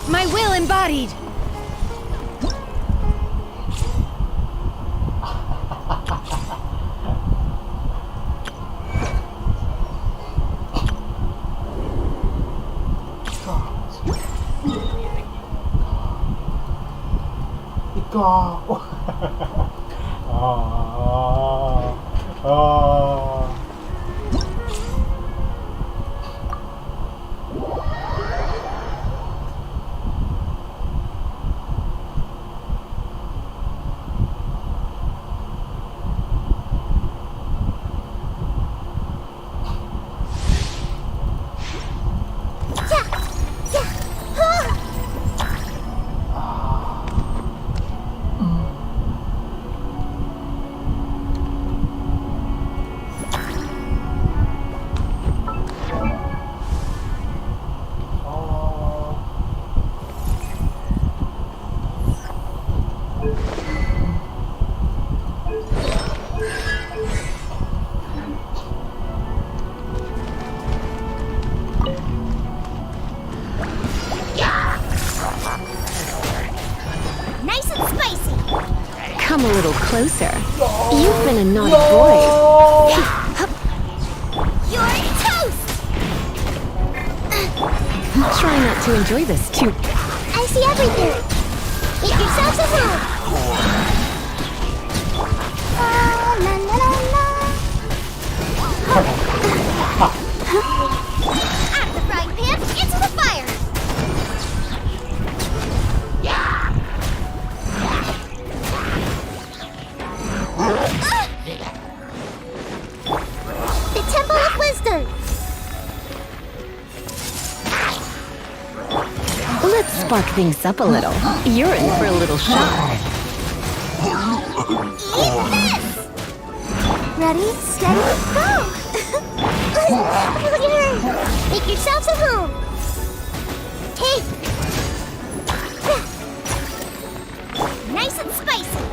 My will embodied! 이거. Nice and spicy! Come a little closer. You've been a naughty boy. You're toast! Try not to enjoy this too. I see everything! Make yourselves at home! La la la la! Out of the frying pan, into the fire! The Temple of Wisdom! Let's spark things up a little. You're in for a little shock. Eat this! Ready, steady, go! Look at her! Make yourselves at home! Hey! nice and spicy.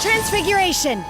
Transfiguration!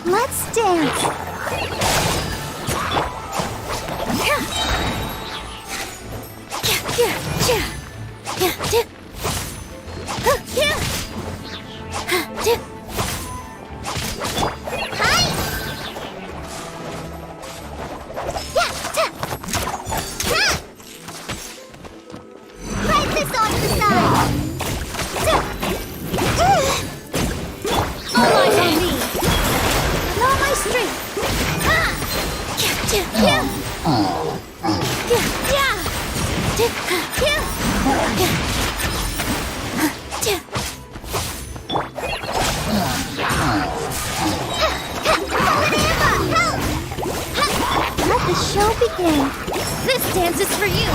Let's dance. Right this onto the side. All eyes on me. Know my strength. Let the show begin. This dance is for you.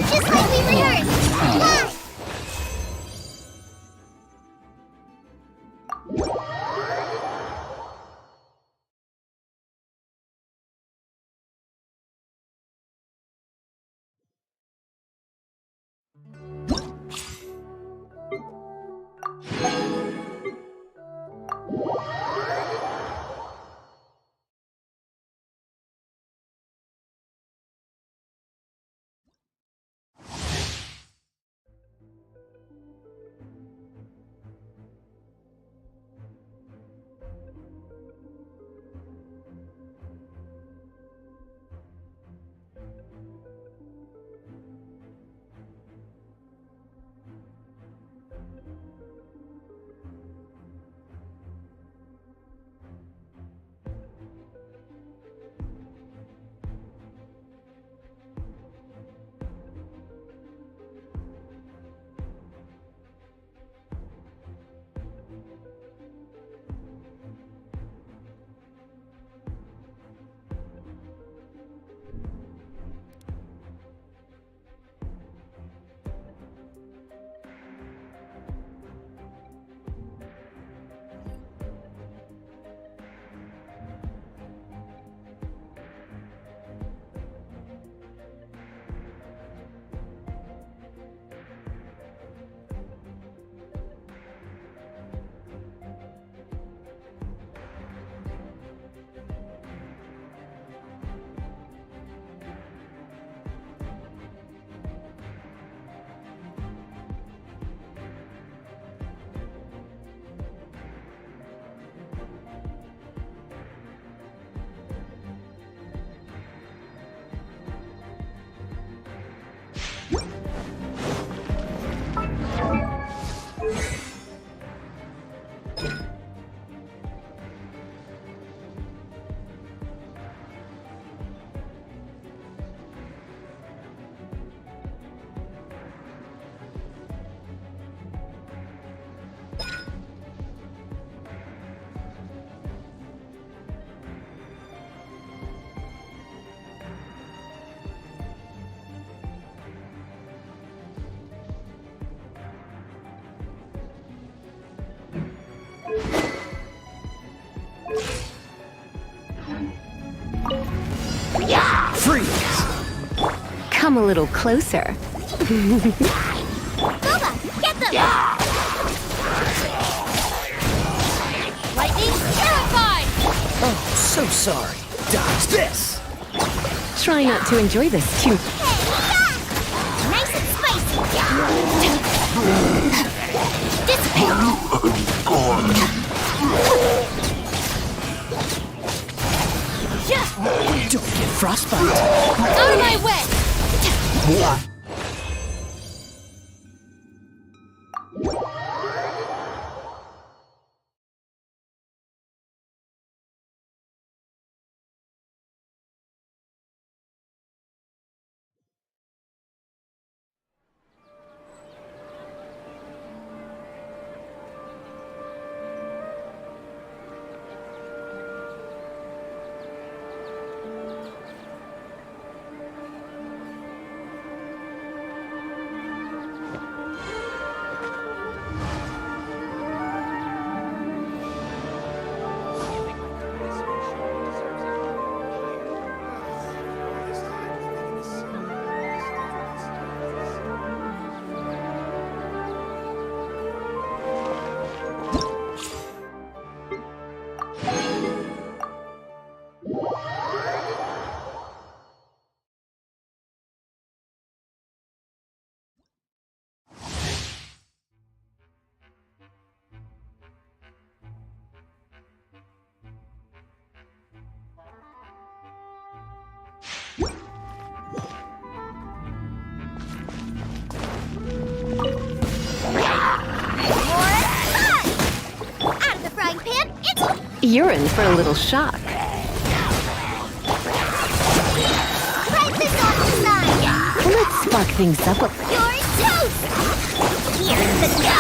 Just like we rehearsed. Freeze! Come a little closer. Boba, get them! Lightning, terrified! Oh, so sorry. Dodge this! Try not to enjoy this too. Hey, back! Nice and spicy! Dissipate! Don't get frostbite. Out of my way! You're in for a little shock. Right this off the side! Let's spark things up a You're toast! Here's the good!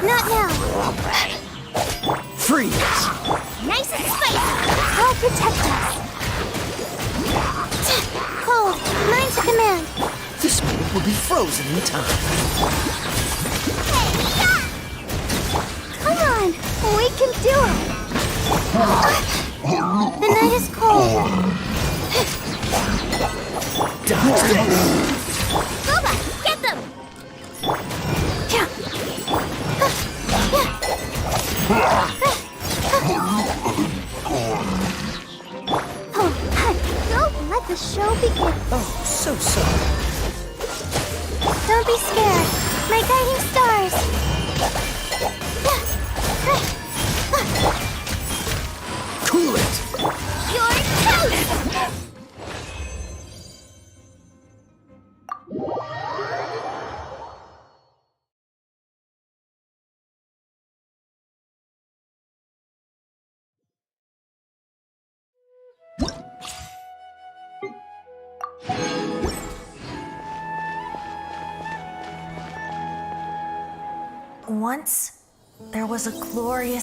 Not now! Freeze! Nice and spicy! I'll protect us! Cold, mine to command! This world will be frozen in time. Hey, yeah! Come on, we can do it! The night is cold. Dodge this! Boba, get them! Don't let the show begin. Oh, so sorry. Don't be scared. My guiding stars. Cool it! You're toast! Once, there was a glorious...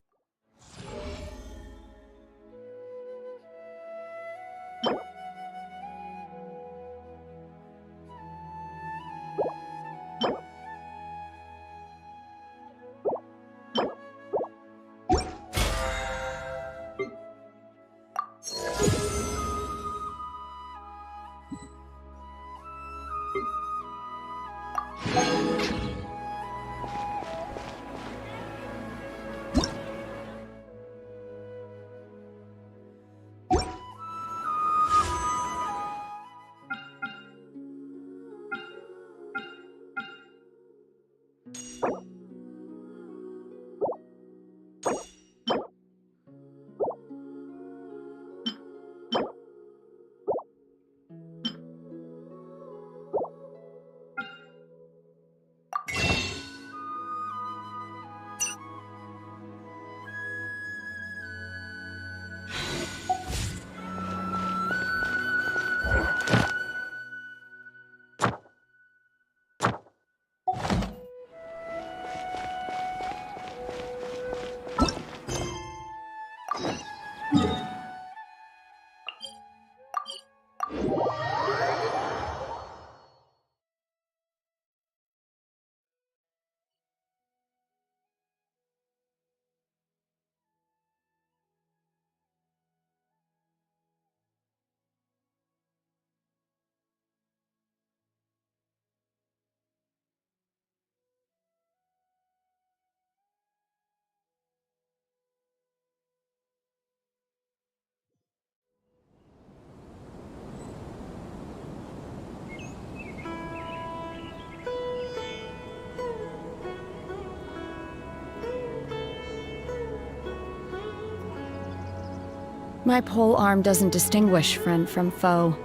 My pole arm doesn't distinguish friend from foe,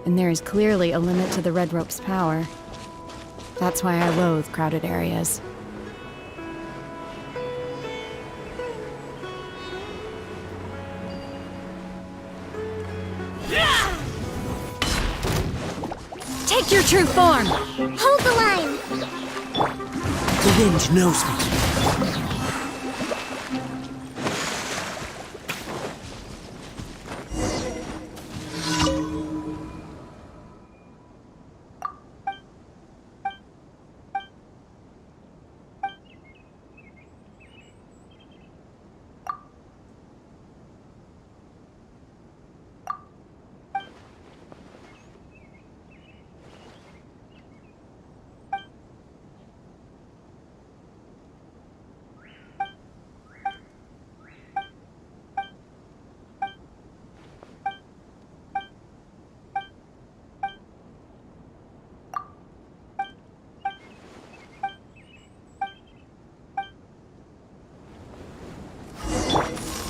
and there is clearly a limit to the red rope's power. That's why I loathe crowded areas. Take your true form! Hold the line! The wind knows me.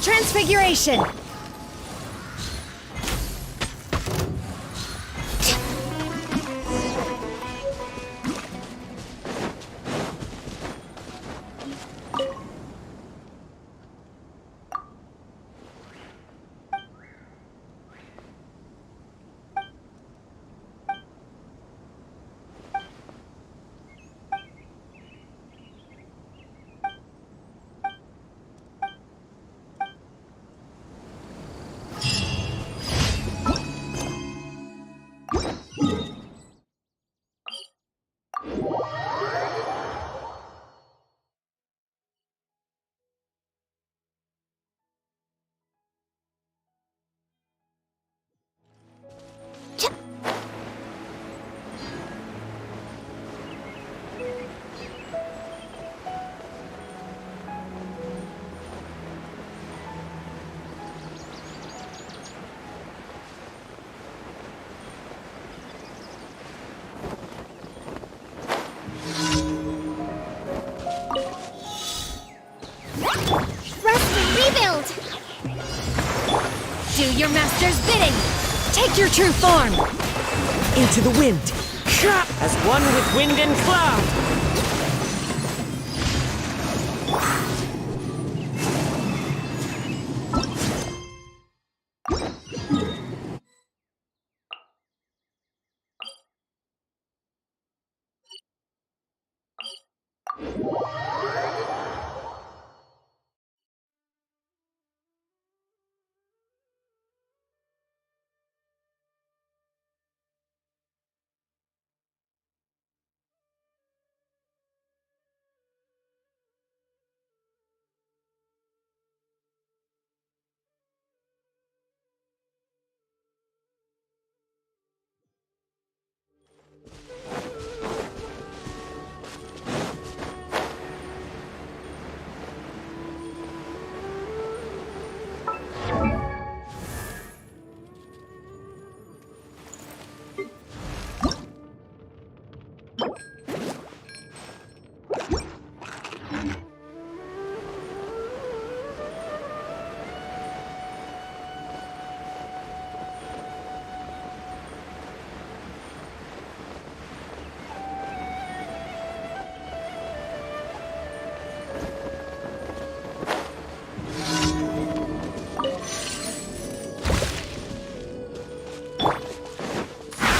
Transfiguration! Rebuild! Do your master's bidding! Take your true form! Into the wind. As one with wind and cloud.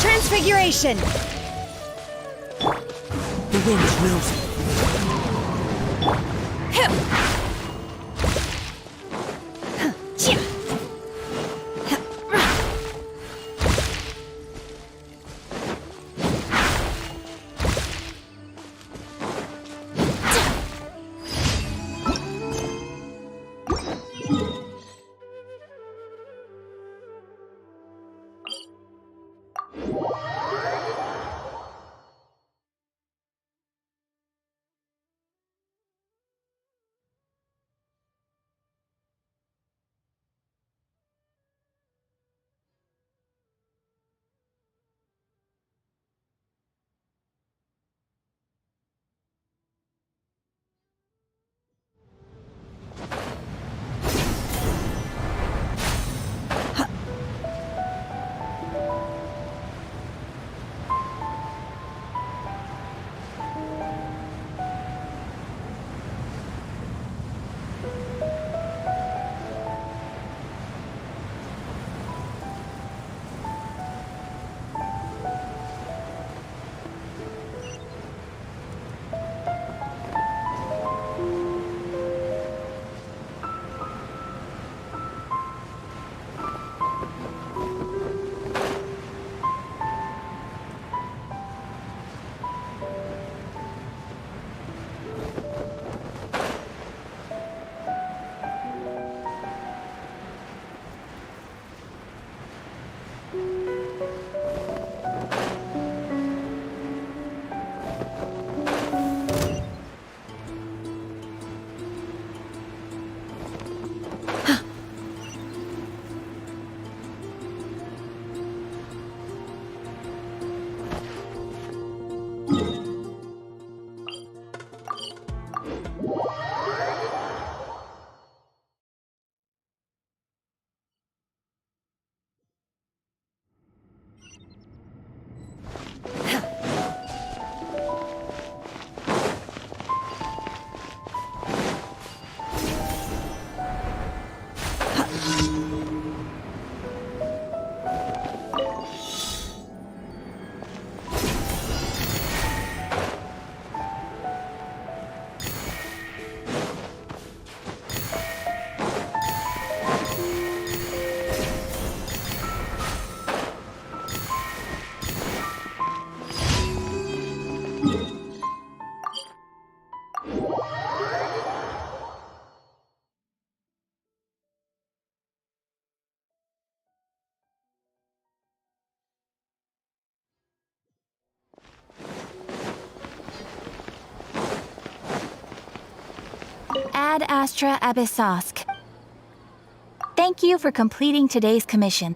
Transfiguration! The wind knows it. Ad Astra Abyssosk. Thank you for completing today's commission.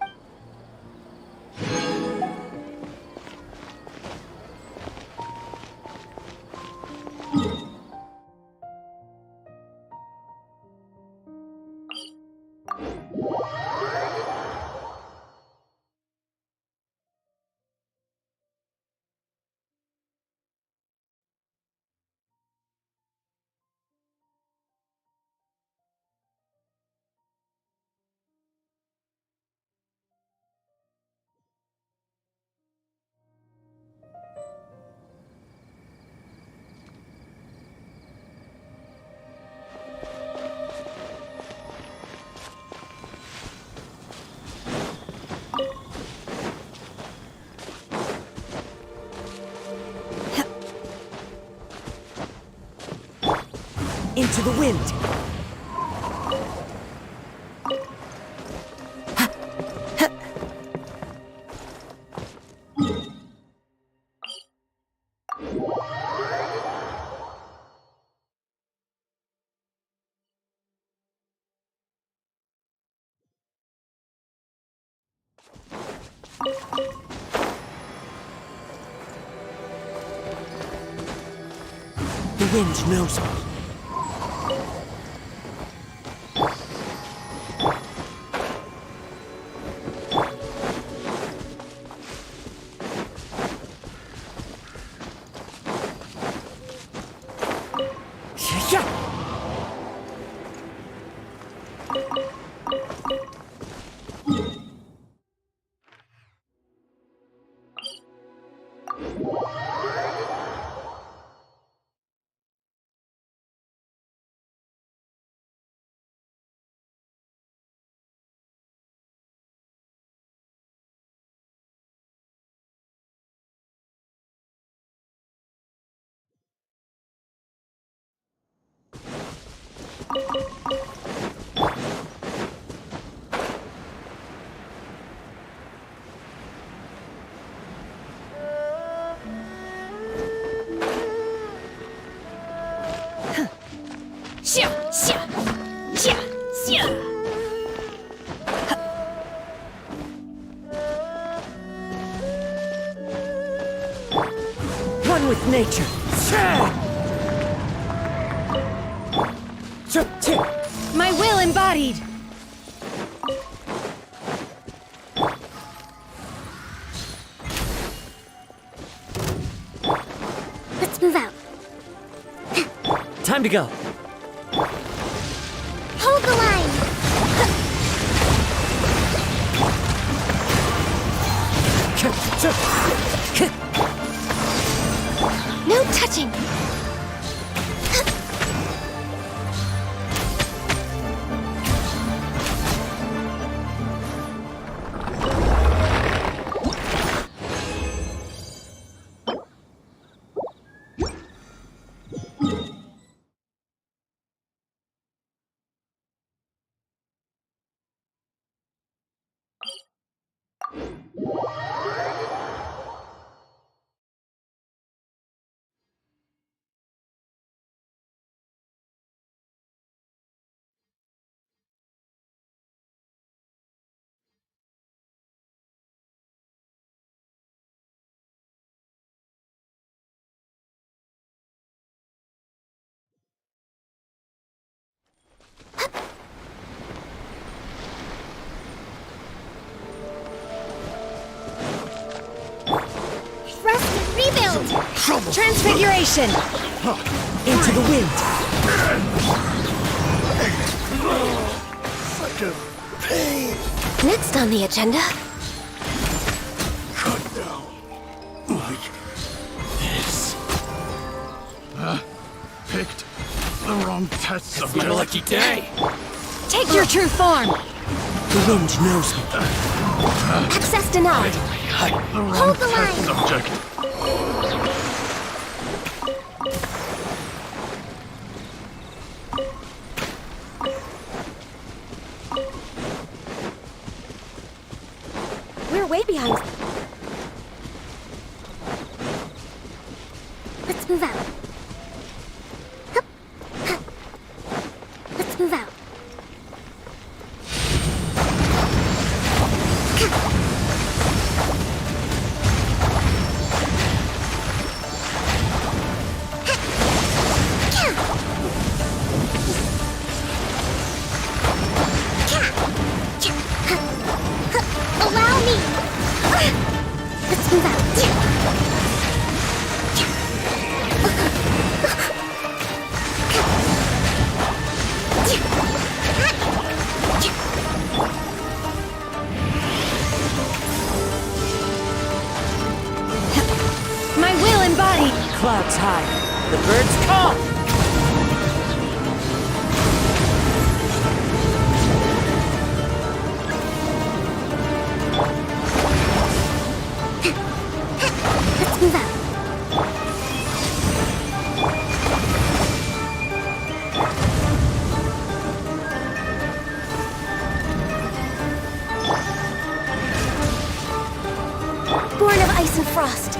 Into the wind. wind knows me. One with nature. My will embodied! Let's move out. Time to go. Hold the line! No touching! Rebuild! Transfiguration! Into the wind. Such a pain. Next on the agenda. Cut down. Like this. Picked the wrong test subject. My lucky day. Take your true form! The wind knows me. Access denied. The wrong Hold the test line. subject. We're way behind. Let's move out. Hup. Hup. Let's move out. Allow me! Let's move out. My will embodied! Clouds high. The birds call. Let's move out. Born of ice and frost.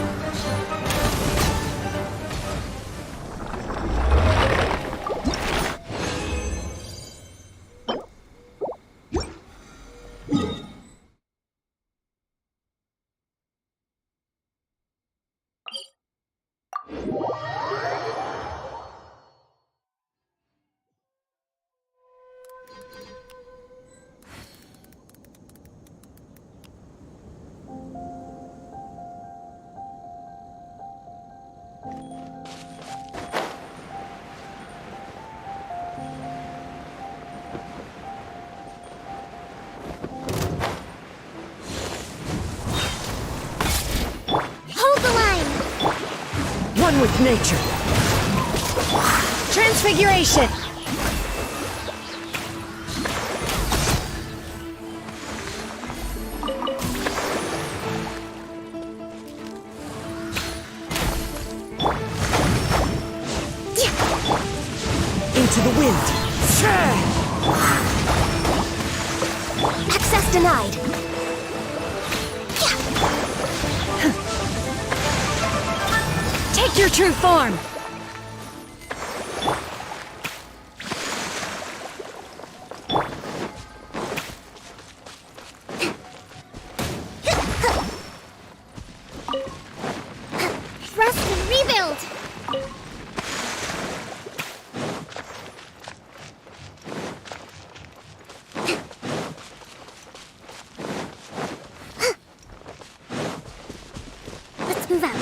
One with nature. Transfiguration! Into the wind. Access denied. Take your true form! Rest and rebuild. Let's move out.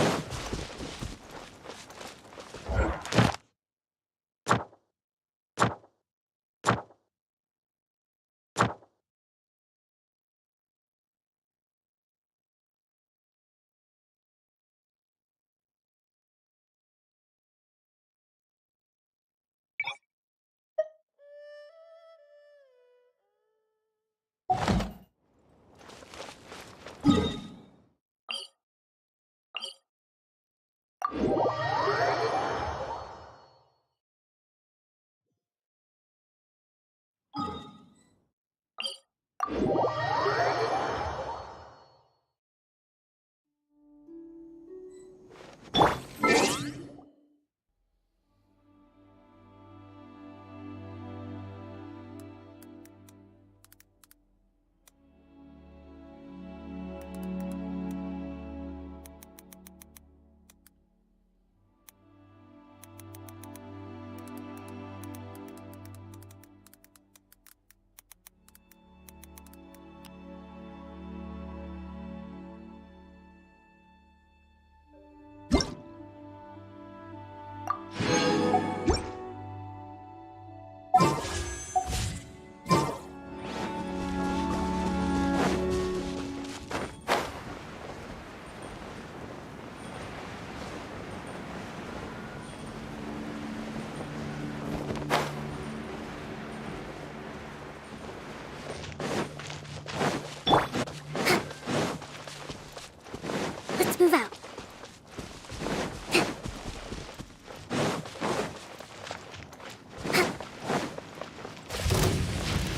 Let's move out.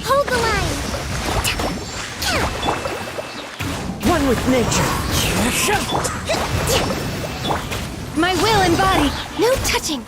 Hold the line. One with nature. My will and body! No touching.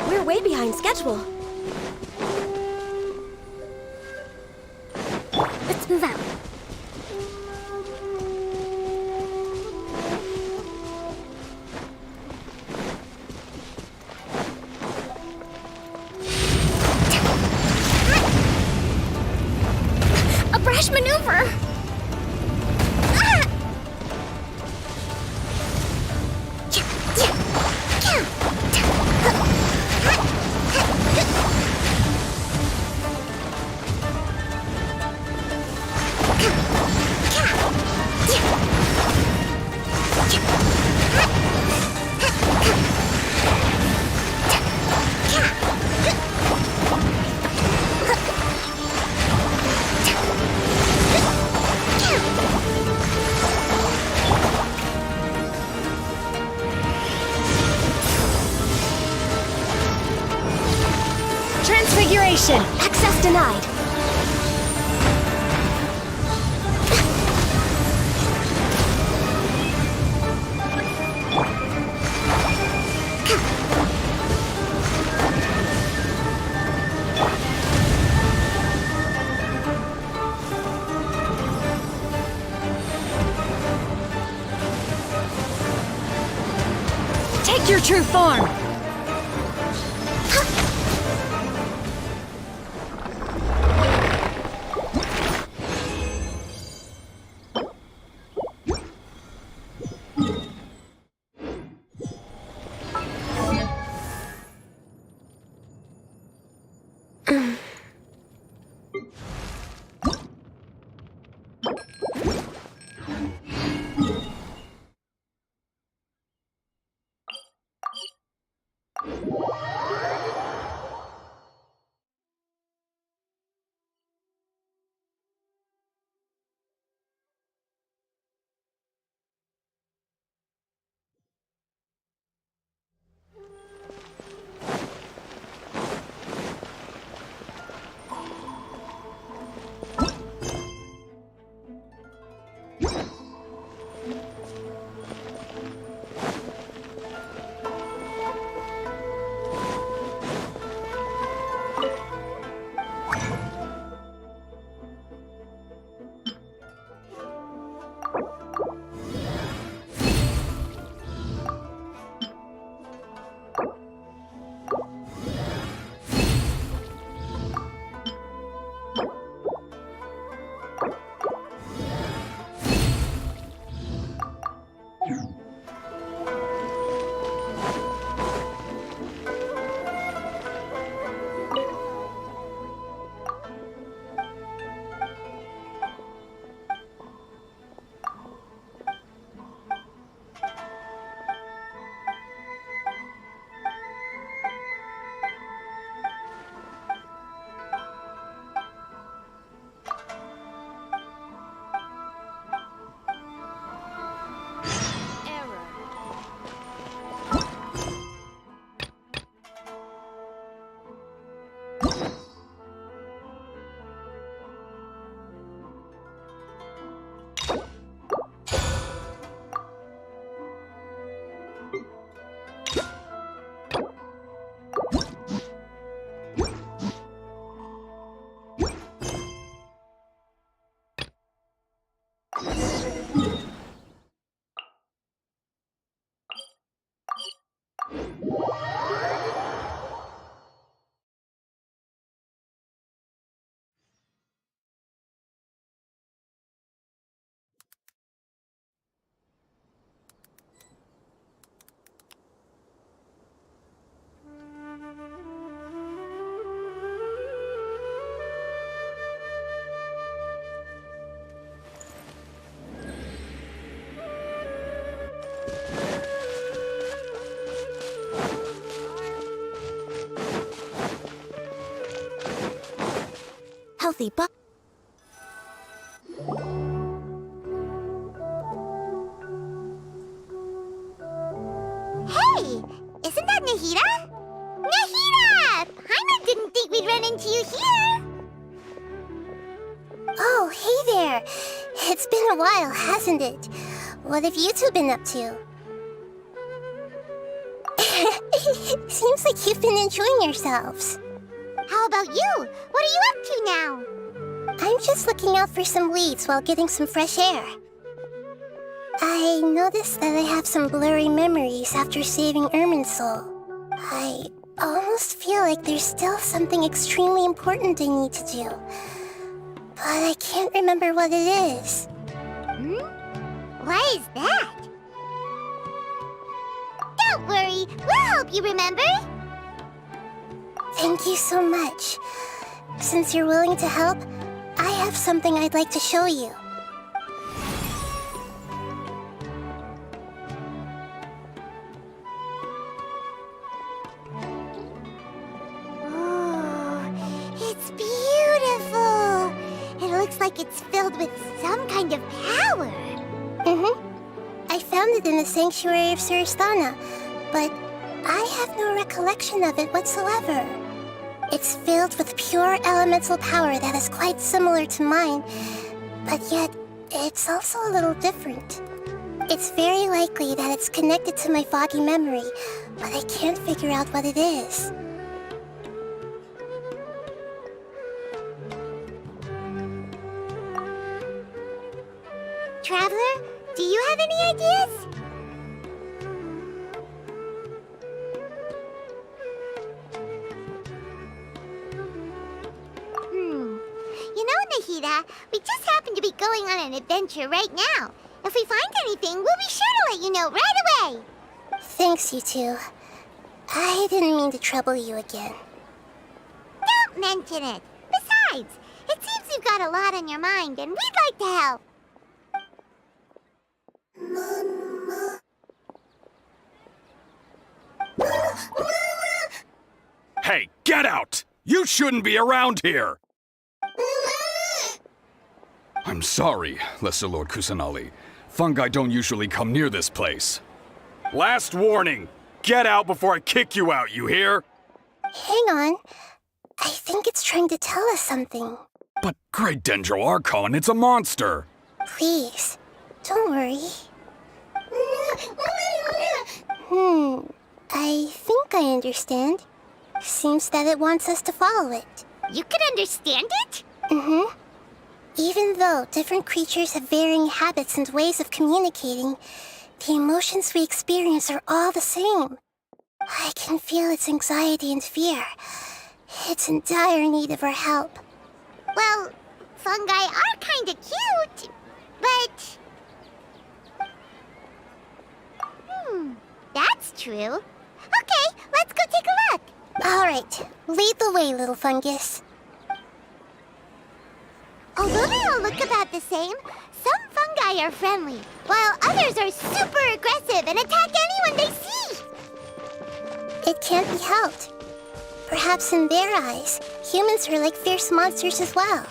We're way behind schedule. Let's move out. A brash maneuver! Transfiguration! Access denied. Take your true form! Healthy but Hey! Isn't that Nahida? Nahida! Paimon didn't think we'd run into you here! Oh, hey there. It's been a while, hasn't it? What have you two been up to? Seems like you've been enjoying yourselves. How about you? What are you up to now? I'm just looking out for some leads while getting some fresh air. I noticed that I have some blurry memories after saving Irminsul. I almost feel like there's still something extremely important I need to do. But I can't remember what it is. What is that? Don't worry, we'll help you remember. Thank you so much. Since you're willing to help, I have something I'd like to show you. Oh, it's beautiful. It looks like it's filled with some kind of power. I found it in the Sanctuary of Suristana, but I have no recollection of it whatsoever. It's filled with pure elemental power that is quite similar to mine, but yet it's also a little different. It's very likely that it's connected to my foggy memory, but I can't figure out what it is. Traveler, do you have any ideas? Nahida. We just happen to be going on an adventure right now. If we find anything, we'll be sure to let you know right away. Thanks, you two. I didn't mean to trouble you again. Don't mention it. Besides, it seems you've got a lot on your mind, and we'd like to help. Hey, get out! You shouldn't be around here! I'm sorry, Lesser Lord Kusanali. Fungi don't usually come near this place. Last warning! Get out before I kick you out, you hear? Hang on. I think it's trying to tell us something. But Great Dendro Archon, it's a monster! Please, don't worry. I think I understand. Seems that it wants us to follow it. You can understand it? Mm-hmm. Even though different creatures have varying habits and ways of communicating, the emotions we experience are all the same. I can feel its anxiety and fear. It's in dire need of our help. Well, fungi are kinda cute, but... that's true. Okay, let's go take a look. All right, lead the way, little fungus. Although they all look about the same, some fungi are friendly, while others are super aggressive and attack anyone they see. It can't be helped. Perhaps in their eyes, humans are like fierce monsters as well.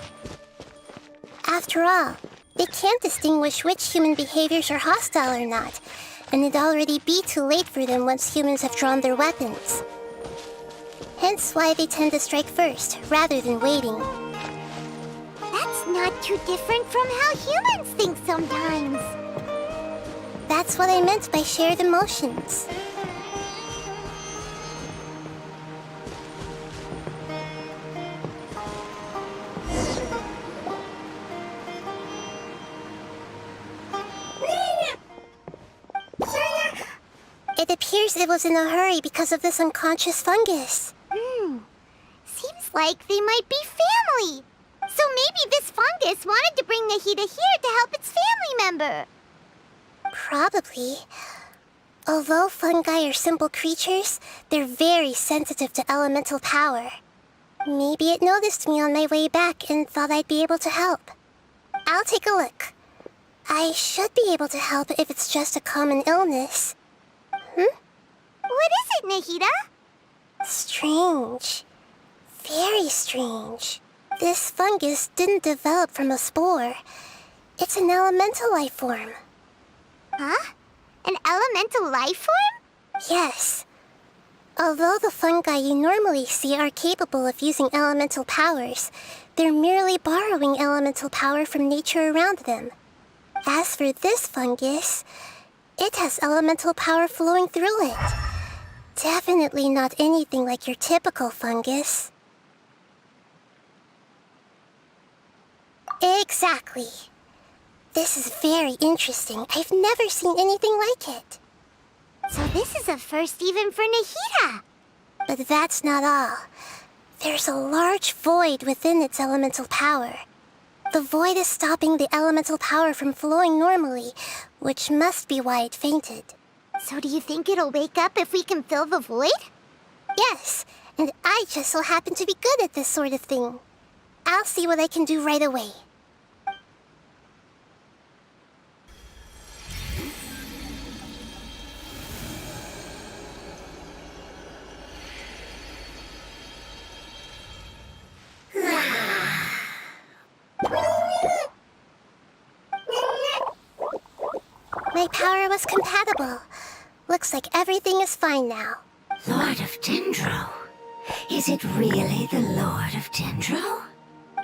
After all, they can't distinguish which human behaviors are hostile or not, and it'd already be too late for them once humans have drawn their weapons. Hence why they tend to strike first, rather than waiting. That's not too different from how humans think sometimes. That's what I meant by shared emotions. It appears it was in a hurry because of this unconscious fungus. Seems like they might be family. So maybe this fungus wanted to bring Nahida here to help its family member. Probably. Although fungi are simple creatures, they're very sensitive to elemental power. Maybe it noticed me on my way back and thought I'd be able to help. I'll take a look. I should be able to help if it's just a common illness. What is it, Nahida? Strange. Very strange. This fungus didn't develop from a spore. It's an elemental life form. Huh? An elemental life form? Yes. Although the fungi you normally see are capable of using elemental powers, they're merely borrowing elemental power from nature around them. As for this fungus, it has elemental power flowing through it. Definitely not anything like your typical fungus. Exactly. This is very interesting. I've never seen anything like it. So this is a first even for Nahida. But that's not all. There's a large void within its elemental power. The void is stopping the elemental power from flowing normally, which must be why it fainted. So do you think it'll wake up if we can fill the void? Yes, and I just so happen to be good at this sort of thing. I'll see what I can do right away. My power was compatible. Looks like everything is fine now. Lord of Dendro? Is it really the Lord of Dendro?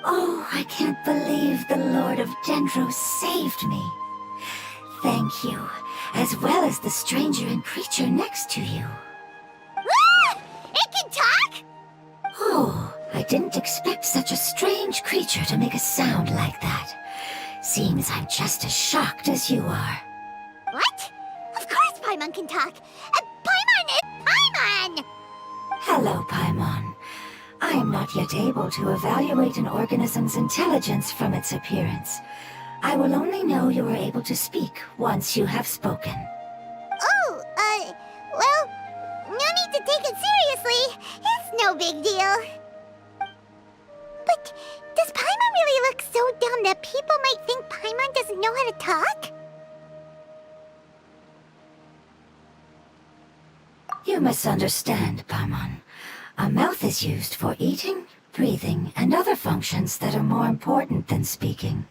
Oh, I can't believe the Lord of Dendro saved me. Thank you, as well as the stranger and creature next to you. Ah! It can talk? Oh, I didn't expect such a strange creature to make a sound like that. Seems I'm just as shocked as you are. What? Of course Paimon can talk. Paimon is Paimon! Hello, Paimon. I am not yet able to evaluate an organism's intelligence from its appearance. I will only know you are able to speak once you have spoken. Oh, well, no need to take it seriously. It's no big deal. But does Paimon really look so dumb that people might think Paimon doesn't know how to talk? You misunderstand, Paimon. A mouth is used for eating, breathing, and other functions that are more important than speaking.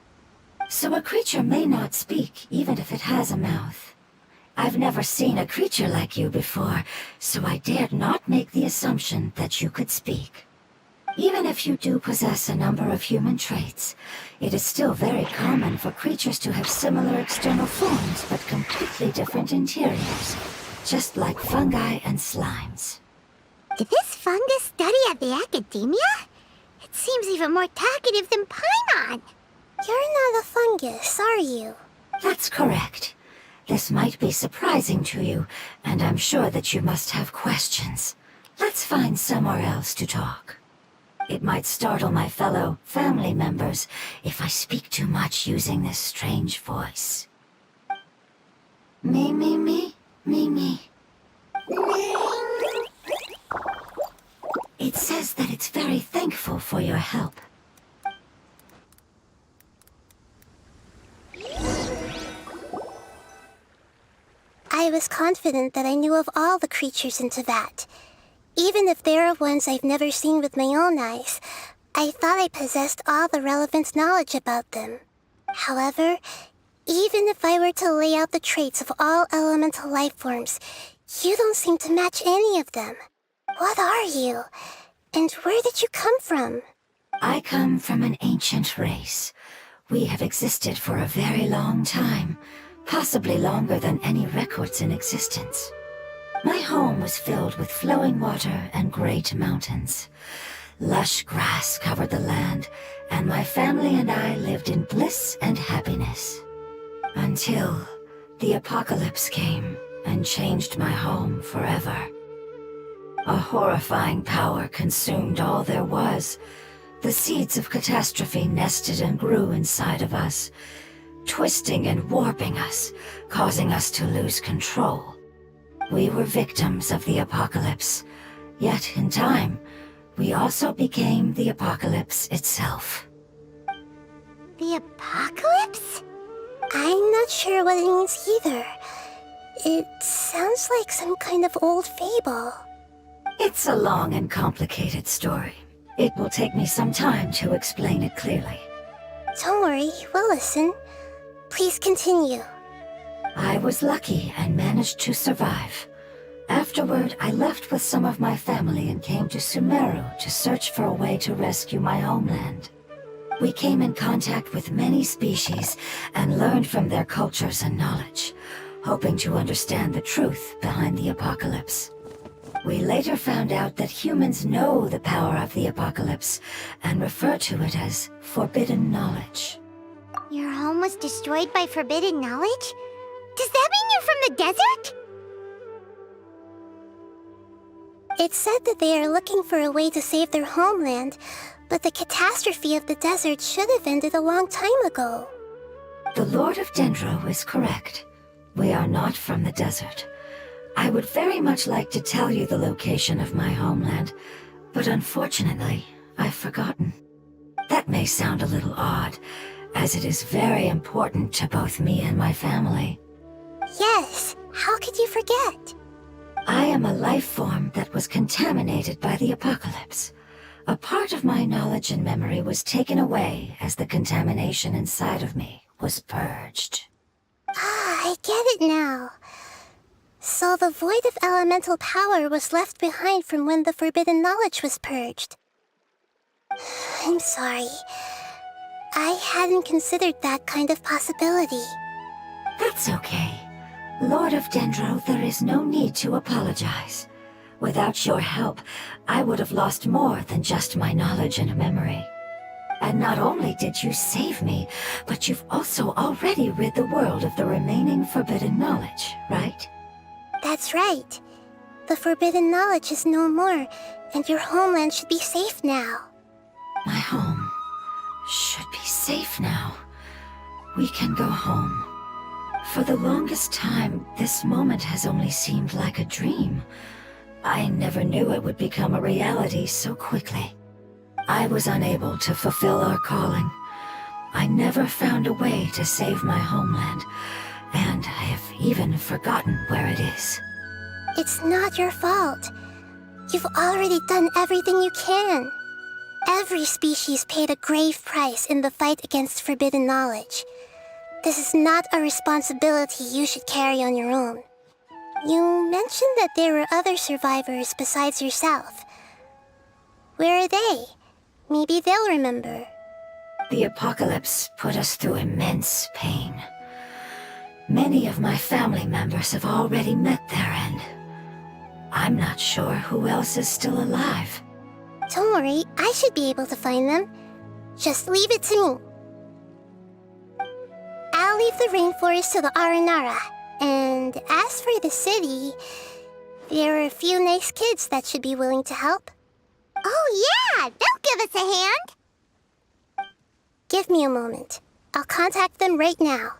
So a creature may not speak even if it has a mouth. I've never seen a creature like you before, so I dared not make the assumption that you could speak. Even if you do possess a number of human traits, it is still very common for creatures to have similar external forms but completely different interiors, just like fungi and slimes. Did this fungus study at the academia? It seems even more talkative than Paimon. You're not a fungus, are you? That's correct. This might be surprising to you, and I'm sure that you must have questions. Let's find somewhere else to talk. It might startle my fellow family members if I speak too much using this strange voice. Me, me, me, me, me. It says that it's very thankful for your help. I was confident that I knew of all the creatures in Teyvat. Even if there are ones I've never seen with my own eyes, I thought I possessed all the relevant knowledge about them. However, even if I were to lay out the traits of all elemental life forms, you don't seem to match any of them. What are you? And where did you come from? I come from an ancient race. We have existed for a very long time, possibly longer than any records in existence. My home was filled with flowing water and great mountains. Lush grass covered the land, and my family and I lived in bliss and happiness. Until the apocalypse came and changed my home forever. A horrifying power consumed all there was. The seeds of catastrophe nested and grew inside of us, twisting and warping us, causing us to lose control. We were victims of the apocalypse, yet in time, we also became the apocalypse itself. The apocalypse? I'm not sure what it means either. It sounds like some kind of old fable. It's a long and complicated story. It will take me some time to explain it clearly. Don't worry, we'll listen. Please continue. I was lucky and managed to survive. Afterward, I left with some of my family and came to Sumeru to search for a way to rescue my homeland. We came in contact with many species and learned from their cultures and knowledge, hoping to understand the truth behind the apocalypse. We later found out that humans know the power of the apocalypse and refer to it as forbidden knowledge. Your home was destroyed by forbidden knowledge? Does that mean you're from the desert? It's said that they are looking for a way to save their homeland, but the catastrophe of the desert should have ended a long time ago. The Lord of Dendro is correct. We are not from the desert. I would very much like to tell you the location of my homeland, but unfortunately, I've forgotten. That may sound a little odd, as it is very important to both me and my family. Yes, how could you forget? I am a life form that was contaminated by the apocalypse. A part of my knowledge and memory was taken away as the contamination inside of me was purged. Ah, I get it now. So the void of elemental power was left behind from when the forbidden knowledge was purged. I'm sorry. I hadn't considered that kind of possibility. That's okay. Lord of Dendro, there is no need to apologize. Without your help, I would have lost more than just my knowledge and memory. And not only did you save me, but you've also already rid the world of the remaining forbidden knowledge, right? That's right. The forbidden knowledge is no more, And your homeland should be safe now. My home should be safe now. We can go home. For the longest time, this moment has only seemed like a dream. I never knew it would become a reality so quickly. I was unable to fulfill our calling. I never found a way to save my homeland, and I have even forgotten where it is. It's not your fault. You've already done everything you can. Every species paid a grave price in the fight against forbidden knowledge. This is not a responsibility you should carry on your own. You mentioned that there were other survivors besides yourself. Where are they? Maybe they'll remember. The apocalypse put us through immense pain. Many of my family members have already met their end. I'm not sure who else is still alive. Don't worry, I should be able to find them. Just leave it to me. I'll leave the rainforest to the Aranara. And as for the city, there are a few nice kids that should be willing to help. Oh yeah, they'll give us a hand. Give me a moment. I'll contact them right now.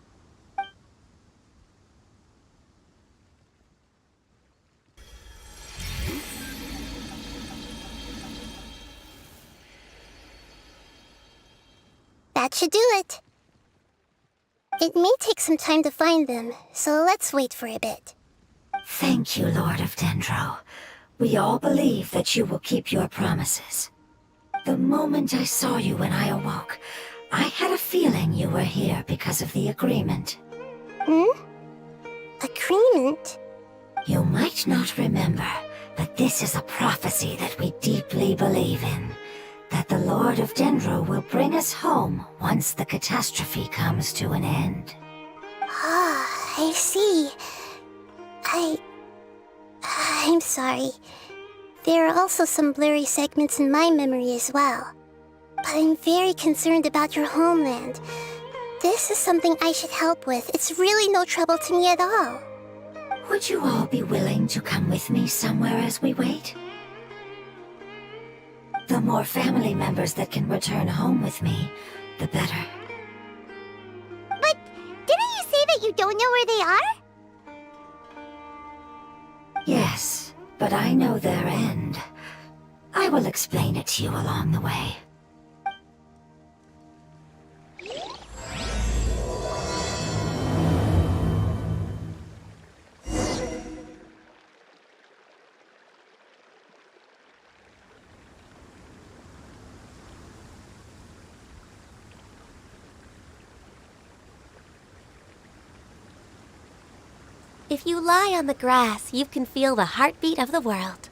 That should do it. It may take some time to find them, so let's wait for a bit. Thank you, Lord of Dendro. We all believe that you will keep your promises. The moment I saw you when I awoke, I had a feeling you were here because of the agreement. Agreement? You might not remember, but this is a prophecy that we deeply believe in. That the Lord of Dendro will bring us home once the catastrophe comes to an end. Ah, I see. I'm sorry. There are also some blurry segments in my memory as well. But I'm very concerned about your homeland. This is something I should help with. It's really no trouble to me at all. Would you all be willing to come with me somewhere as we wait? The more family members that can return home with me, the better. But didn't you say that you don't know where they are? Yes, but I know their end. I will explain it to you along the way. If you lie on the grass, you can feel the heartbeat of the world.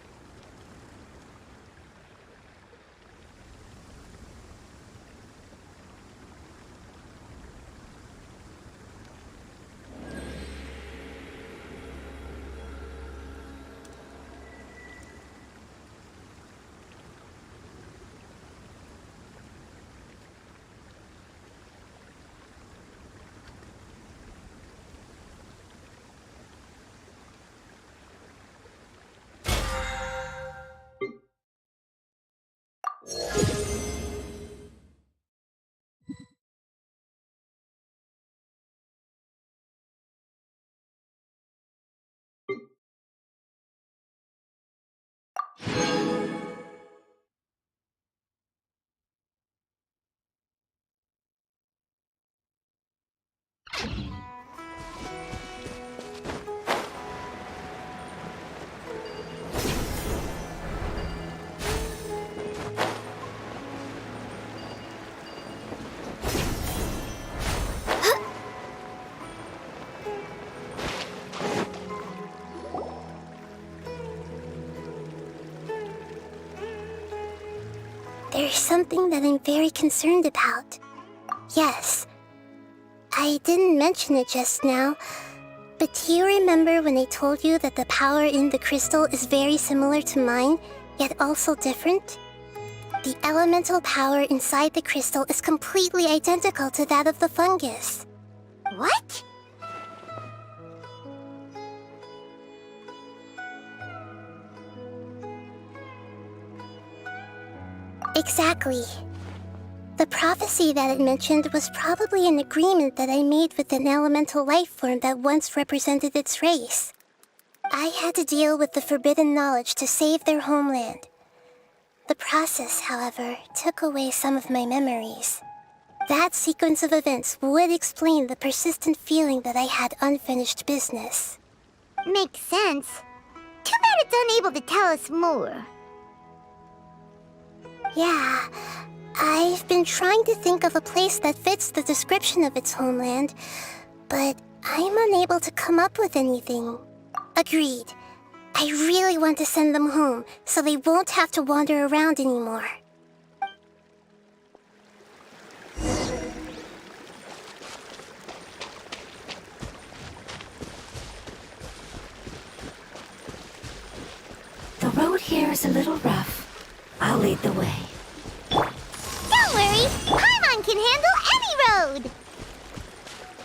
There's something that I'm very concerned about. Yes, I didn't mention it just now, but do you remember when I told you that the power in the crystal is very similar to mine, yet also different? The elemental power inside the crystal is completely identical to that of the fungus. What? Exactly. The prophecy that it mentioned was probably an agreement that I made with an elemental life form that once represented its race. I had to deal with the forbidden knowledge to save their homeland. The process, however, took away some of my memories. That sequence of events would explain the persistent feeling that I had unfinished business. Makes sense. Too bad it's unable to tell us more. Yeah, I've been trying to think of a place that fits the description of its homeland, but I'm unable to come up with anything. Agreed. I really want to send them home, so they won't have to wander around anymore. The road here is a little rough. I'll lead the way. Don't worry, Paimon can handle any road!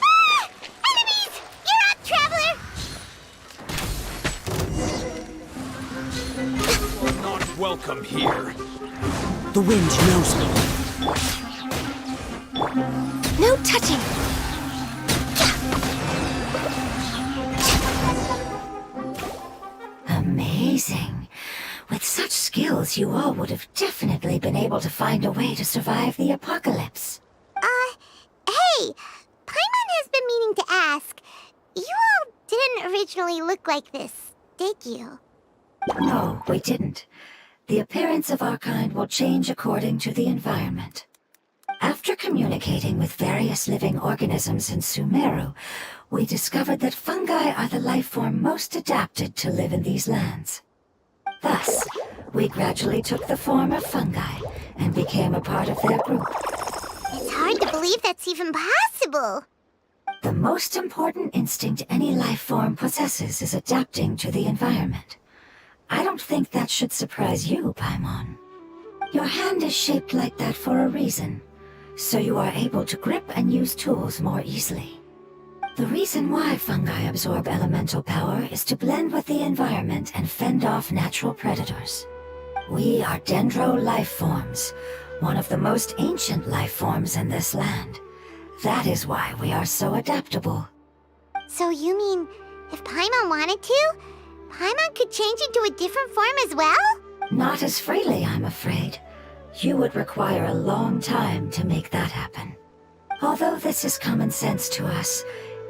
Ah! Enemies! You're up, traveler! You're not welcome here. The wind knows me. No touching! Amazing. With such skills, you all would have definitely been able to find a way to survive the apocalypse. Hey! Paimon has been meaning to ask. You all didn't originally look like this, did you? No, we didn't. The appearance of our kind will change according to the environment. After communicating with various living organisms in Sumeru, we discovered that fungi are the life form most adapted to live in these lands. Thus, we gradually took the form of fungi and became a part of their group. It's hard to believe that's even possible. The most important instinct any life form possesses is adapting to the environment. I don't think that should surprise you, Paimon. Your hand is shaped like that for a reason, so you are able to grip and use tools more easily. The reason why fungi absorb elemental power is to blend with the environment and fend off natural predators. We are dendro life forms, one of the most ancient life forms in this land. That is why we are so adaptable. So you mean, if Paimon wanted to, Paimon could change into a different form as well? Not as freely, I'm afraid. You would require a long time to make that happen. Although this is common sense to us,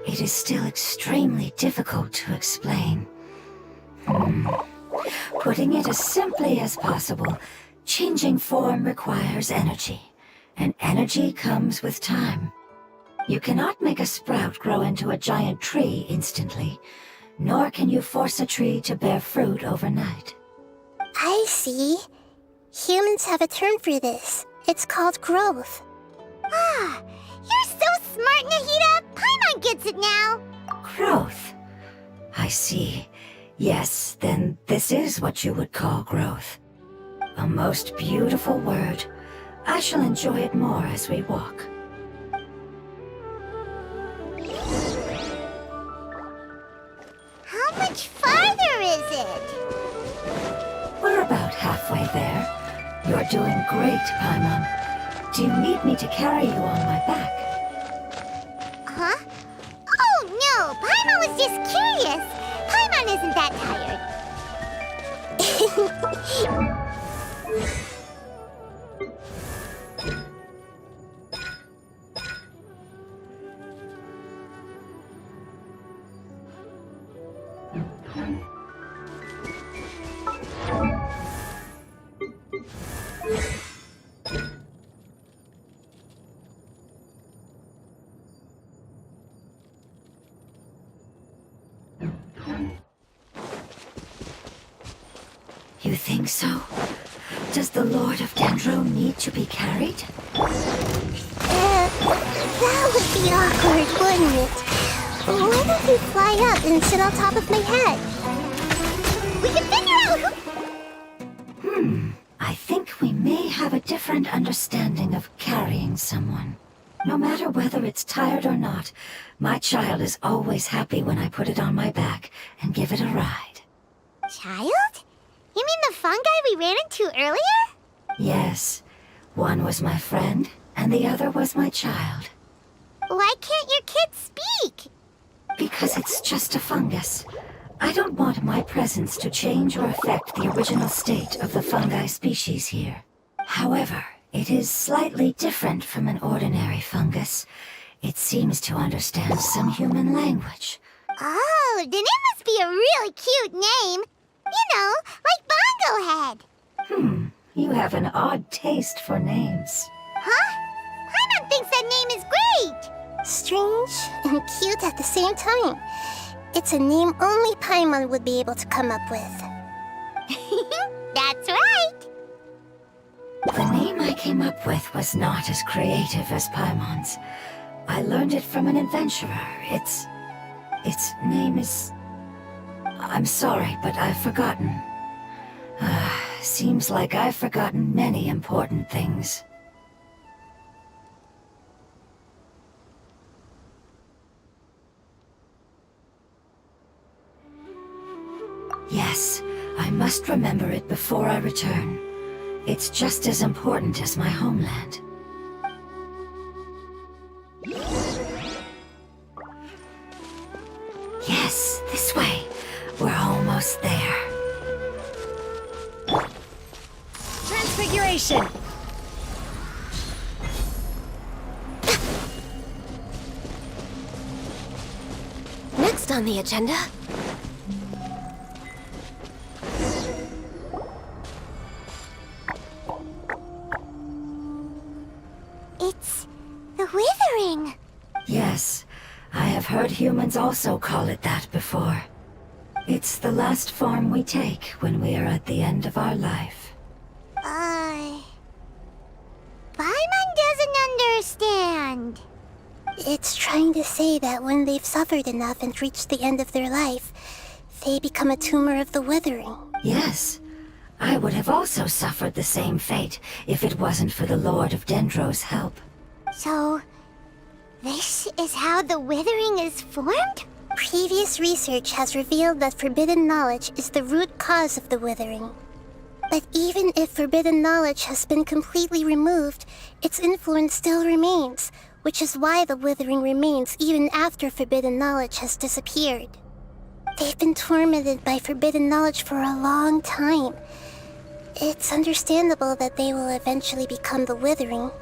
it is still extremely difficult to explain. Putting it as simply as possible, changing form requires energy, and energy comes with time. You cannot make a sprout grow into a giant tree instantly, nor can you force a tree to bear fruit overnight. I see. Humans have a term for this. It's called growth. Ah, you're so smart, Nahida! Paimon gets it now! Growth. I see. Yes, then this is what you would call growth. A most beautiful word. I shall enjoy it more as we walk. How much farther is it? We're about halfway there. You're doing great, Paimon. Do you need me to carry you on my back? Huh? Oh no, Paimon was just curious. Paimon isn't that tired. You think so? Does the Lord of Dendro need to be carried? That would be awkward, wouldn't it? Why don't you fly up and sit on top of my head? We can figure out who... I think we may have a different understanding of carrying someone. No matter whether it's tired or not, my child is always happy when I put it on my back and give it a ride. Child? You mean the fungi we ran into earlier? Yes, One was my friend, and the other was my child. Why can't your kid speak? Because it's just a fungus. I don't want my presence to change or affect the original state of the fungi species here. However, it is slightly different from an ordinary fungus. It seems to understand some human language. Oh, then it must be a really cute name. You know, like Bongo Head. You have an odd taste for names. Huh? Paimon thinks that name is great. Strange and cute at the same time. It's a name only Paimon would be able to come up with. That's right. The name I came up with was not as creative as Paimon's. I learned it from an adventurer. Its name is... I'm sorry, but I've forgotten. Seems like I've forgotten many important things. Yes, I must remember it before I return. It's just as important as my homeland. Yes, this way. We're almost there. Transfiguration! Next on the agenda, It's the Withering. Yes, I have heard humans also call it that before. It's the last form we take when we are at the end of our life. Paimon doesn't understand. It's trying to say that when they've suffered enough and reached the end of their life, they become a tumor of the Withering. Yes, I would have also suffered the same fate if it wasn't for the Lord of Dendro's help. So, this is how the Withering is formed? Previous research has revealed that forbidden knowledge is the root cause of the Withering. But even if forbidden knowledge has been completely removed, its influence still remains, which is why the Withering remains even after forbidden knowledge has disappeared. They've been tormented by forbidden knowledge for a long time. It's understandable that they will eventually become the Withering.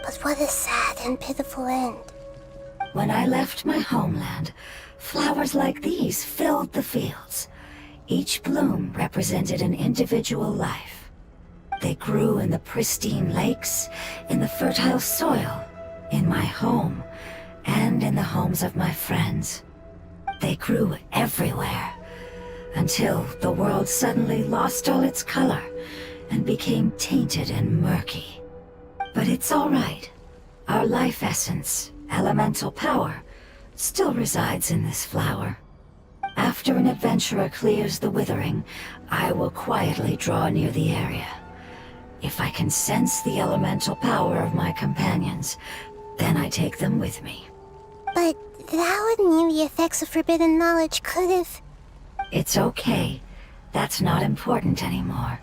But what a sad and pitiful end. When I left my homeland, flowers like these filled the fields. Each bloom represented an individual life. They grew in the pristine lakes, in the fertile soil, in my home, and in the homes of my friends. They grew everywhere, until the world suddenly lost all its color and became tainted and murky. But it's all right. Our life essence, elemental power, still resides in this flower. After an adventurer clears the Withering, I will quietly draw near the area. If I can sense the elemental power of my companions, then I take them with me. But that would mean the effects of forbidden knowledge could have... It's okay. That's not important anymore.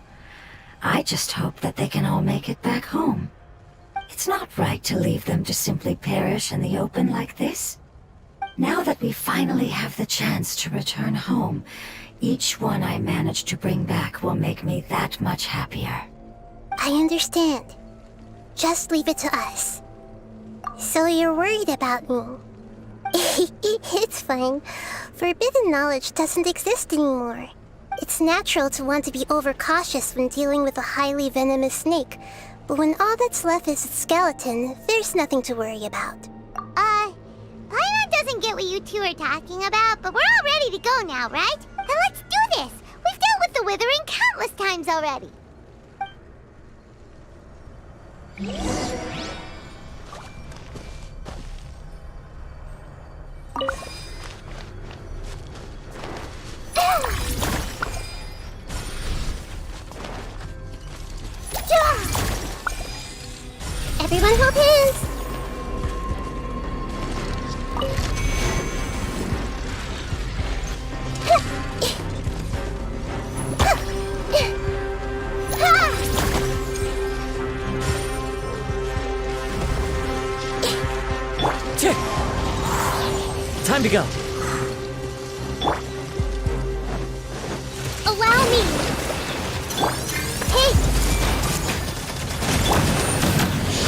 I just hope that they can all make it back home. It's not right to leave them to simply perish in the open like this. Now that we finally have the chance to return home, each one I manage to bring back will make me that much happier. I understand. Just leave it to us. So you're worried about me? It's fine. Forbidden knowledge doesn't exist anymore. It's natural to want to be overcautious when dealing with a highly venomous snake, but when all that's left is its skeleton, there's nothing to worry about. Paimon doesn't get what you two are talking about, but we're all ready to go now, right? Then let's do this! We've dealt with the Withering countless times already! Everyone hold hands! Time to go. Allow me! Hey!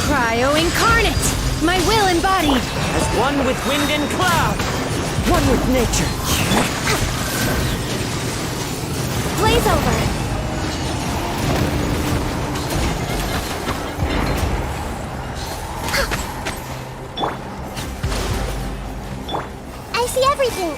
Cryo incarnate! My will embodied! As one with wind and cloud. One with nature. Blaze over! I see everything!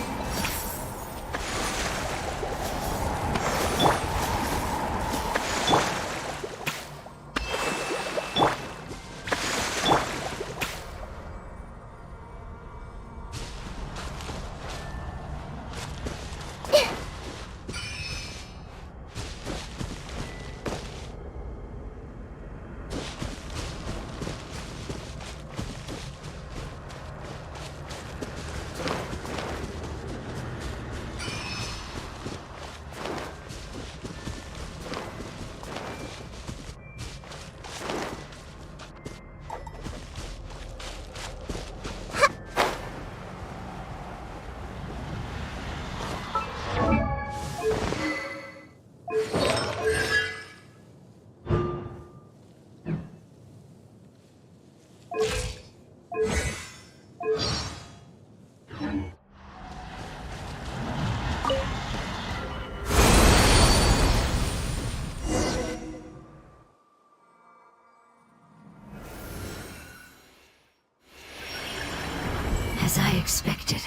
As I expected,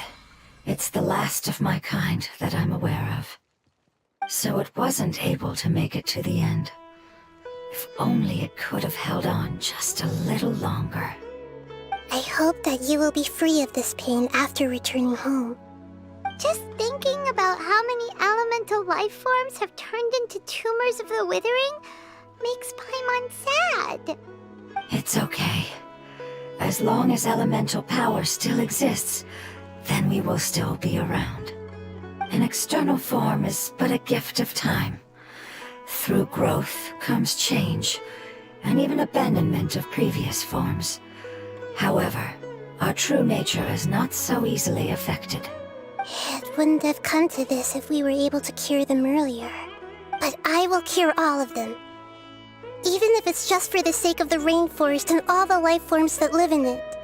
it's the last of my kind that I'm aware of. So it wasn't able to make it to the end. If only it could have held on just a little longer. I hope that you will be free of this pain after returning home. Just thinking about how many elemental life forms have turned into tumors of the withering makes Paimon sad. It's okay. As long as elemental power still exists, then we will still be around. An external form is but a gift of time. Through growth comes change, and even abandonment of previous forms. However, our true nature is not so easily affected. It wouldn't have come to this if we were able to cure them earlier. But I will cure all of them. Even if it's just for the sake of the rainforest and all the life forms that live in it.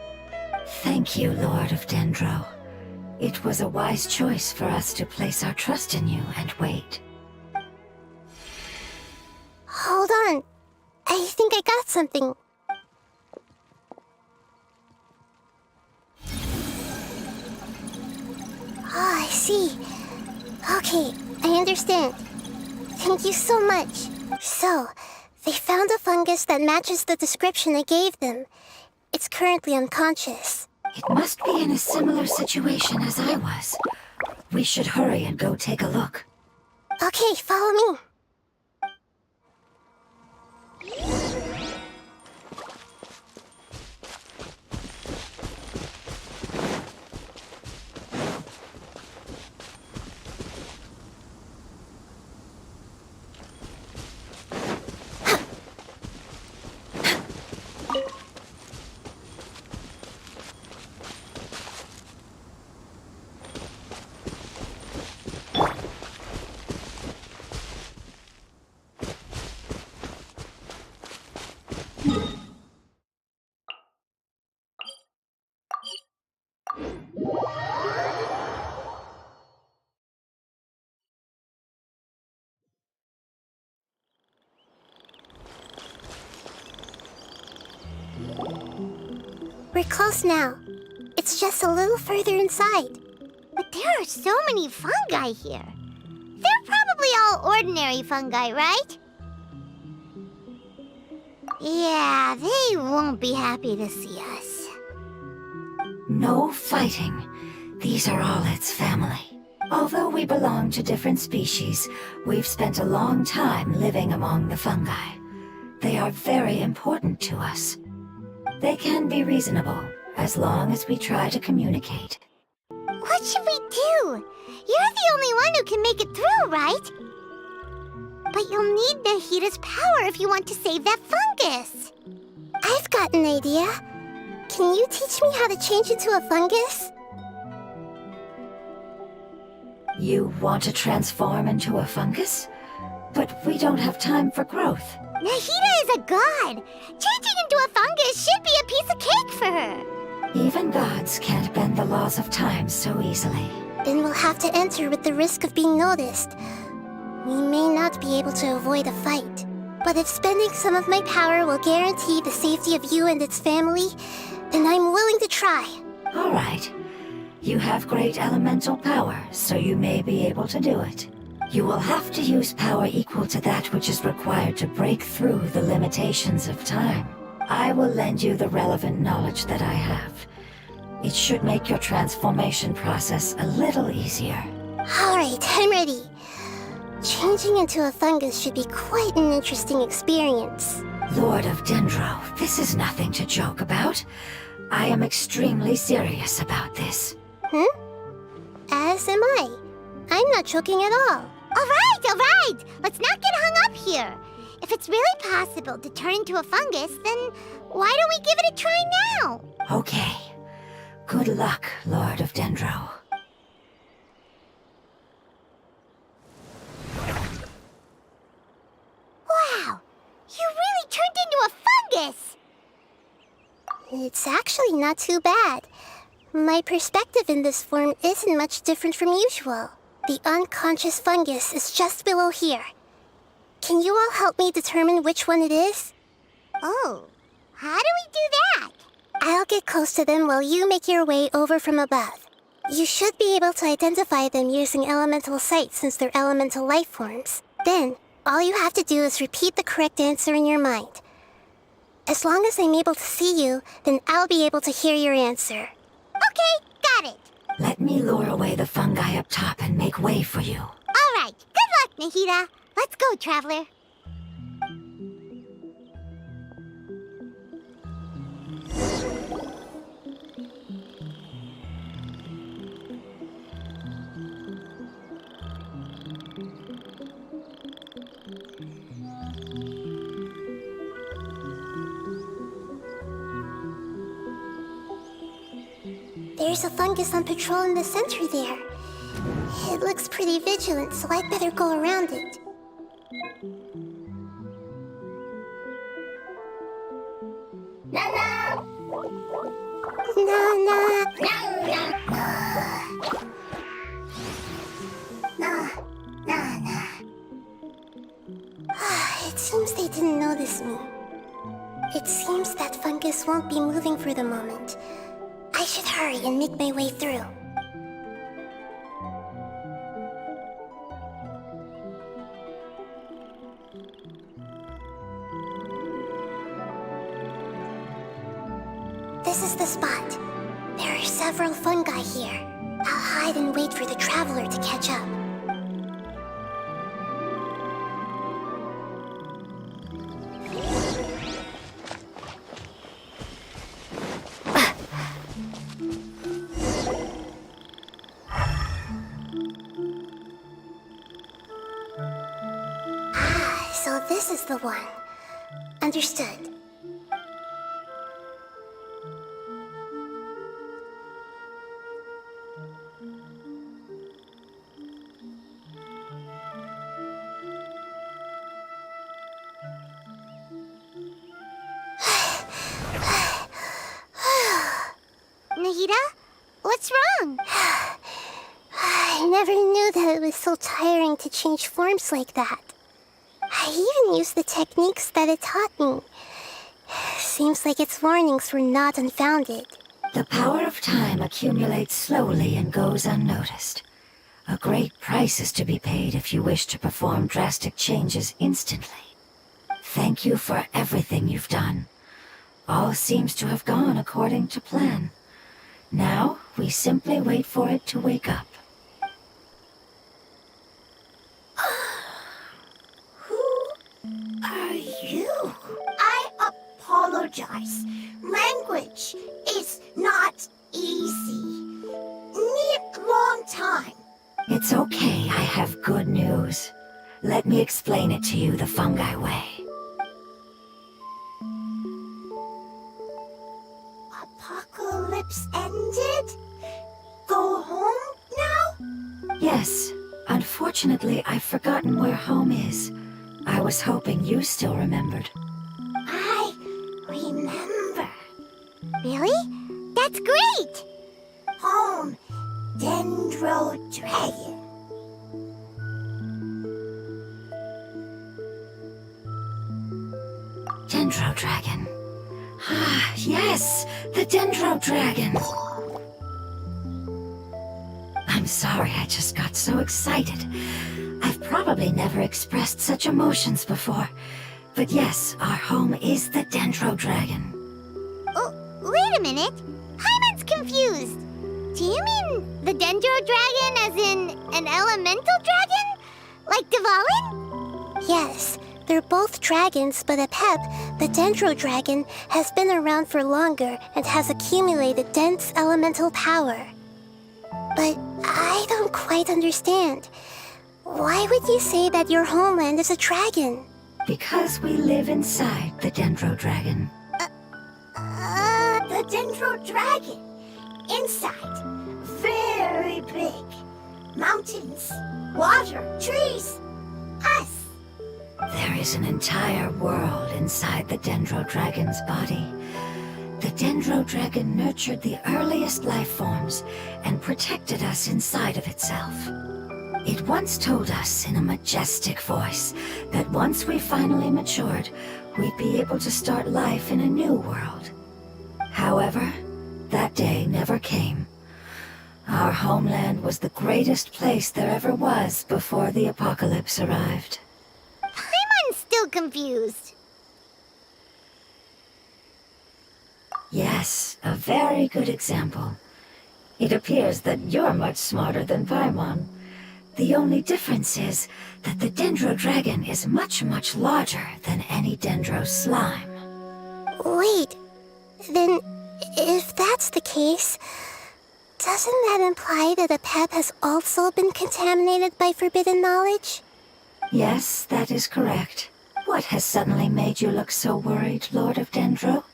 Thank you, Lord of Dendro. It was a wise choice for us to place our trust in you and wait. Hold on. I think I got something. Oh, I see. Okay, I understand. Thank you so much. So, they found a fungus that matches the description I gave them. It's currently unconscious. It must be in a similar situation as I was. We should hurry and go take a look. Okay, follow me. We're close now. It's just a little further inside. But there are so many fungi here. They're probably all ordinary fungi, right? Yeah, they won't be happy to see us. No fighting. These are all its family. Although we belong to different species, we've spent a long time living among the fungi. They are very important to us. They can be reasonable, as long as we try to communicate. What should we do? You're the only one who can make it through, right? But you'll need Nahita's power if you want to save that fungus. I've got an idea. Can you teach me how to change into a fungus? You want to transform into a fungus? But we don't have time for growth. Nahida is a god! Changing into a fungus should be a piece of cake for her! Even gods can't bend the laws of time so easily. Then we'll have to enter with the risk of being noticed. We may not be able to avoid a fight. But if spending some of my power will guarantee the safety of you and its family, then I'm willing to try. All right. You have great elemental power, so you may be able to do it. You will have to use power equal to that which is required to break through the limitations of time. I will lend you the relevant knowledge that I have. It should make your transformation process a little easier. Alright, I'm ready. Changing into a fungus should be quite an interesting experience. Lord of Dendro, this is nothing to joke about. I am extremely serious about this. As am I. I'm not joking at all. Alright! Let's not get hung up here. If it's really possible to turn into a fungus, then why don't we give it a try now? Okay. Good luck, Lord of Dendro. Wow! You really turned into a fungus! It's actually not too bad. My perspective in this form isn't much different from usual. The unconscious fungus is just below here. Can you all help me determine which one it is? Oh, how do we do that? I'll get close to them while you make your way over from above. You should be able to identify them using elemental sight since they're elemental life forms. Then, all you have to do is repeat the correct answer in your mind. As long as I'm able to see you, then I'll be able to hear your answer. Okay, got it. Let me lure away the fungi up top and make way for you. Alright, good luck, Nahida. Let's go, Traveler. There's a fungus on patrol in the center there. It looks pretty vigilant, so I'd better go around it. It seems they didn't notice me. It seems that fungus won't be moving for the moment. I should hurry and make my way through. This is the spot. There are several fungi here. I'll hide and wait for the traveler to catch up. So this is the one. Understood. Nahida? What's wrong? I never knew that it was so tiring to change forms like that. I even used the techniques that it taught me. Seems like its warnings were not unfounded. The power of time accumulates slowly and goes unnoticed. A great price is to be paid if you wish to perform drastic changes instantly. Thank you for everything you've done. All seems to have gone according to plan. Now, we simply wait for it to wake up. Are you? I apologize. Language is not easy. Need long time. It's okay, I have good news. Let me explain it to you the fungi way. Apocalypse ended? Go home now? Yes, Yes. Unfortunately, I've forgotten where home is. I was hoping you still remembered. I remember. Really? That's great! Home, Dendro Dragon. Dendro Dragon. Ah, yes! The Dendro Dragon! I'm sorry, I just got so excited. I've probably never expressed such emotions before. But yes, our home is the Dendro Dragon. Oh, wait a minute. Paimon's confused. Do you mean the Dendro Dragon as in an elemental dragon? Like Dvalin? Yes, they're both dragons, but Apep, the Dendro Dragon, has been around for longer and has accumulated dense elemental power. But I don't quite understand. Why would you say that your homeland is a dragon? Because we live inside the Dendro Dragon. The Dendro Dragon. Inside. Very big. Mountains, water, trees. Us. There is an entire world inside the Dendro Dragon's body. The Dendro Dragon nurtured the earliest life forms and protected us inside of itself. It once told us in a majestic voice that once we finally matured, we'd be able to start life in a new world. However, that day never came. Our homeland was the greatest place there ever was before the apocalypse arrived. Paimon's still confused. Yes, a very good example. It appears that you're much smarter than Paimon. The only difference is that the Dendro Dragon is much, much larger than any Dendro slime. Wait, then if that's the case, doesn't that imply that Apep has also been contaminated by forbidden knowledge? Yes, that is correct. What has suddenly made you look so worried, Lord of Dendro?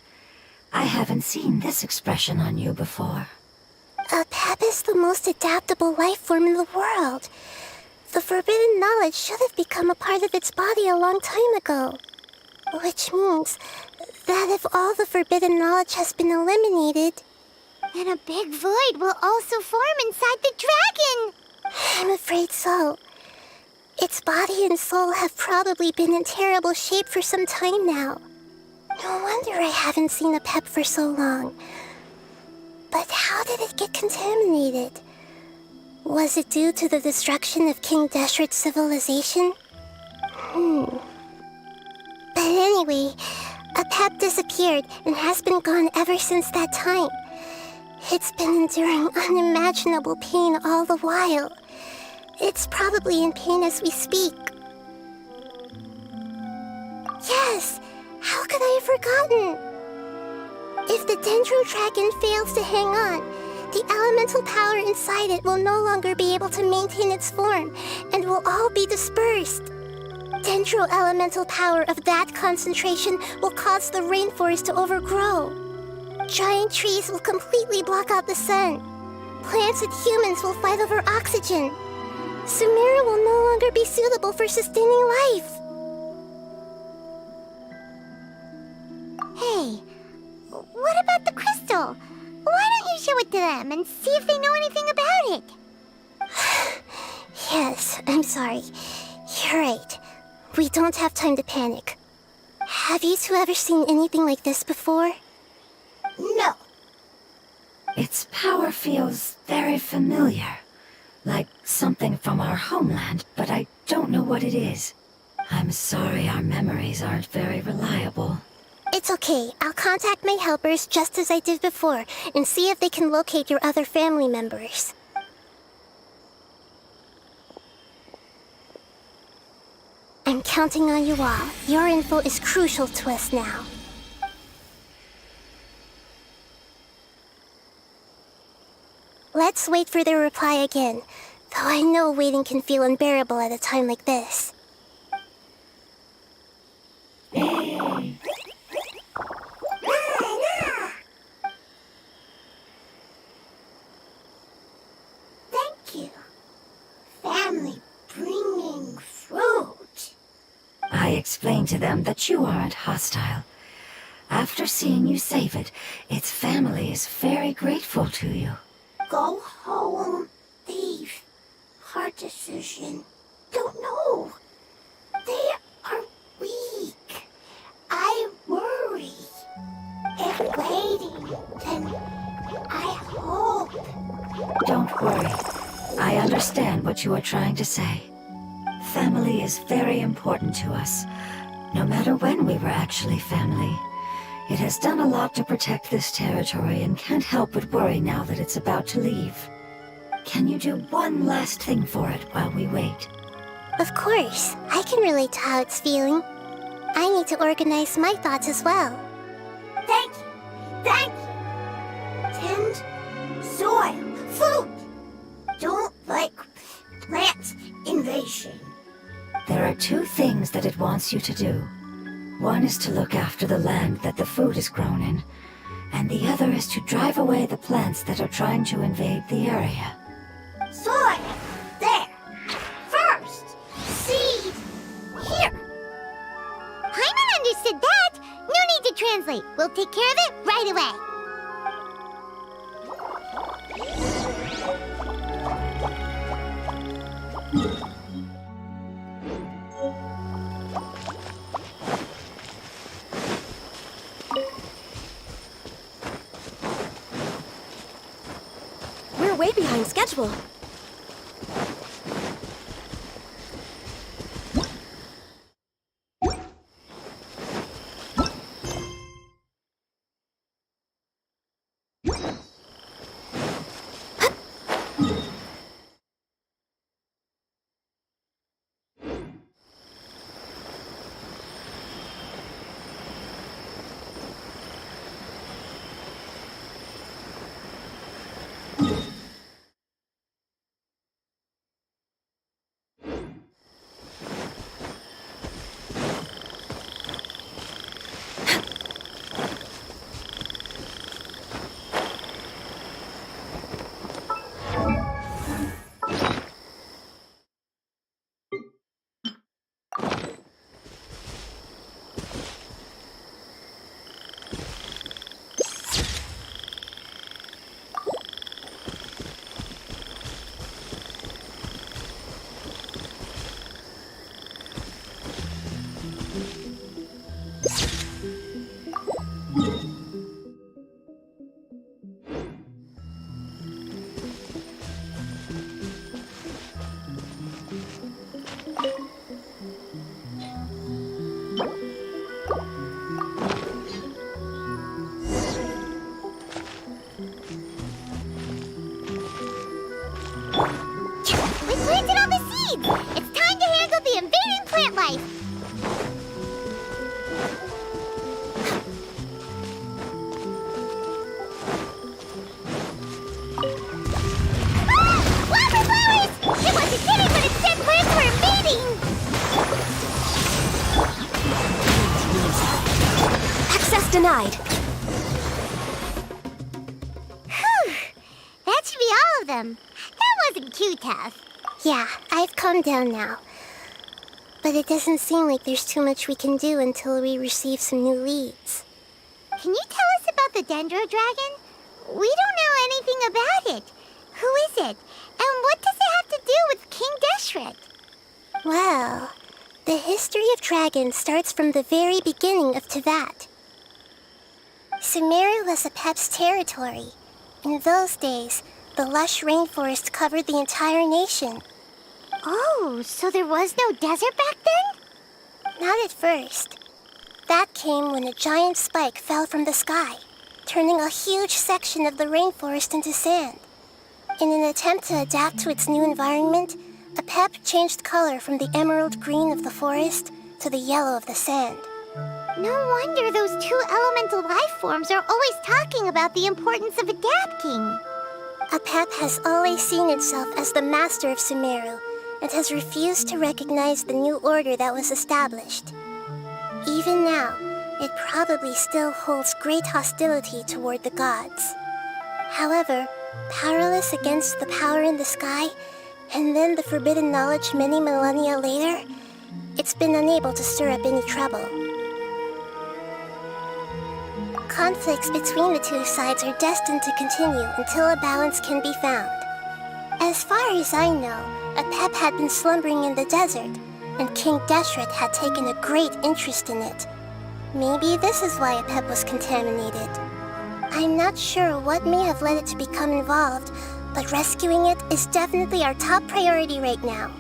I haven't seen this expression on you before. Apep is the most adaptable life form in the world. The forbidden knowledge should have become a part of its body a long time ago. Which means that if all the forbidden knowledge has been eliminated, then a big void will also form inside the dragon! I'm afraid so. Its body and soul have probably been in terrible shape for some time now. No wonder I haven't seen Apep for so long. But how did it get contaminated? Was it due to the destruction of King Deshret's civilization? But anyway, Apep disappeared and has been gone ever since that time. It's been enduring unimaginable pain all the while. It's probably in pain as we speak. Yes! How could I have forgotten? If the Dendro Dragon fails to hang on, the elemental power inside it will no longer be able to maintain its form and will all be dispersed. Dendro elemental power of that concentration will cause the rainforest to overgrow. Giant trees will completely block out the sun. Plants and humans will fight over oxygen. Sumeru will no longer be suitable for sustaining life. Hey, what about the crystal? Why don't you show it to them and see if they know anything about it? Yes, I'm sorry. You're right. We don't have time to panic. Have you two ever seen anything like this before? No. Its power feels very familiar. Like something from our homeland, but I don't know what it is. I'm sorry our memories aren't very reliable. It's okay. I'll contact my helpers just as I did before and see if they can locate your other family members. I'm counting on you all. Your info is crucial to us now. Let's wait for their reply again, though I know waiting can feel unbearable at a time like this. Thank you. explain to them that you aren't hostile. After seeing you save it, its family is very grateful to you. Go home. Leave. Hard decision. Don't know. They are weak. I worry. If waiting, then I hope. Don't worry. I understand what you are trying to say. Family is very important to us, no matter when we were actually family. It has done a lot to protect this territory and can't help but worry now that it's about to leave. Can you do one last thing for it while we wait? Of course, I can relate to how it's feeling. I need to organize my thoughts as well. Thank you. Thank you. Tend soil. Food. Don't like plant invasion. There are two things that it wants you to do. One is to look after the land that the food is grown in, and the other is to drive away the plants that are trying to invade the area. Soil. There. First. Seed. Here. Paimon understood that. No need to translate. We'll take care of it right away. We're way behind schedule. We planted all the seeds! It's time to handle the invading plant life! Ah! Wildflowers! It wasn't kidding, but instead plants were invading! Access denied. Whew! That should be all of them. That wasn't too tough. Yeah, I've calmed down now. But it doesn't seem like there's too much we can do until we receive some new leads. Can you tell us about the Dendro Dragon? We don't know anything about it. Who is it? And what does it have to do with King Deshret? Well, the history of dragons starts from the very beginning of Tevat. Sumeru was Apep's territory. In those days, the lush rainforest covered the entire nation. Oh, so there was no desert back then? Not at first. That came when a giant spike fell from the sky, turning a huge section of the rainforest into sand. In an attempt to adapt to its new environment, Apep changed color from the emerald green of the forest to the yellow of the sand. No wonder those two elemental life forms are always talking about the importance of adapting. Apep has always seen itself as the master of Sumeru and has refused to recognize the new order that was established. Even now, it probably still holds great hostility toward the gods. However, powerless against the power in the sky, and then the forbidden knowledge many millennia later, it it's been unable to stir up any trouble. Conflicts between the two sides are destined to continue until a balance can be found. As far as I know, Apep had been slumbering in the desert, and King Deshret had taken a great interest in it. Maybe this is why Apep was contaminated. I'm not sure what may have led it to become involved, but rescuing it is definitely our top priority right now.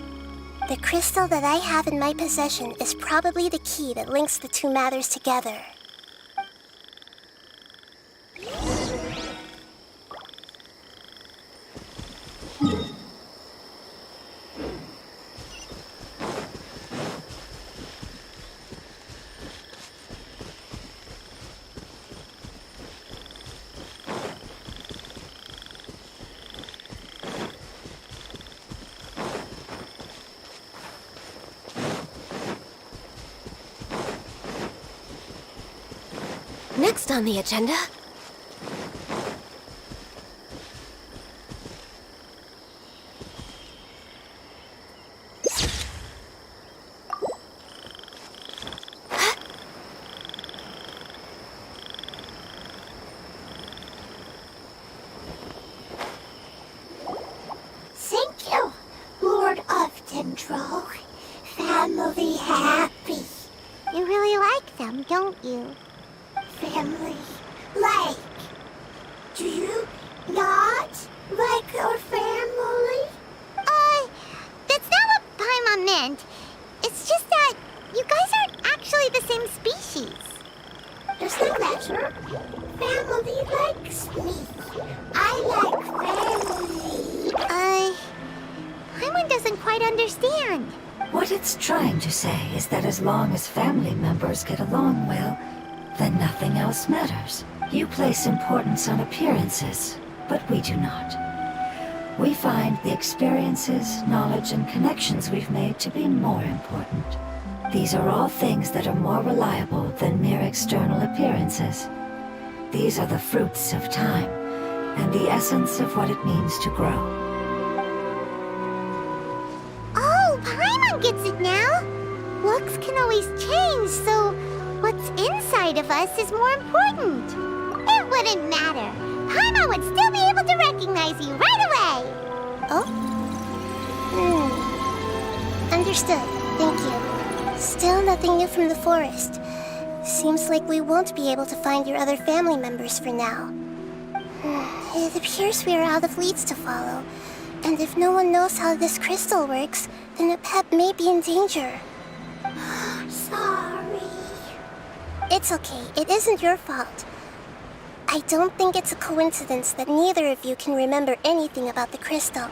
The crystal that I have in my possession is probably the key that links the two matters together. Next on the agenda... Thank you, Lord of Dendro. Family happy. You really like them, don't you? Family like. Do you not like your family? That's not what Paimon meant. It's just that you guys aren't actually the same species. Does no matter. Family likes me. I like family. Paimon doesn't quite understand. What it's trying to say is that as long as family members get along well, then nothing else matters. You place importance on appearances, but we do not. We find the experiences, knowledge, and connections we've made to be more important. These are all things that are more reliable than mere external appearances. These are the fruits of time, and the essence of what it means to grow. Oh, Paimon gets it now. Looks can always change, so what's inside of us is more important. It wouldn't matter. Paimon would still be able to recognize you right away. Oh? Understood. Thank you. Still nothing new from the forest. Seems like we won't be able to find your other family members for now. It appears we are out of leads to follow. And if no one knows how this crystal works, then Apep may be in danger. Sorry. It's okay. It isn't your fault. I don't think it's a coincidence that neither of you can remember anything about the crystal.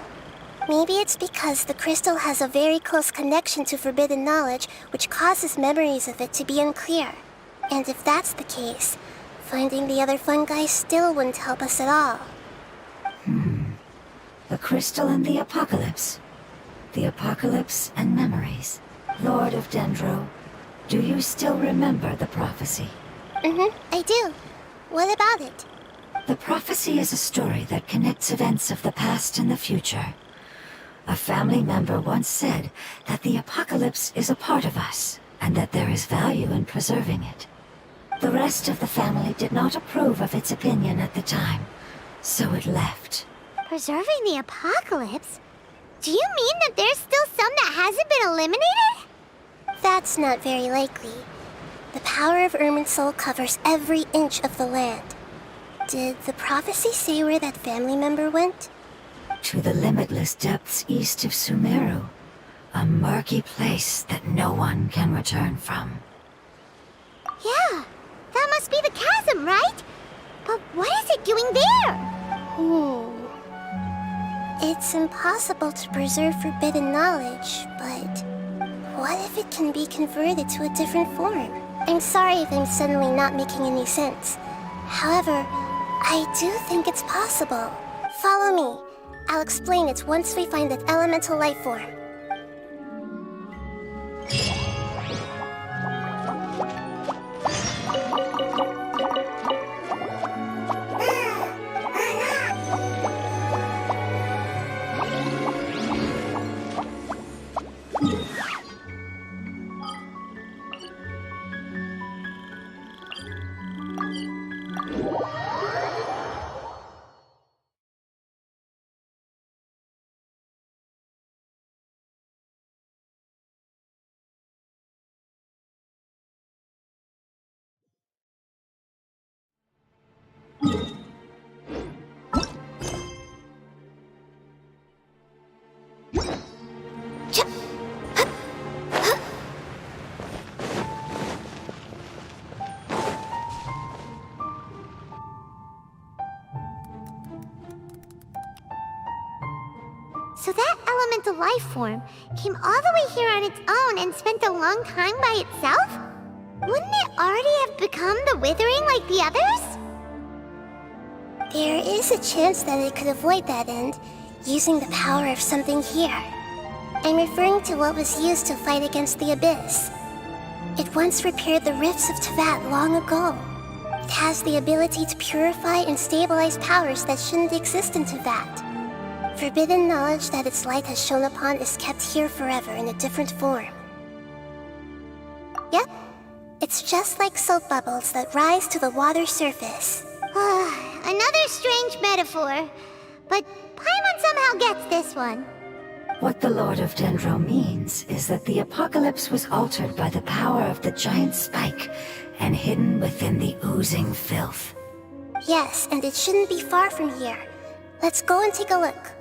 Maybe it's because the crystal has a very close connection to forbidden knowledge, which causes memories of it to be unclear. And if that's the case, finding the other fungi still wouldn't help us at all. The crystal and the apocalypse. The apocalypse and memories. Lord of Dendro, do you still remember the prophecy? I do. What about it? The prophecy is a story that connects events of the past and the future. A family member once said that the apocalypse is a part of us, and that there is value in preserving it. The rest of the family did not approve of its opinion at the time, so it left. Preserving the apocalypse? Do you mean that there's still some that hasn't been eliminated? That's not very likely. The power of Irminsul covers every inch of the land. Did the prophecy say where that family member went? To the limitless depths east of Sumeru, a murky place that no one can return from. Yeah, that must be the chasm, right? But what is it doing there? It's impossible to preserve forbidden knowledge, but what if it can be converted to a different form? I'm sorry if I'm suddenly not making any sense. However, I do think it's possible. Follow me. I'll explain it once we find that elemental life form. So that elemental life form came all the way here on its own and spent a long time by itself? Wouldn't it already have become the Withering like the others? There is a chance that it could avoid that end, using the power of something here. I'm referring to what was used to fight against the Abyss. It once repaired the rifts of Teyvat long ago. It has the ability to purify and stabilize powers that shouldn't exist in Teyvat. Forbidden knowledge that its light has shone upon is kept here forever in a different form. Yep, it's just like soap bubbles that rise to the water surface. Another strange metaphor, but Paimon somehow gets this one. What the Lord of Dendro means is that the apocalypse was altered by the power of the giant spike and hidden within the oozing filth. Yes, and it shouldn't be far from here. Let's go and take a look.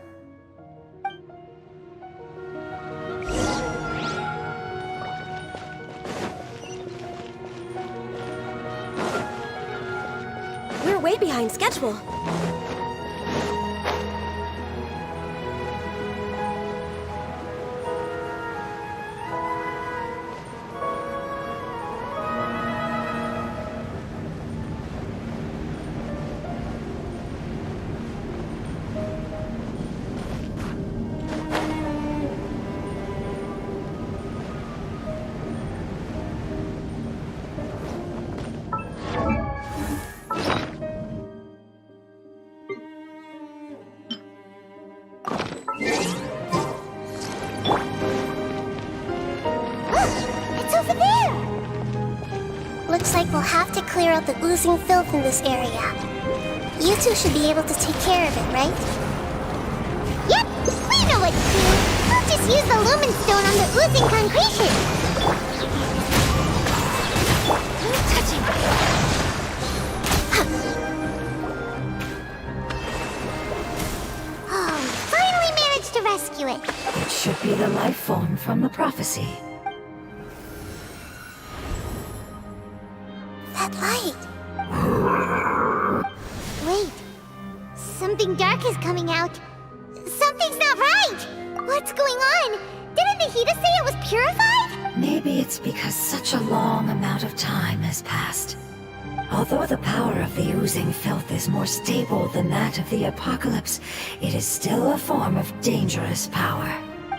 We're way behind schedule. Looks like we'll have to clear out the oozing filth in this area. You two should be able to take care of it, right? Yep, we know what to do. We'll just use the lumen stone on the oozing concretion. Don't touch it. Oh, finally managed to rescue it. It should be the life form from the prophecy. That light. Wait, something dark is coming out. Something's not right. What's going on? Didn't Nahida say it was purified? Maybe it's because such a long amount of time has passed. Although the power of the oozing filth is more stable than that of the apocalypse, it is still a form of dangerous power.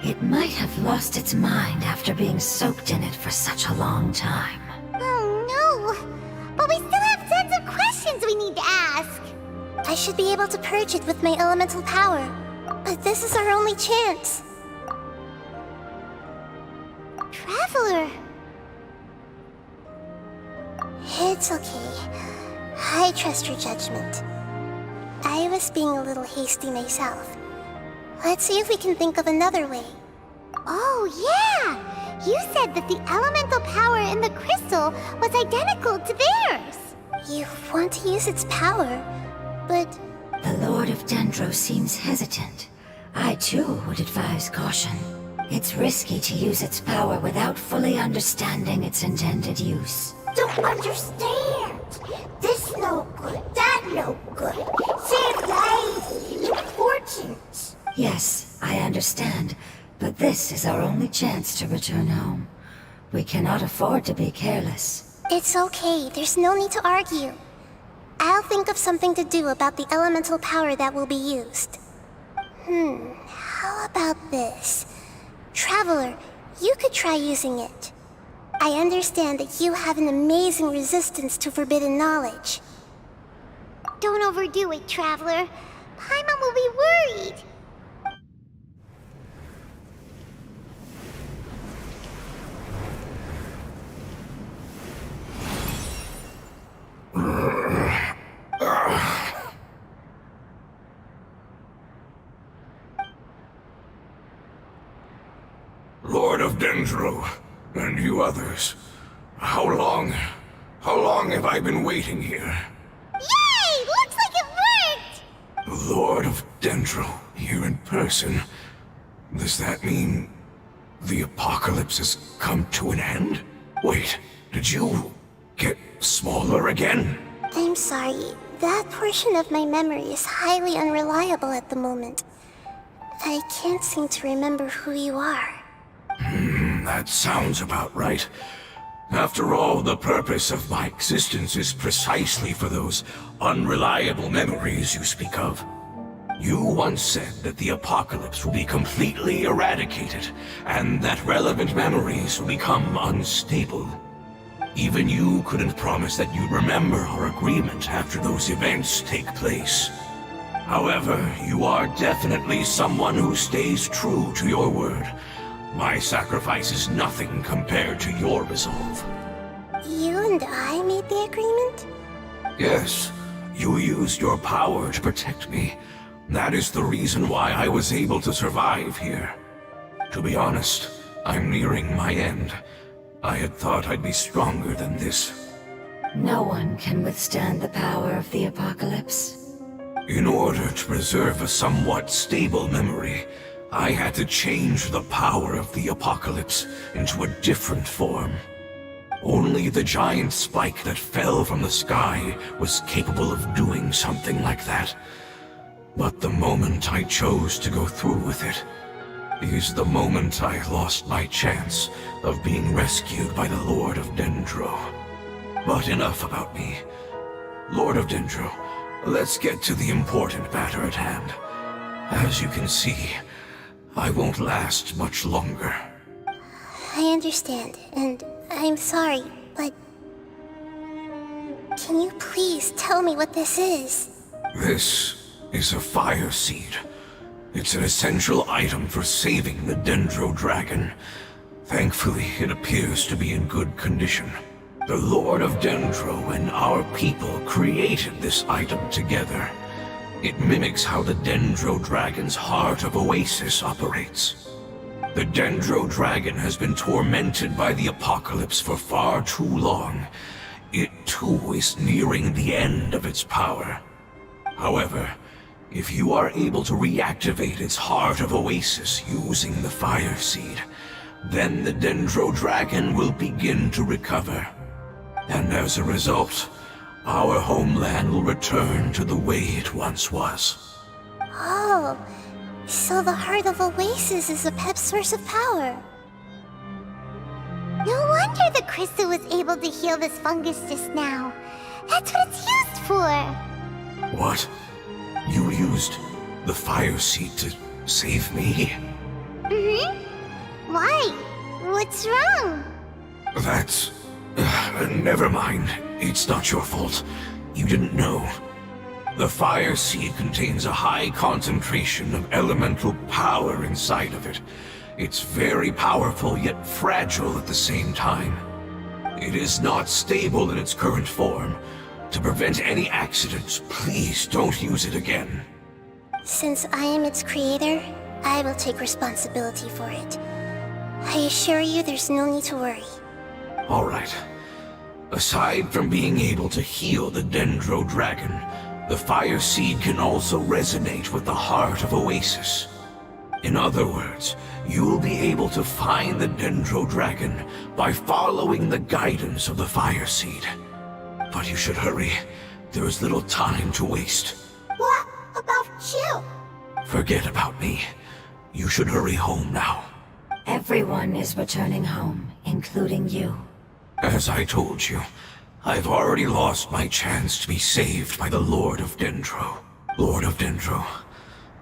It might have lost its mind after being soaked in it for such a long time. Oh no! But we still have tons of questions we need to ask. I should be able to purge it with my elemental power. But this is our only chance. Traveler. It's okay. I trust your judgment. I was being a little hasty myself. Let's see if we can think of another way. Oh yeah! You said that the elemental power in the crystal was identical to theirs. You want to use its power, but... The Lord of Dendro seems hesitant. I too would advise caution. It's risky to use its power without fully understanding its intended use. Don't understand. This no good, that no good. Save lives, important. Yes, I understand, but this is our only chance to return home. We cannot afford to be careless. It's okay, there's no need to argue. I'll think of something to do about the elemental power that will be used. How about this? Traveler, you could try using it. I understand that you have an amazing resistance to forbidden knowledge. Don't overdo it, Traveler. Paimon will be worried. Lord of Dendro, and you others, how long have I been waiting here? Yay! Looks like it worked! Lord of Dendro, here in person. Does that mean the apocalypse has come to an end? Wait, did you get smaller again? I'm sorry, that portion of my memory is highly unreliable at the moment. I can't seem to remember who you are. That sounds about right. After all, the purpose of my existence is precisely for those unreliable memories you speak of. You once said that the apocalypse will be completely eradicated, and that relevant memories will become unstable. Even you couldn't promise that you'd remember our agreement after those events take place. However, you are definitely someone who stays true to your word. My sacrifice is nothing compared to your resolve. You and I made the agreement? Yes, you used your power to protect me. That is the reason why I was able to survive here. To be honest, I'm nearing my end. I had thought I'd be stronger than this. No one can withstand the power of the apocalypse. In order to preserve a somewhat stable memory, I had to change the power of the apocalypse into a different form. Only the giant spike that fell from the sky was capable of doing something like that. But the moment I chose to go through with it is the moment I lost my chance of being rescued by the Lord of Dendro. But enough about me. Lord of Dendro, let's get to the important matter at hand. As you can see, I won't last much longer. I understand, and I'm sorry, but... Can you please tell me what this is? This is a fire seed. It's an essential item for saving the Dendro Dragon. Thankfully, it appears to be in good condition. The Lord of Dendro and our people created this item together. It mimics how the Dendro Dragon's Heart of Oasis operates. The Dendro Dragon has been tormented by the apocalypse for far too long. It too is nearing the end of its power. However, if you are able to reactivate its Heart of Oasis using the Fire Seed, then the Dendro Dragon will begin to recover. And as a result, our homeland will return to the way it once was. Oh, so the Heart of Oasis is a pep source of power. No wonder the crystal was able to heal this fungus just now. That's what it's used for. What? You used the Fire Seed to save me? Mm-hmm. Why? What's wrong? That's... never mind. It's not your fault. You didn't know. The Fire Seed contains a high concentration of elemental power inside of it. It's very powerful, yet fragile at the same time. It is not stable in its current form. To prevent any accidents, please don't use it again. Since I am its creator, I will take responsibility for it. I assure you there's no need to worry. Alright. Aside from being able to heal the Dendro Dragon, the Fire Seed can also resonate with the Heart of Oasis. In other words, you'll be able to find the Dendro Dragon by following the guidance of the Fire Seed. But you should hurry. There is little time to waste. What about you? Forget about me. You should hurry home now. Everyone is returning home, including you. As I told you, I've already lost my chance to be saved by the Lord of Dendro. Lord of Dendro,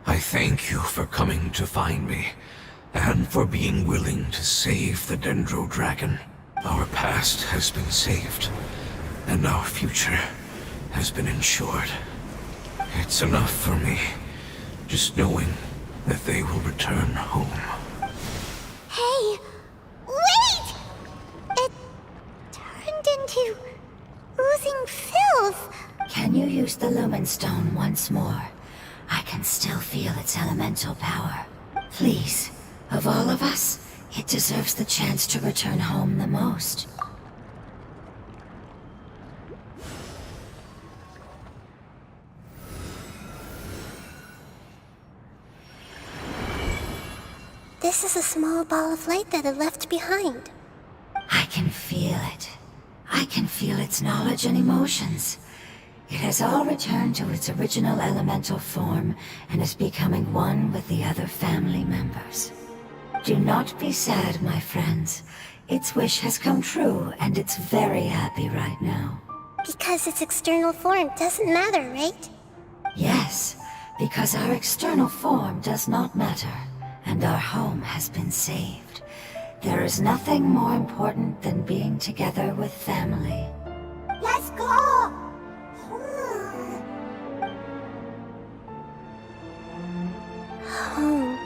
I thank you for coming to find me, and for being willing to save the Dendro Dragon. Our past has been saved, and our future has been ensured. It's enough for me, just knowing that they will return home. Hey, wait! It turned into oozing filth. Can you use the Lumen Stone once more? I can still feel its elemental power. Please, of all of us, it deserves the chance to return home the most. This is a small ball of light that it left behind. I can feel it. I can feel its knowledge and emotions. It has all returned to its original elemental form and is becoming one with the other family members. Do not be sad, my friends. Its wish has come true, and it's very happy right now. Because its external form doesn't matter, right? Yes, because our external form does not matter, and our home has been saved. There is nothing more important than being together with family. Let's go! Home.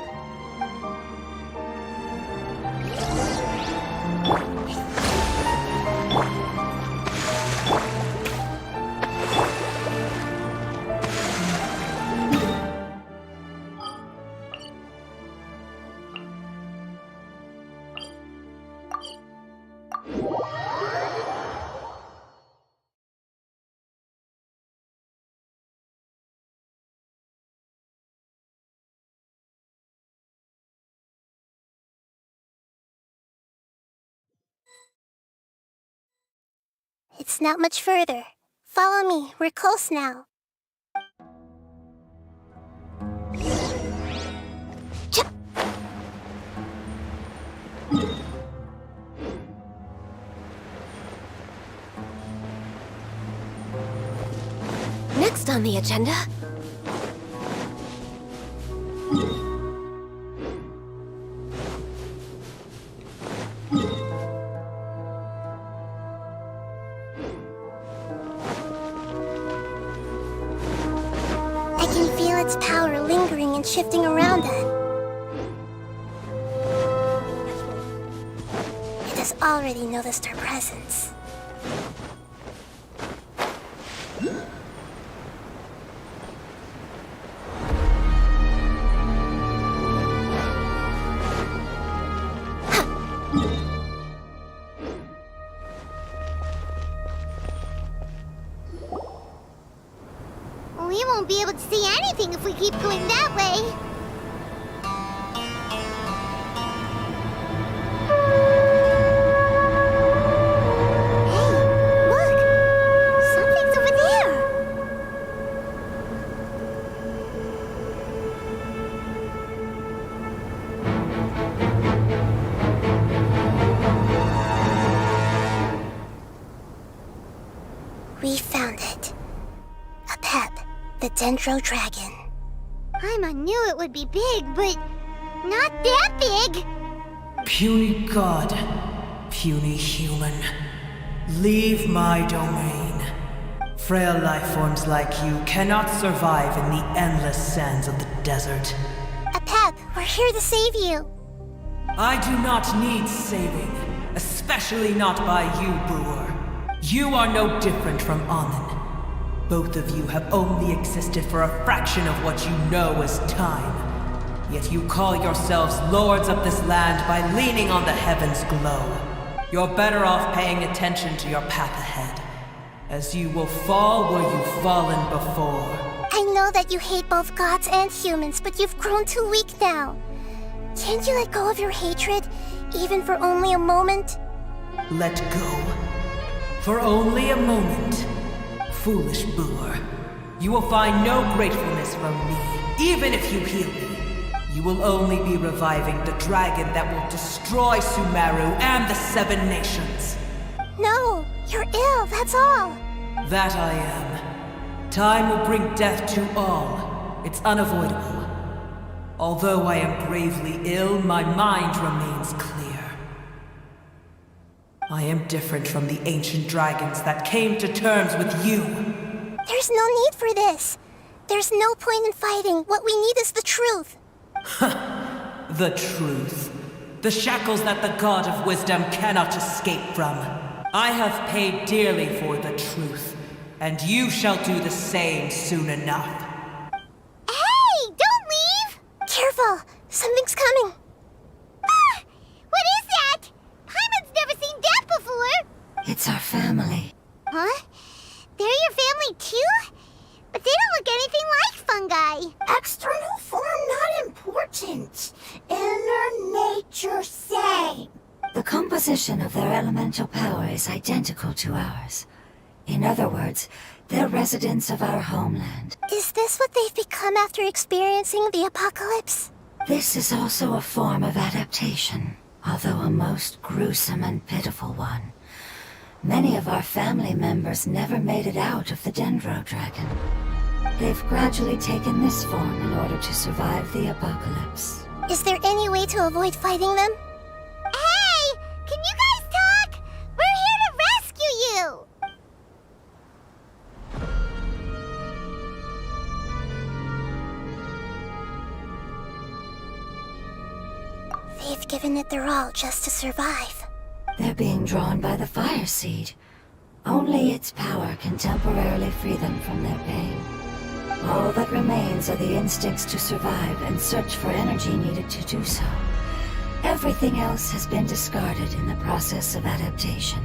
It's not much further. Follow me, we're close now. Next on the agenda... I can feel its power lingering and shifting around it. It has already noticed our presence. We won't be able to see anything if we keep going that way. Hey, look! Something's over there! We found it. A pep, the Dendro Dragon. Paimon knew it would be big, but not that big! Puny god, puny human, leave my domain. Frail life forms like you cannot survive in the endless sands of the desert. A pep, we're here to save you. I do not need saving, especially not by you, brewer. You are no different from Amun. Both of you have only existed for a fraction of what you know as time. Yet you call yourselves lords of this land by leaning on the heavens' glow. You're better off paying attention to your path ahead, as you will fall where you've fallen before. I know that you hate both gods and humans, but you've grown too weak now. Can't you let go of your hatred, even for only a moment? Let go. For only a moment. Foolish boor. You will find no gratefulness from me, even if you heal me. You will only be reviving the dragon that will destroy Sumeru and the Seven Nations. No, you're ill, that's all. That I am. Time will bring death to all. It's unavoidable. Although I am gravely ill, my mind remains clear. I am different from the ancient dragons that came to terms with you. There's no need for this. There's no point in fighting. What we need is the truth. The truth. The shackles that the God of Wisdom cannot escape from. I have paid dearly for the truth, and you shall do the same soon enough. Hey, don't leave! Careful, something's coming. Ah, what is that? Paimon's never seen that before! It's our family. Huh? They're your family too? But they don't look anything like fungi. External form not important. Inner nature same. The composition of their elemental power is identical to ours. In other words, they're residents of our homeland. Is this what they've become after experiencing the apocalypse? This is also a form of adaptation, although a most gruesome and pitiful one. Many of our family members never made it out of the Dendro Dragon. They've gradually taken this form in order to survive the apocalypse. Is there any way to avoid fighting them? Hey! Can you guys talk? We're here to rescue you! They've given it their all just to survive. They're being drawn by the fire seed. Only its power can temporarily free them from their pain. All that remains are the instincts to survive and search for energy needed to do so. Everything else has been discarded in the process of adaptation.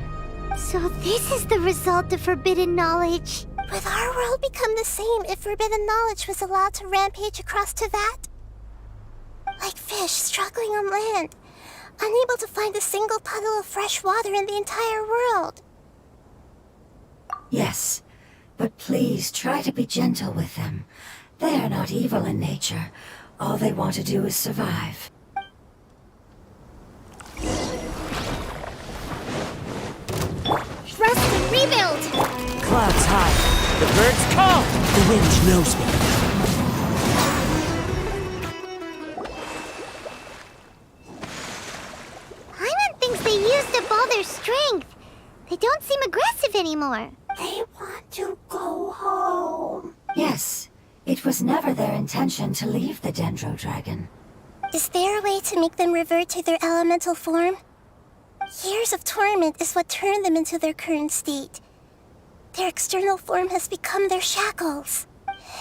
So this is the result of forbidden knowledge. Would our world become the same if forbidden knowledge was allowed to rampage across Tevat? Like fish struggling on land, unable to find a single puddle of fresh water in the entire world. Yes, but please try to be gentle with them. They are not evil in nature. All they want to do is survive. Rest and rebuild! Clouds high. The birds call. The wind knows me. Paimon thinks they used up all their strength. They don't seem aggressive anymore. They want to go home. Yes, it was never their intention to leave the Dendro Dragon. Is there a way to make them revert to their elemental form? Years of torment is what turned them into their current state. Their external form has become their shackles.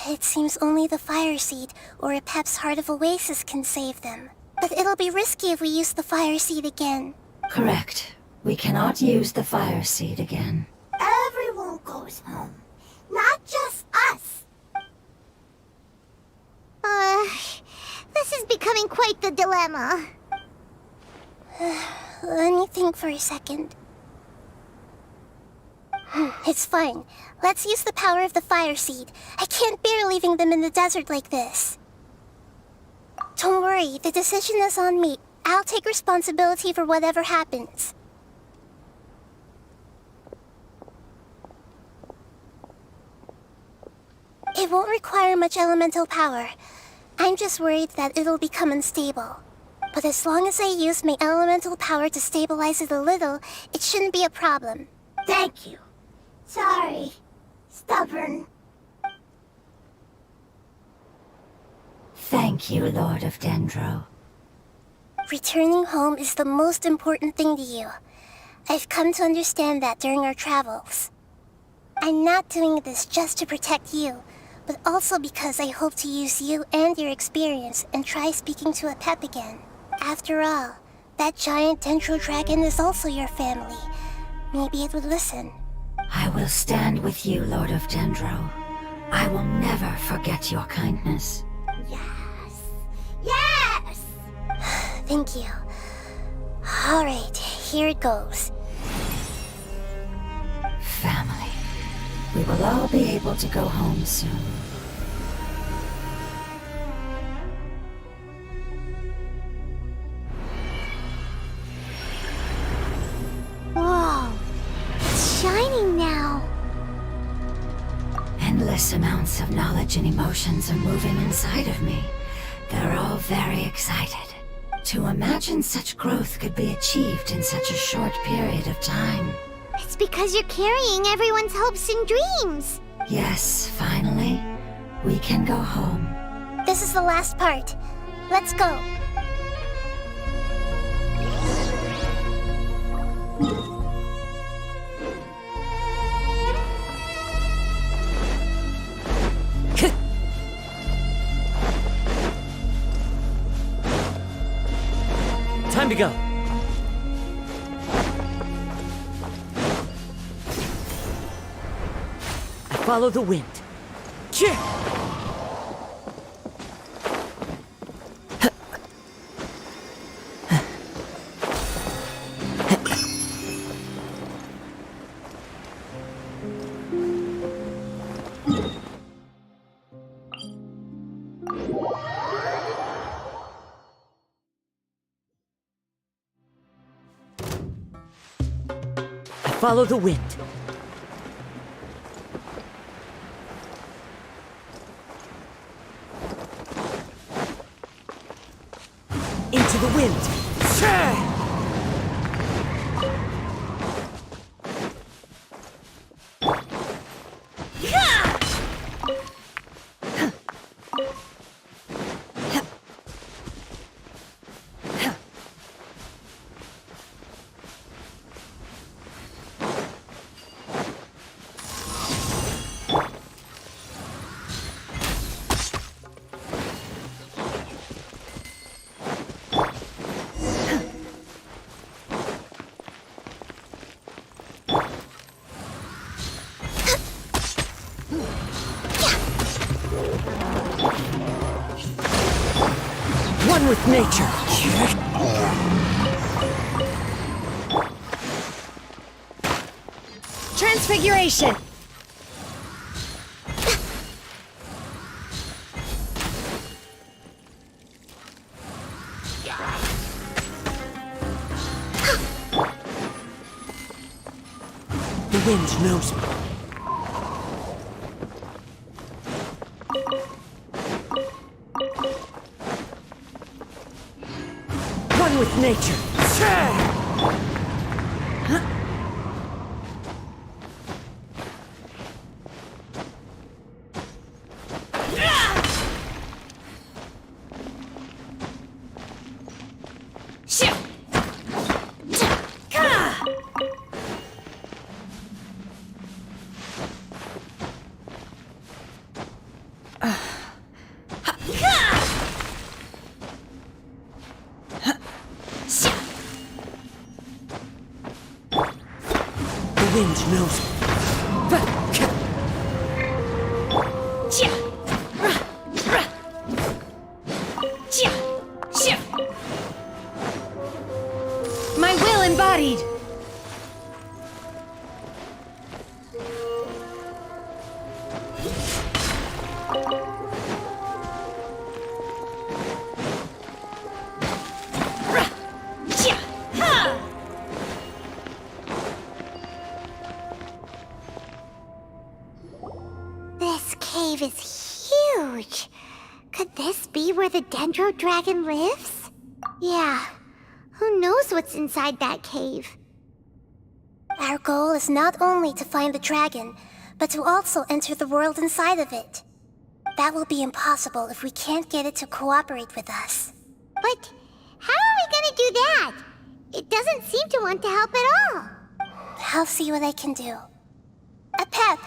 It seems only the Fire Seed or Apep's Heart of Oasis can save them. But it'll be risky if we use the Fire Seed again. Correct. We cannot use the fire seed again. Everyone goes home, not just us. This is becoming quite the dilemma. Let me think for a second. It's fine. Let's use the power of the Fire Seed. I can't bear leaving them in the desert like this. Don't worry, the decision is on me. I'll take responsibility for whatever happens. It won't require much elemental power. I'm just worried that it'll become unstable. But as long as I use my elemental power to stabilize it a little, it shouldn't be a problem. Thank you. Sorry. Stubborn. Thank you, Lord of Dendro. Returning home is the most important thing to you. I've come to understand that during our travels. I'm not doing this just to protect you, but also because I hope to use you and your experience and try speaking to Apep again. After all, that giant Dendro Dragon is also your family. Maybe it would listen. I will stand with you, Lord of Dendro. I will never forget your kindness. Yes. Yes! Thank you. Alright, here it goes. Family. We will all be able to go home soon. Whoa. It's shining now. Endless amounts of knowledge and emotions are moving inside of me. They're all very excited. To imagine such growth could be achieved in such a short period of time. It's because you're carrying everyone's hopes and dreams. Yes, finally, we can go home. This is the last part. Let's go. Time to go. I follow the wind. Follow the wind. Into the wind. One with nature. Transfiguration! The wind knows me. One with nature. The wind knows me. My will embodied! This cave is huge. Could this be where the Dendro Dragon lives? Yeah. Who knows what's inside that cave? Our goal is not only to find the dragon, but to also enter the world inside of it. That will be impossible if we can't get it to cooperate with us. But how are we gonna do that? It doesn't seem to want to help at all. I'll see what I can do. Pep,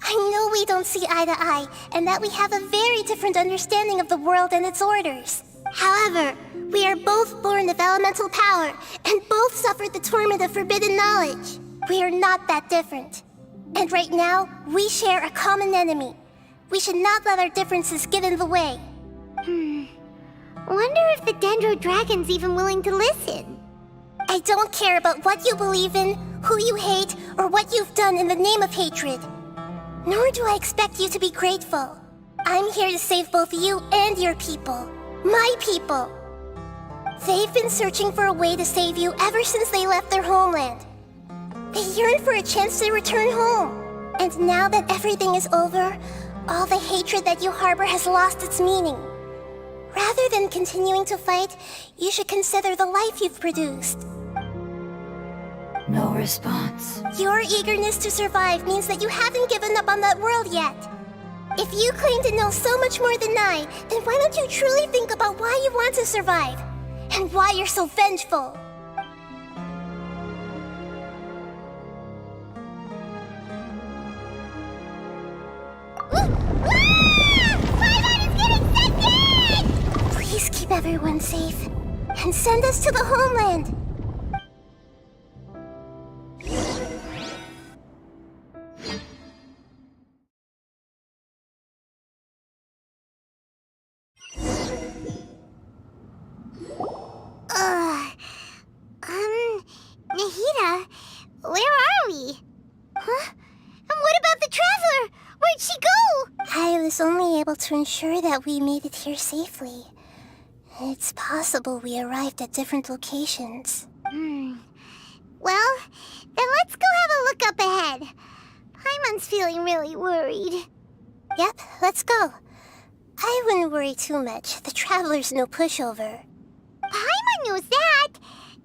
I know we don't see eye to eye, and that we have a very different understanding of the world and its orders. However, we are both born of elemental power, and both suffered the torment of forbidden knowledge. We are not that different. And right now, we share a common enemy. We should not let our differences get in the way. Wonder if the Dendro Dragon's even willing to listen. I don't care about what you believe in, who you hate, or what you've done in the name of hatred. Nor do I expect you to be grateful. I'm here to save both you and your people. My people. They've been searching for a way to save you ever since they left their homeland. They yearn for a chance to return home. And now that everything is over, all the hatred that you harbor has lost its meaning. Rather than continuing to fight, you should consider the life you've produced. No response. Your eagerness to survive means that you haven't given up on that world yet. If you claim to know so much more than I, then why don't you truly think about why you want to survive? And why you're so vengeful? Please keep everyone safe. And send us to the homeland. Nahida, where are we? Huh? And what about the Traveler? Where'd she go? I was only able to ensure that we made it here safely. It's possible we arrived at different locations. Well, then let's go have a feeling really worried. Yep, let's go. I wouldn't worry too much. The Traveler's no pushover. Paimon knows that.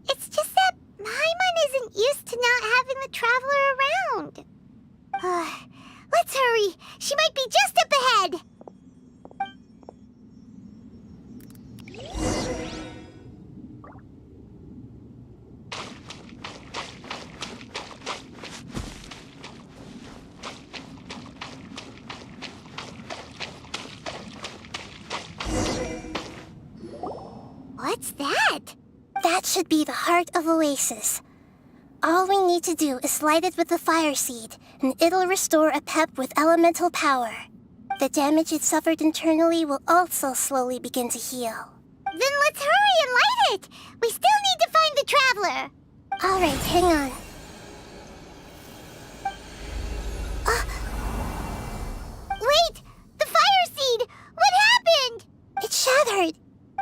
It's just that Paimon isn't used to not having the Traveler around. Let's hurry. She might be just up ahead. What's that? That should be the heart of Oasis. All we need to do is light it with the fire seed, and it'll restore a pep with elemental power. The damage it suffered internally will also slowly begin to heal. Then let's hurry and light it! We still need to find the Traveler! Alright, hang on. Wait! The fire seed! What happened? It shattered!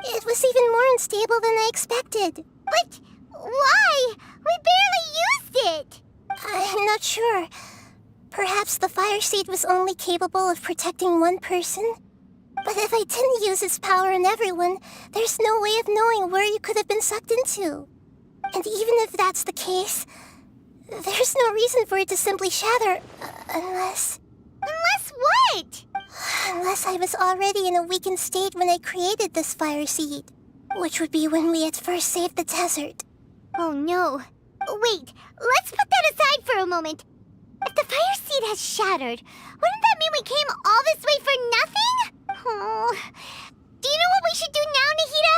It was even more unstable than I expected. But why? We barely used it! I'm not sure. Perhaps the fire seed was only capable of protecting one person? But if I didn't use its power on everyone, there's no way of knowing where you could have been sucked into. And even if that's the case, there's no reason for it to simply shatter, unless... Unless what? Unless I was already in a weakened state when I created this fire seed, which would be when we had first saved the desert. Oh no. Wait, let's put that aside for a moment. If the fire seed has shattered, wouldn't that mean we came all this way for nothing? Oh, do you know what we should do now, Nahida?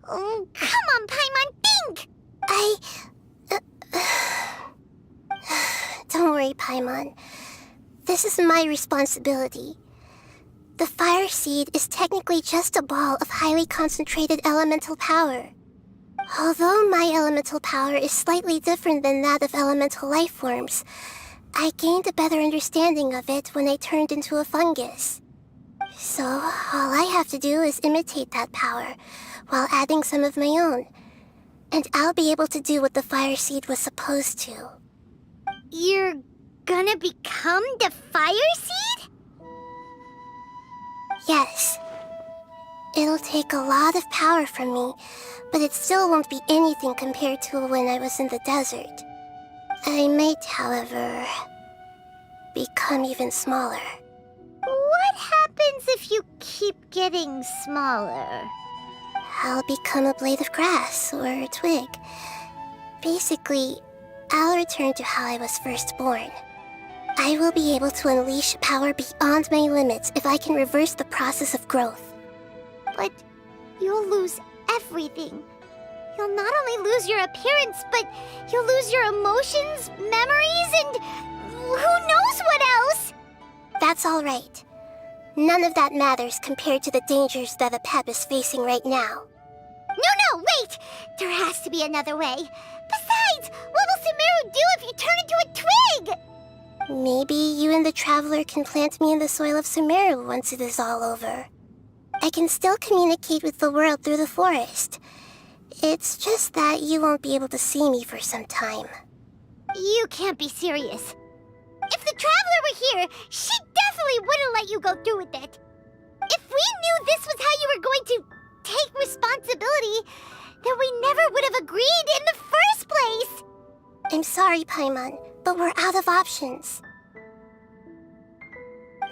Oh, come on, Paimon, think! Don't worry, Paimon. This is my responsibility. The fire seed is technically just a ball of highly concentrated elemental power. Although my elemental power is slightly different than that of elemental life forms, I gained a better understanding of it when I turned into a fungus. So, all I have to do is imitate that power, while adding some of my own. And I'll be able to do what the fire seed was supposed to. You're gonna become the fire seed? Yes. It'll take a lot of power from me, but it still won't be anything compared to when I was in the desert. I might, however, become even smaller. What happens if you keep getting smaller? I'll become a blade of grass or a twig. Basically, I'll return to how I was first born. I will be able to unleash power beyond my limits if I can reverse the process of growth. But you'll lose everything. You'll not only lose your appearance, but you'll lose your emotions, memories, and who knows what else? That's all right. None of that matters compared to the dangers that a pep is facing right now. No, wait! There has to be another way. Besides, what will Sumeru do if you turn into a twig? Maybe you and the Traveler can plant me in the soil of Sumeru once it is all over. I can still communicate with the world through the forest. It's just that you won't be able to see me for some time. You can't be serious. If the Traveler were here, she definitely wouldn't let you go through with it. If we knew this was how you were going to take responsibility, then we never would have agreed in the first place. I'm sorry, Paimon, but we're out of options.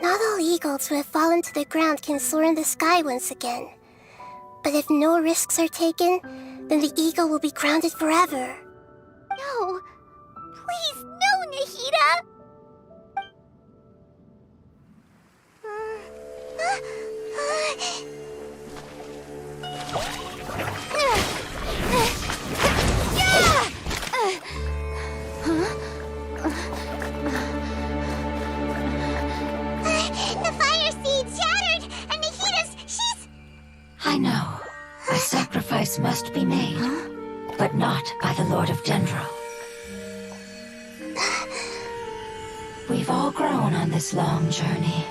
Not all eagles who have fallen to the ground can soar in the sky once again. But if no risks are taken, then the eagle will be grounded forever. No. Please, no, Nahida! The fire seed shattered, and she's... I know. A sacrifice must be made, but not by the Lord of Dendro. We've all grown on this long journey.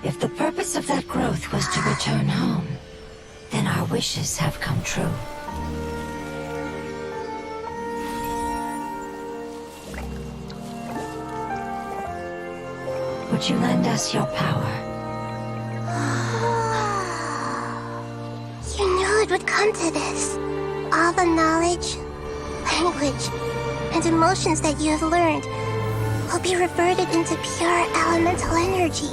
If the purpose of that growth was to return home, then our wishes have come true. would you lend us your power? You knew it would come to this. All the knowledge, language, and emotions that you have learned will be reverted into pure elemental energy.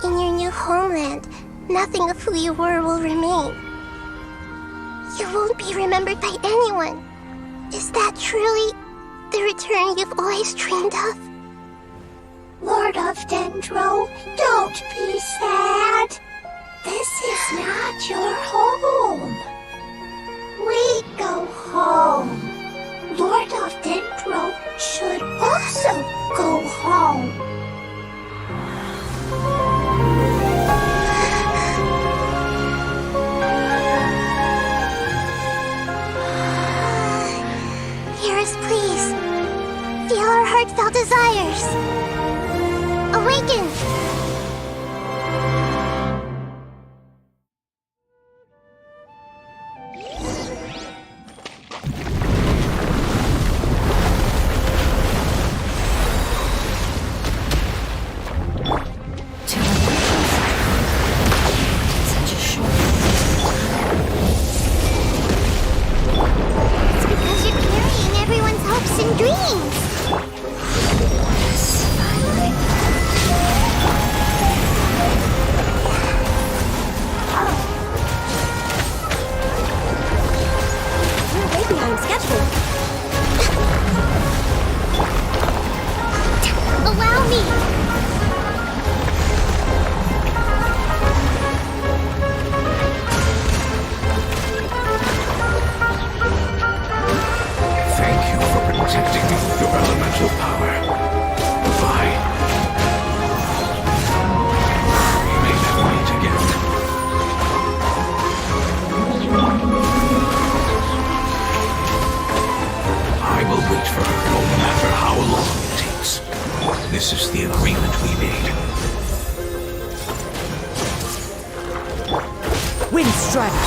In your new homeland, nothing of who you were will remain. You won't be remembered by anyone. Is that truly the return you've always dreamed of? Lord of Dendro, don't be sad. This is not your home. We go home. Lord of Dendro should also go home. Hear us, please. Feel our heartfelt desires. Awaken! It's because you're carrying everyone's hopes and dreams. We're way behind schedule. Allow me! Thank you for protecting your elemental power. Goodbye. We may never meet again. I will wait for her no matter how long it takes. This is the agreement we made. Wind strike!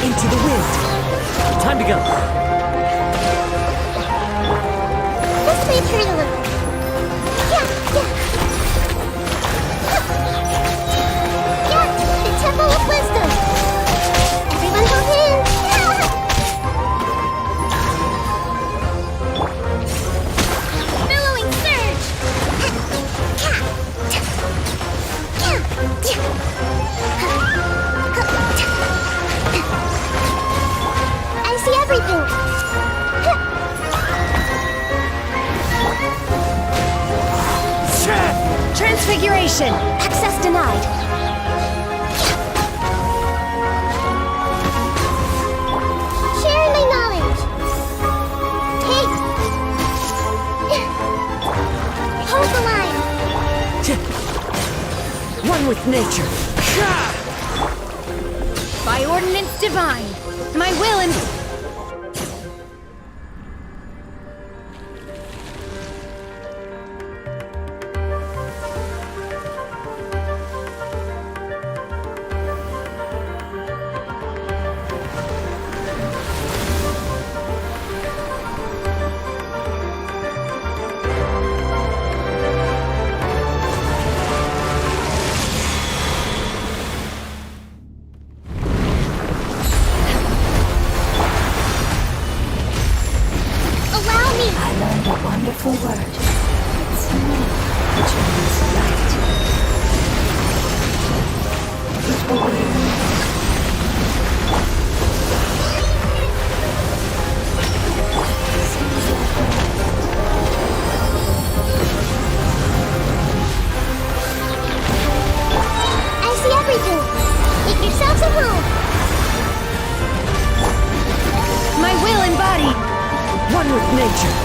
Into the wind! Time to go! This may hurt a little. Yeah, the Temple of Wisdom. Everyone hold hands. Billowing surge. I see everything. Transfiguration! Access denied. Share my knowledge. Take. Hold the line. One with nature! By ordinance divine, my will and... Allow me. I learned a wonderful word. It's me, which means light. It will be I see everything. Make yourselves at home. My will embodied! One with nature!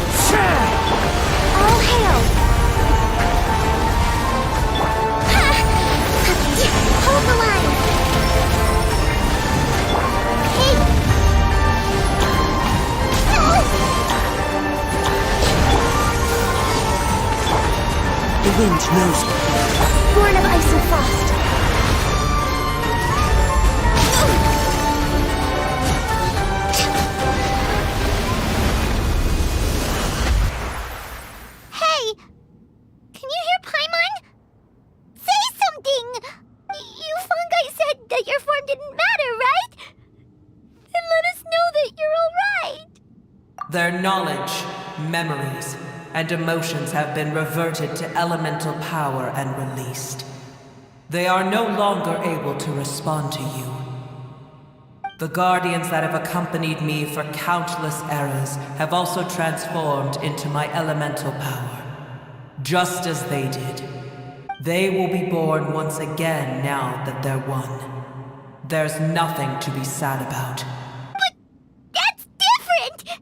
All hail. Hold the line. Hey. The wind knows me. Born of ice and frost. Their knowledge, memories, and emotions have been reverted to elemental power and released. They are no longer able to respond to you. The guardians that have accompanied me for countless eras have also transformed into my elemental power, just as they did. They will be born once again now that they're one. There's nothing to be sad about. But that's different!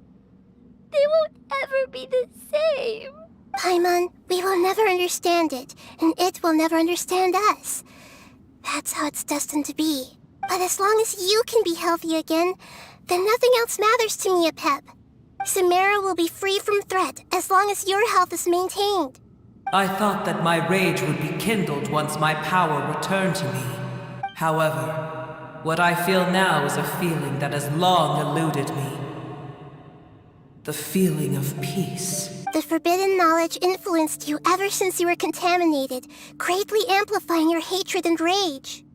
They won't ever be the same. Paimon, we will never understand it, and it will never understand us. That's how it's destined to be. But as long as you can be healthy again, then nothing else matters to me, Apep. Samara will be free from threat as long as your health is maintained. I thought that my rage would be kindled once my power returned to me. However, what I feel now is a feeling that has long eluded me. The feeling of peace. The forbidden knowledge influenced you ever since you were contaminated, greatly amplifying your hatred and rage.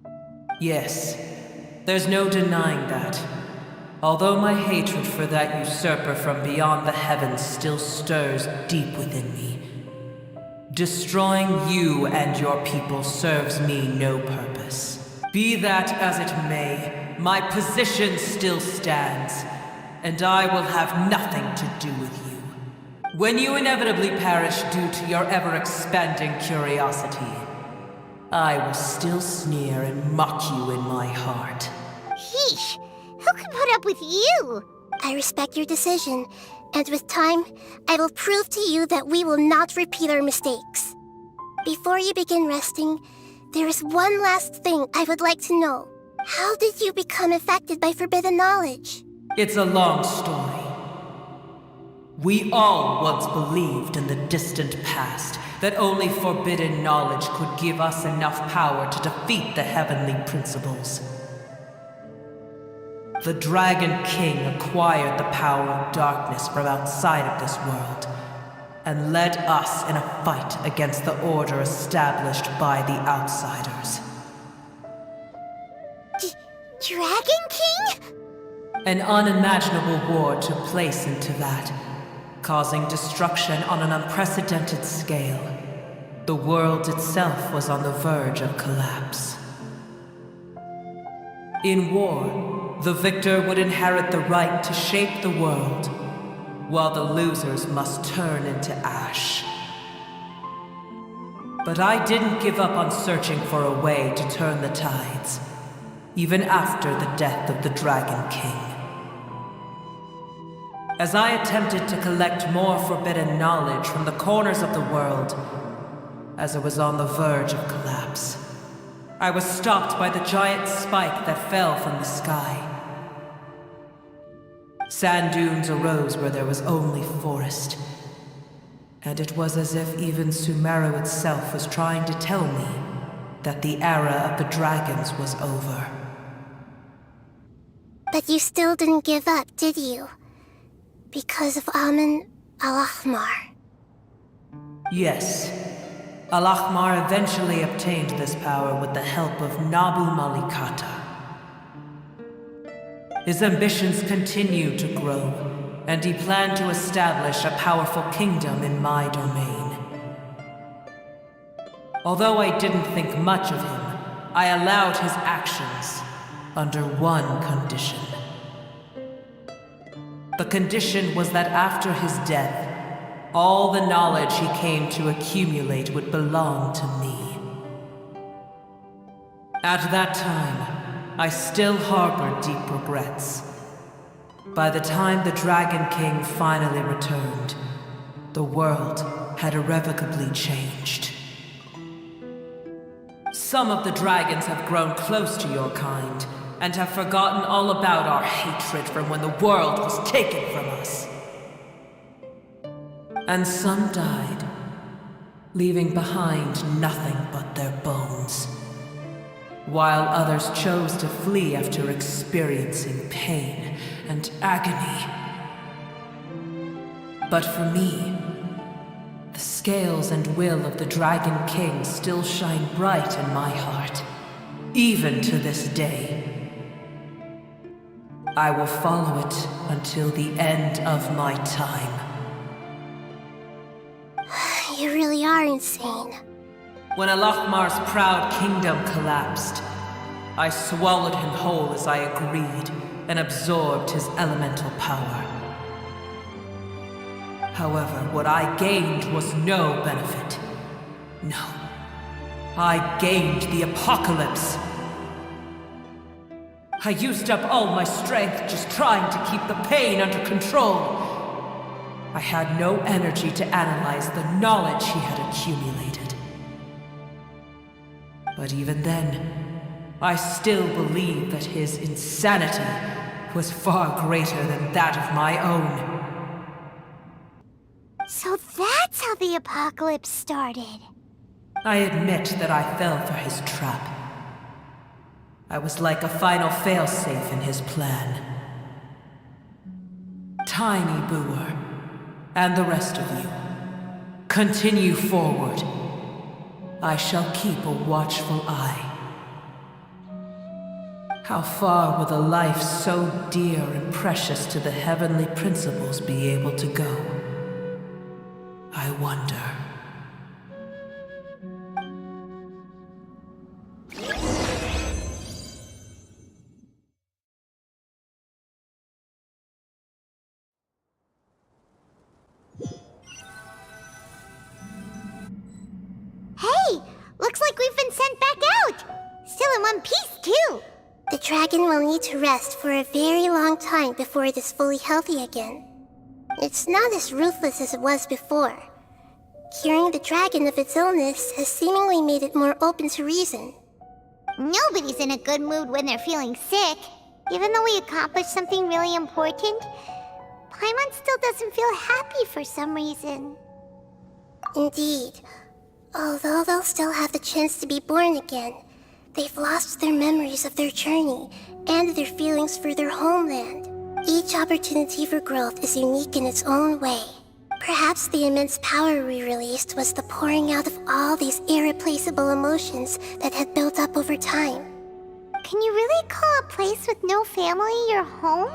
Yes, there's no denying that. Although my hatred for that usurper from beyond the heavens still stirs deep within me, destroying you and your people serves me no purpose. Be that as it may, my position still stands, and I will have nothing to do with you. When you inevitably perish due to your ever-expanding curiosity, I will still sneer and mock you in my heart. Yeesh, who can put up with you? I respect your decision, and with time, I will prove to you that we will not repeat our mistakes. Before you begin resting, there is one last thing I would like to know. How did you become affected by forbidden knowledge? It's a long story. We all once believed in the distant past that only forbidden knowledge could give us enough power to defeat the heavenly principles. The Dragon King acquired the power of darkness from outside of this world, and led us in a fight against the order established by the outsiders. Dragon King? An unimaginable war took place into that, causing destruction on an unprecedented scale. The world itself was on the verge of collapse. In war, the victor would inherit the right to shape the world, while the losers must turn into ash. But I didn't give up on searching for a way to turn the tides, even after the death of the Dragon King. As I attempted to collect more forbidden knowledge from the corners of the world, as it was on the verge of collapse, I was stopped by the giant spike that fell from the sky. Sand dunes arose where there was only forest, and it was as if even Sumeru itself was trying to tell me that the era of the dragons was over. But you still didn't give up, did you? Because of Amun Al-Ahmar. Yes. Al-Ahmar eventually obtained this power with the help of Nabu Malikata. His ambitions continued to grow, and he planned to establish a powerful kingdom in my domain. Although I didn't think much of him, I allowed his actions under one condition. The condition was that after his death, all the knowledge he came to accumulate would belong to me. At that time, I still harbored deep regrets. By the time the Dragon King finally returned, the world had irrevocably changed. Some of the dragons have grown close to your kind, and have forgotten all about our hatred from when the world was taken from us. And some died, leaving behind nothing but their bones, while others chose to flee after experiencing pain and agony. But for me, the scales and will of the Dragon King still shine bright in my heart, even to this day. I will follow it until the end of my time. You really are insane. When Alachmar's proud kingdom collapsed, I swallowed him whole as I agreed and absorbed his elemental power. However, what I gained was no benefit. No. I gained the apocalypse. I used up all my strength just trying to keep the pain under control. I had no energy to analyze the knowledge he had accumulated. But even then, I still believed that his insanity was far greater than that of my own. So that's how the apocalypse started. I admit that I fell for his trap. I was like a final failsafe in his plan. Tiny Booer, and the rest of you, continue forward. I shall keep a watchful eye. How far will a life so dear and precious to the heavenly principles be able to go? I wonder. Hey! Looks like we've been sent back out! Still in one piece, too! The dragon will need to rest for a very long time before it is fully healthy again. It's not as ruthless as it was before. Curing the dragon of its illness has seemingly made it more open to reason. Nobody's in a good mood when they're feeling sick. Even though we accomplished something really important, Paimon still doesn't feel happy for some reason. Indeed. Although they'll still have the chance to be born again, they've lost their memories of their journey and their feelings for their homeland. Each opportunity for growth is unique in its own way. Perhaps the immense power we released was the pouring out of all these irreplaceable emotions that had built up over time. Can you really call a place with no family your home?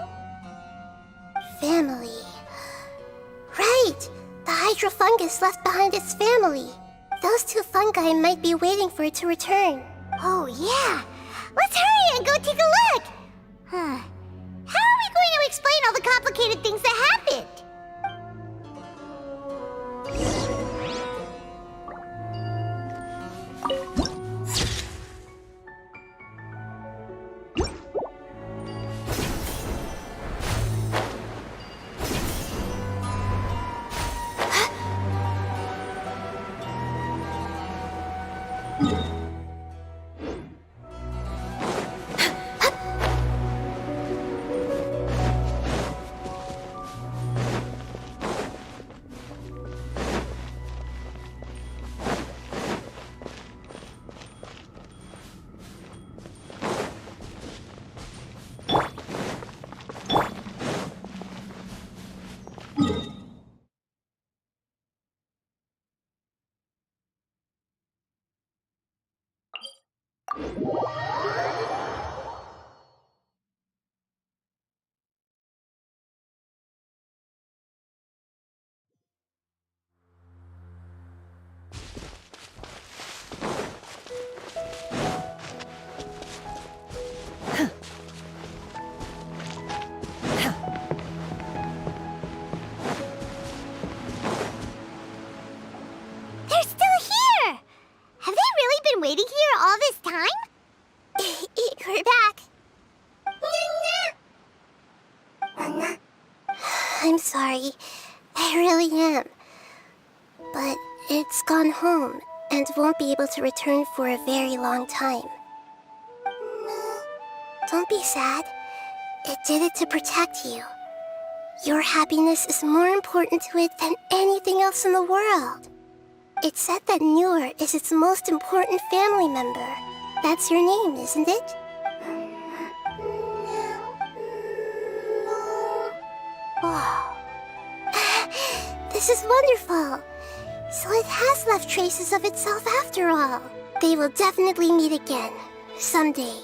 Family. Right! The hydrofungus left behind its family. Those two fungi might be waiting for it to return. Oh, yeah! Let's hurry and go take a look! Huh. How are we going to explain all the complicated things that happened? Waiting here all this time? We're back. I'm sorry. I really am. But it's gone home and won't be able to return for a very long time. Don't be sad. It did it to protect you. Your happiness is more important to it than anything else in the world. It's said that Newer is its most important family member. That's your name, isn't it? Wow. This is wonderful. So it has left traces of itself after all. They will definitely meet again, someday.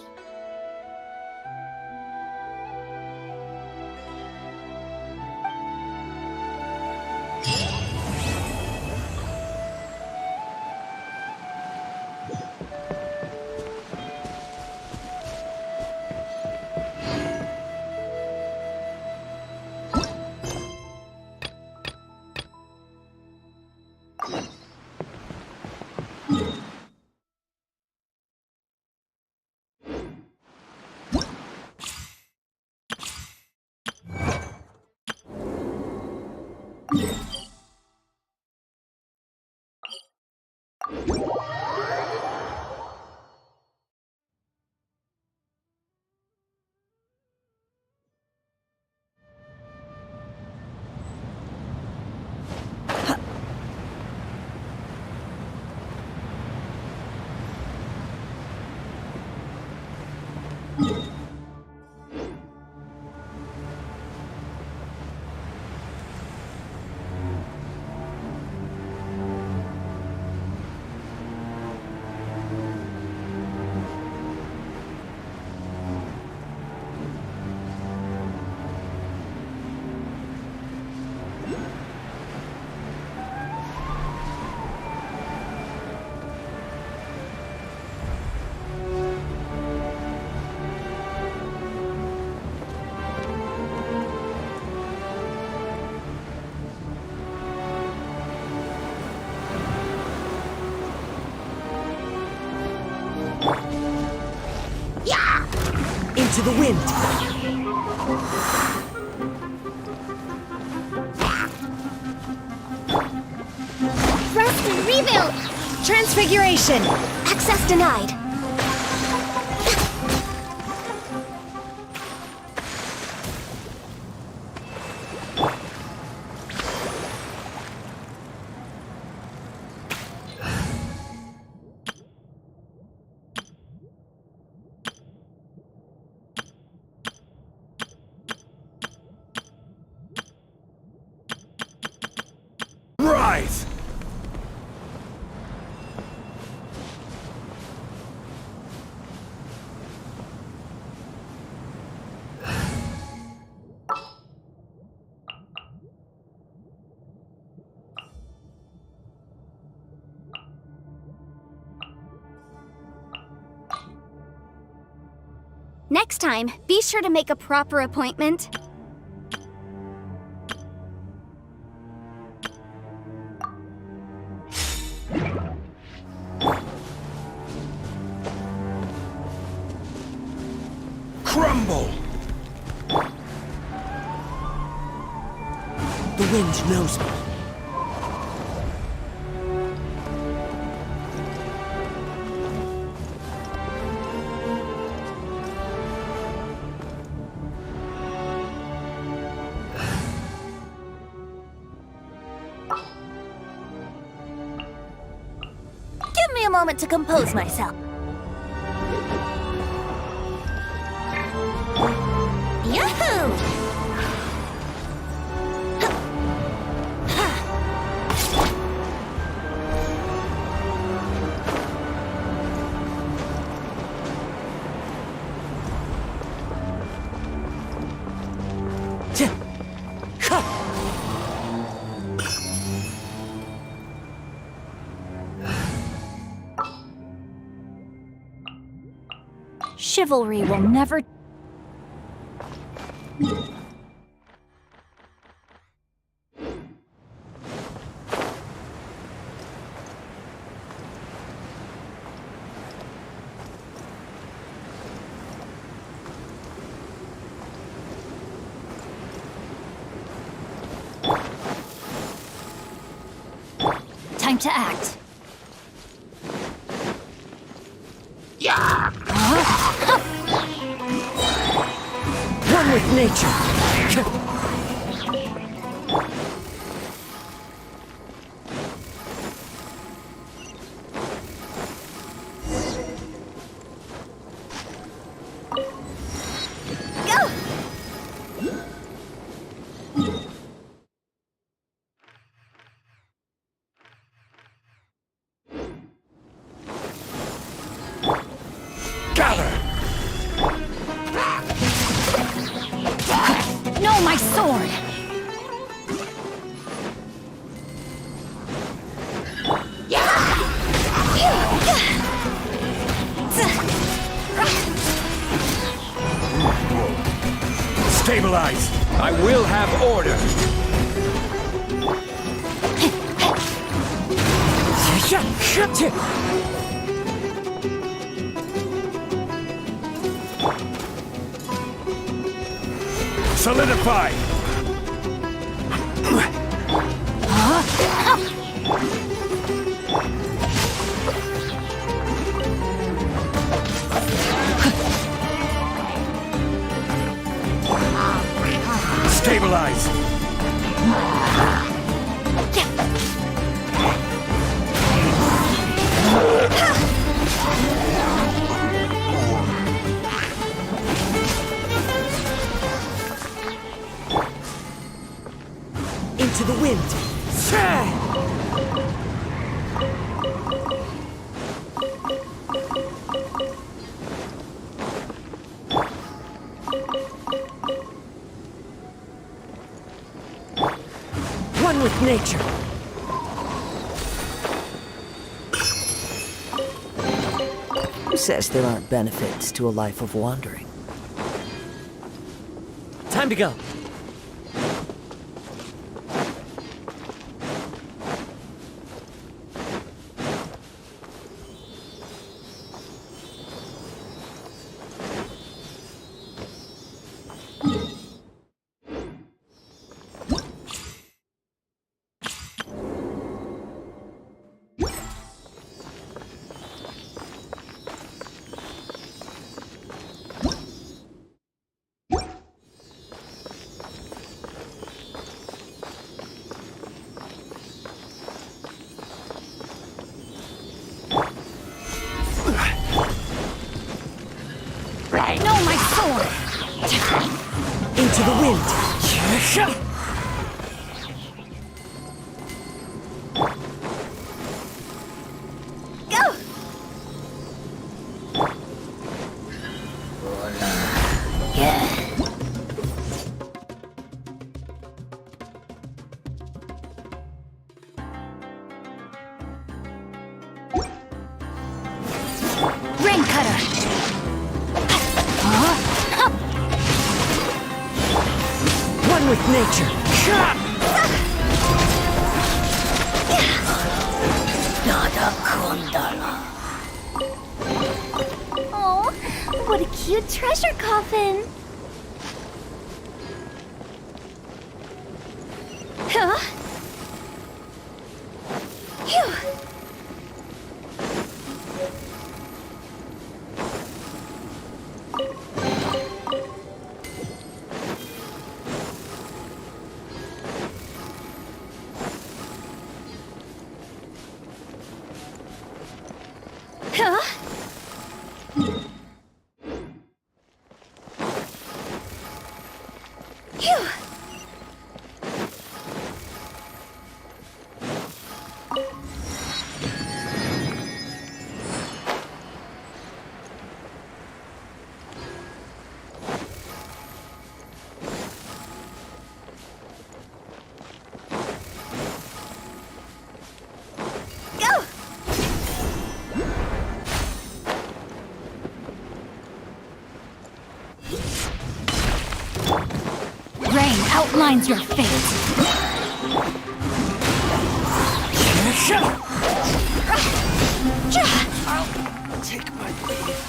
Into the wind. Rest and rebuild! Transfiguration! Access denied. Rise! Next time, be sure to make a proper appointment. Crumble! The wind knows me. Give me a moment to compose myself. Yahoo! Chivalry will never... Time to act. One with nature. No, my sword! Stabilize! I will have order! Solidify! neutralize! Into the wind! One with nature! Who says there aren't benefits to a life of wandering? Time to go! No, my sword! Into the wind! Go! Rain cutter! One with nature! Oh, what a cute treasure coffin. Huh? Phew! Huh? Phew! Go! Rain outlines your fate. I'll take my leave.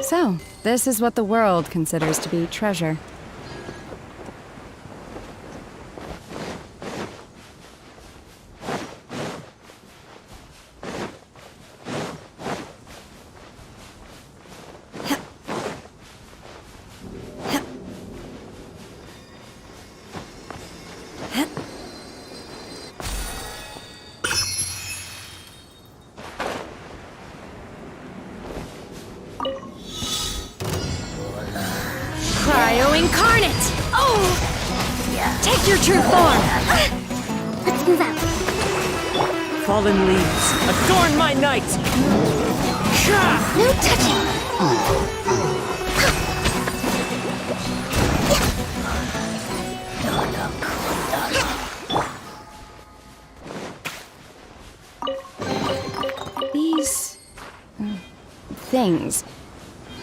So, this is what the world considers to be treasure. Cryo-incarnate! Oh! Take your true form! Let's move out. fallen leaves, adorn my night! No touching! These... things...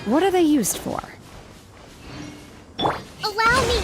what are they used for? Allow me!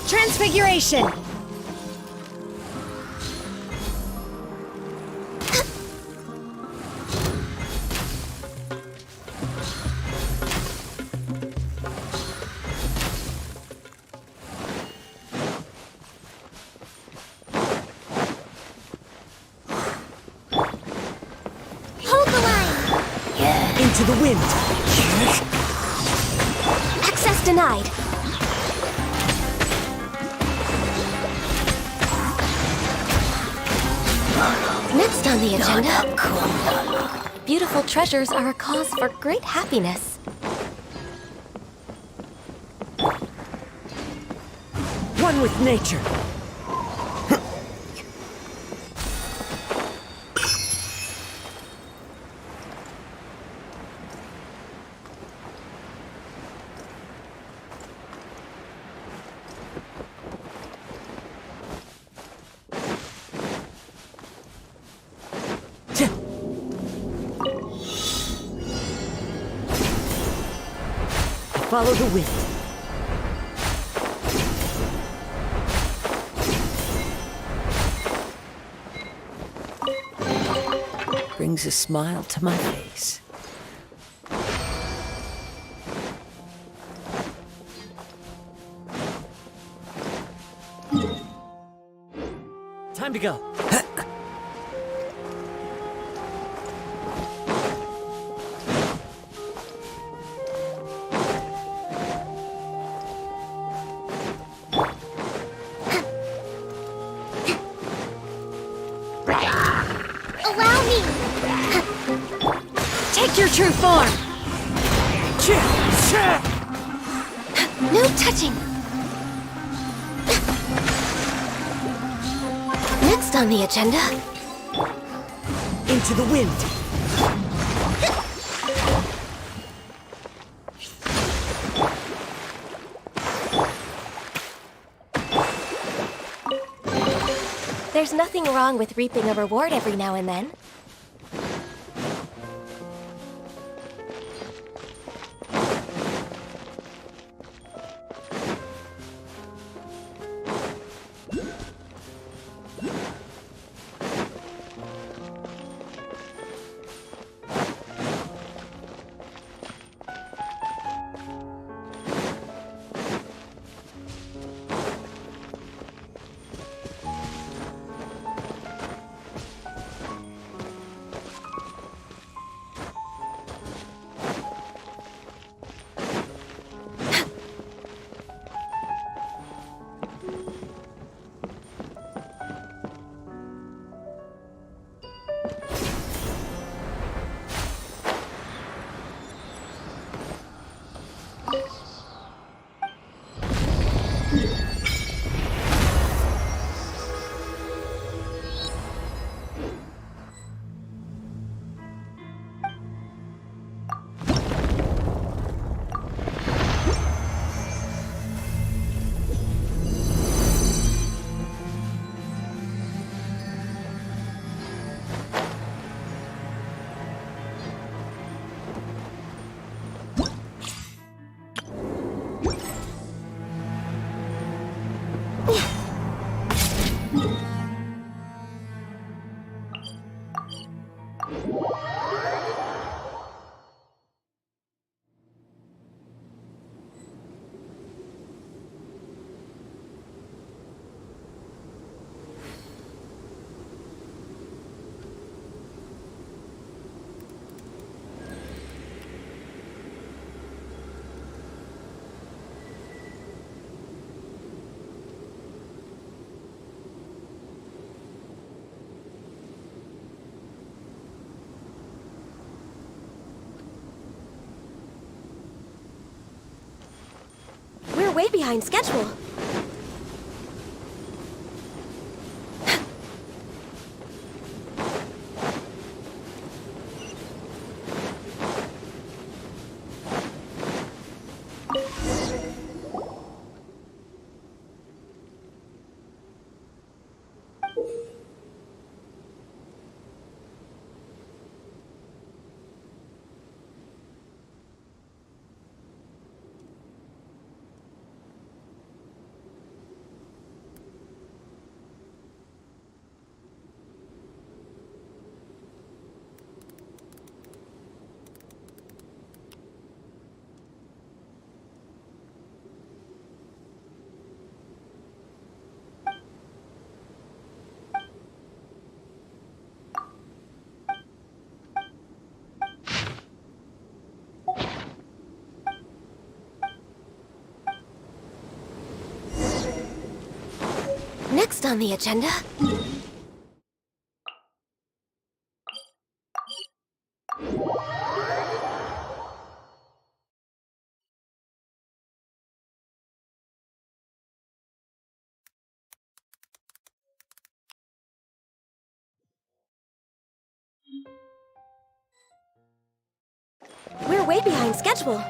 Transfiguration! Hold the line! Into the wind! Access denied. Next on the agenda, beautiful treasures are a cause for great happiness. One with nature! Follow the wind. Brings a smile to my face. Time to go. Allow me! Take your true form! No touching! Next on the agenda, Into the wind. there's nothing wrong with reaping a reward every now and then. way behind schedule. Next on the agenda... We're way behind schedule.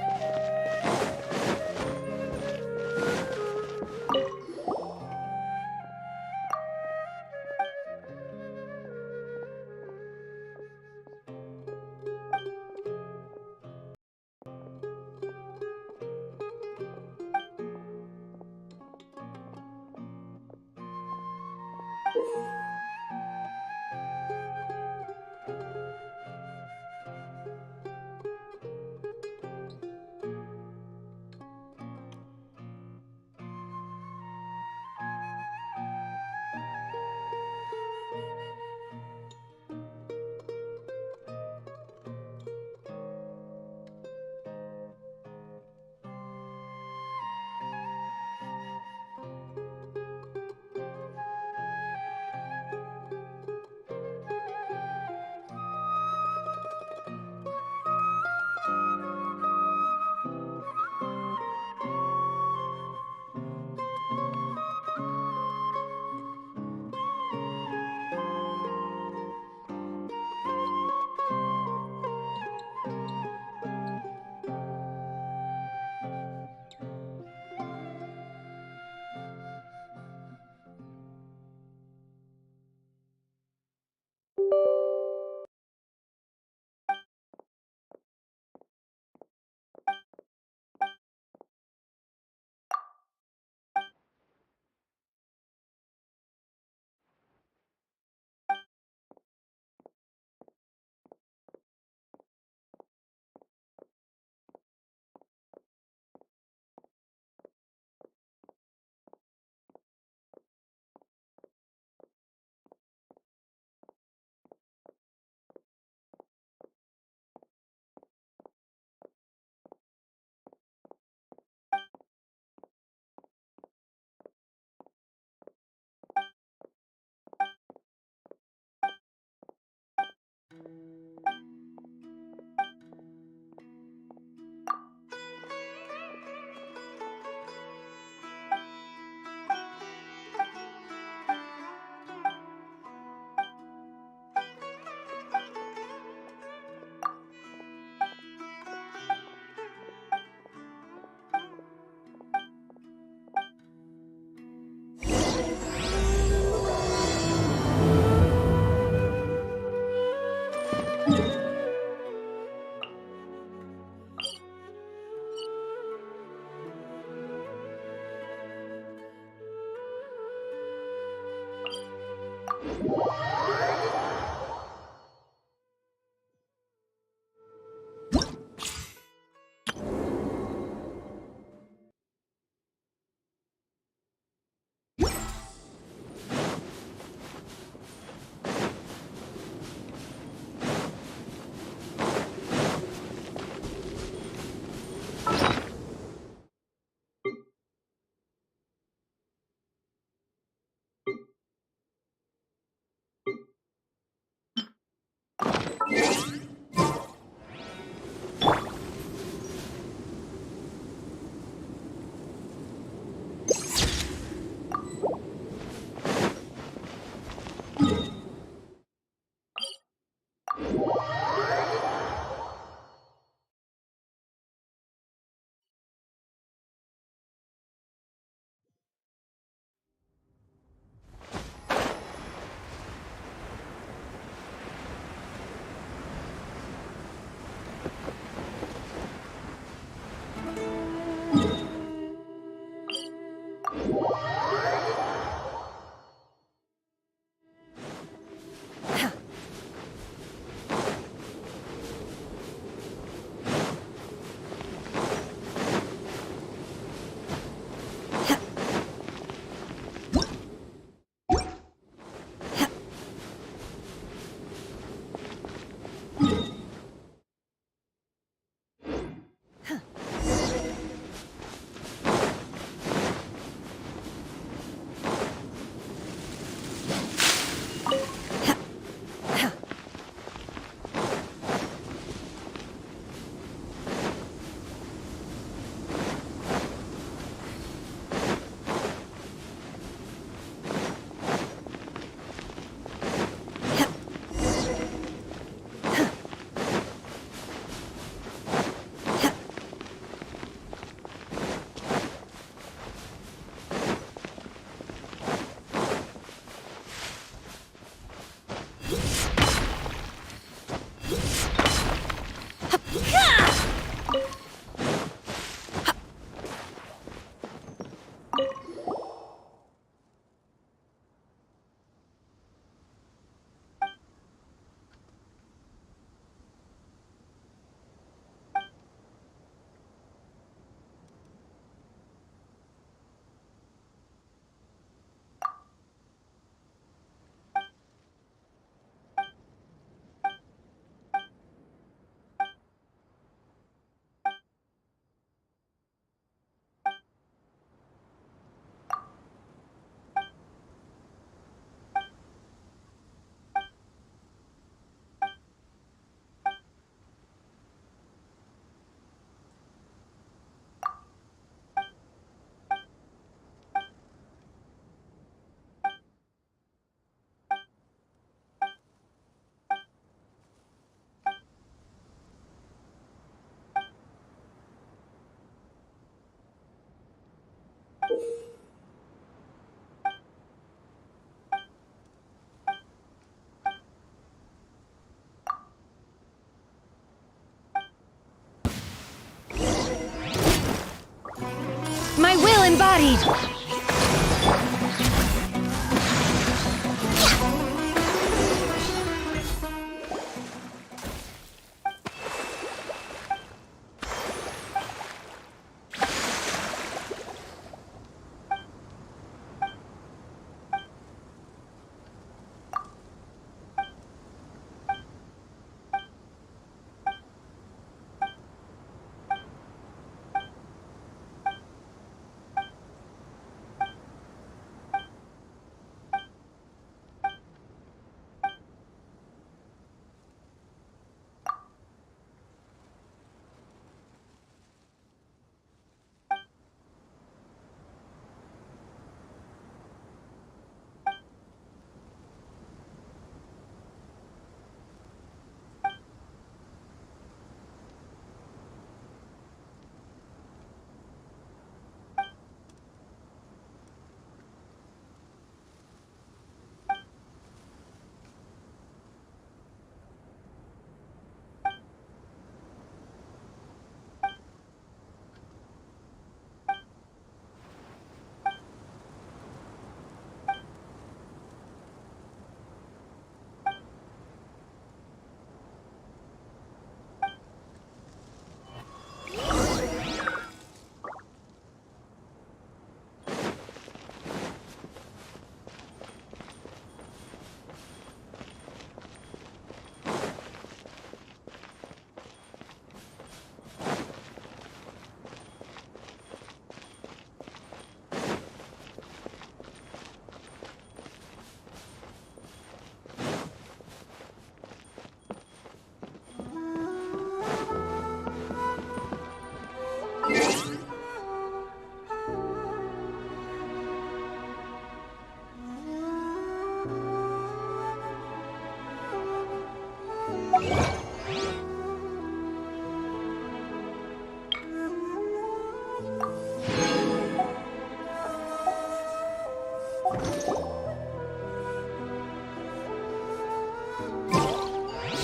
studied!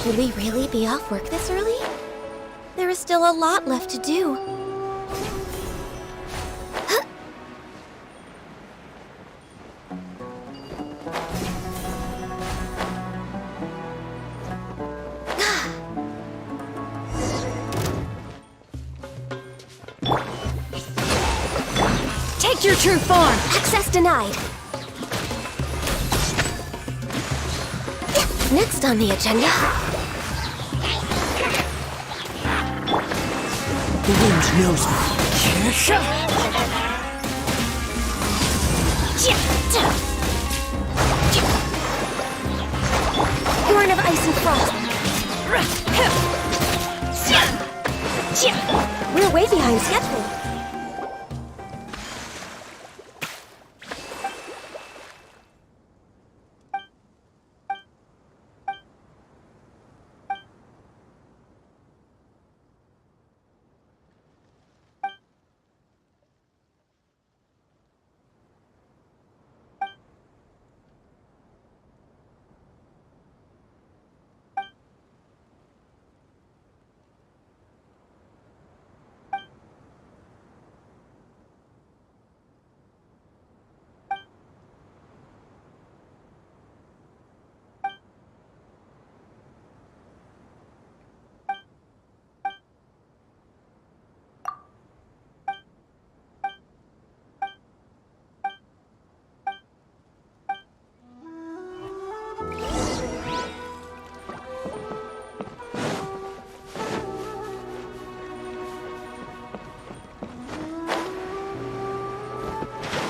Should we really be off work this early? There is still a lot left to do. Take your true form! Access denied. Next on the agenda. The wind knows me. Horn of ice and frost. We're way behind schedule.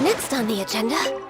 Next on the agenda.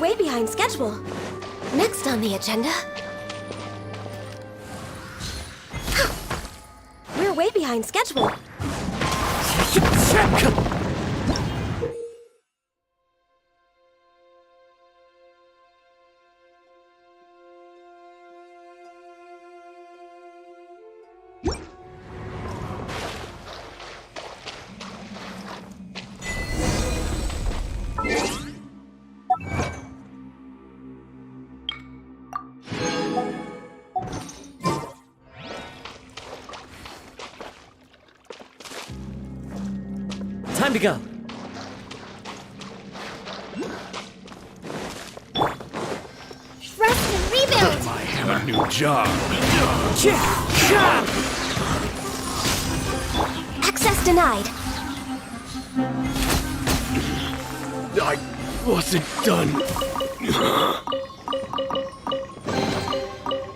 way behind schedule. Next on the agenda... We're way behind schedule. Time to go. Rest and rebuild! I have a new job. Access denied. I wasn't done.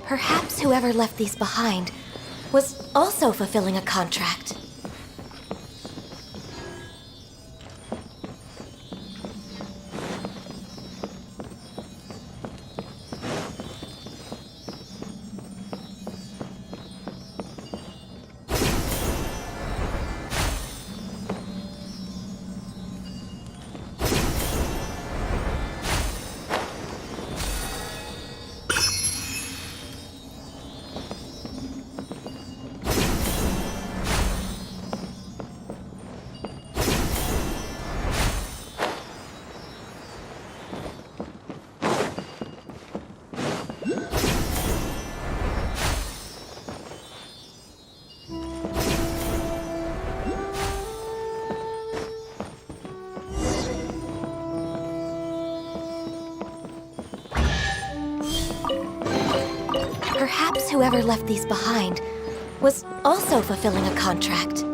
Perhaps whoever left these behind was also fulfilling a contract. Perhaps whoever left these behind was also fulfilling a contract.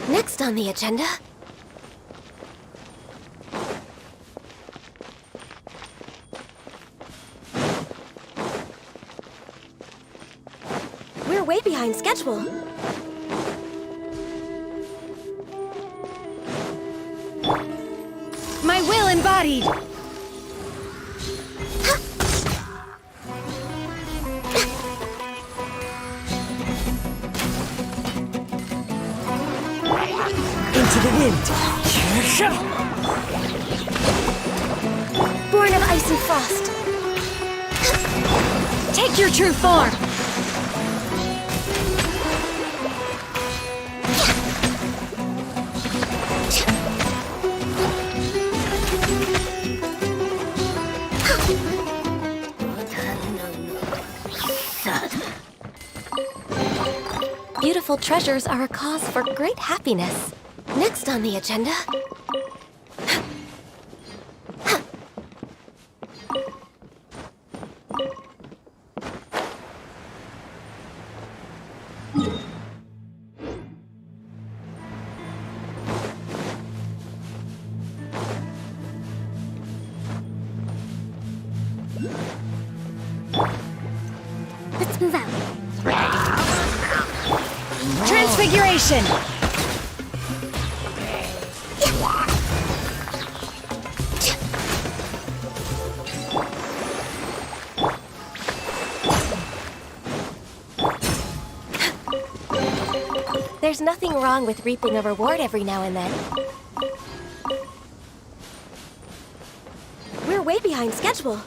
Next on the agenda... We're way behind schedule. My will embodied! Into the wind! Born of ice and frost. Take your true form! Beautiful treasures are a cause for great happiness. Next on the agenda... Let's move out. Transfiguration! There's nothing wrong with reaping a reward every now and then. We're way behind schedule.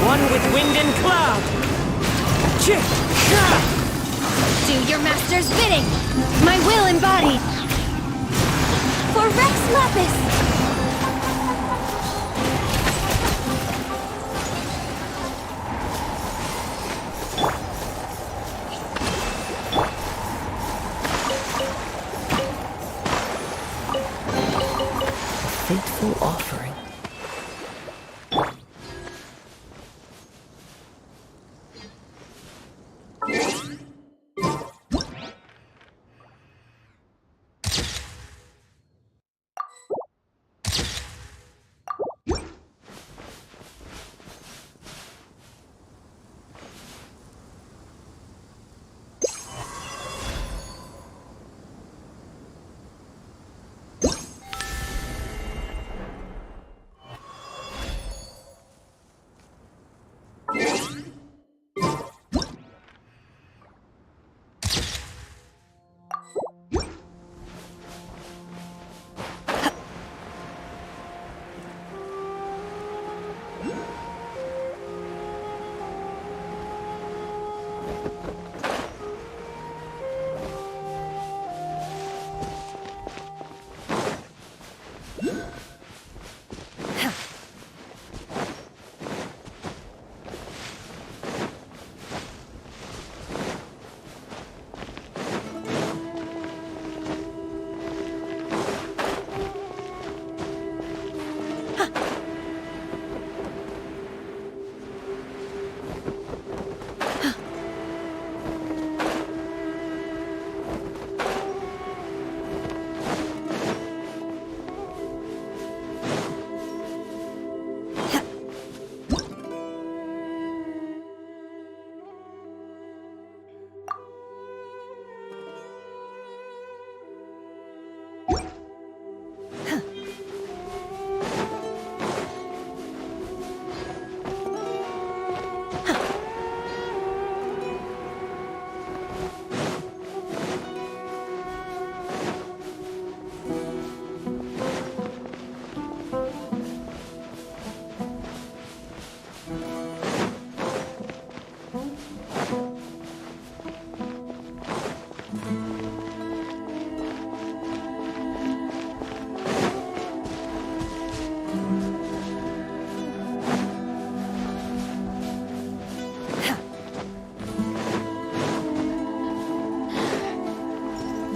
One with wind and cloud! Do your master's bidding! My will embodied! For Rex Lapis! Fateful offering.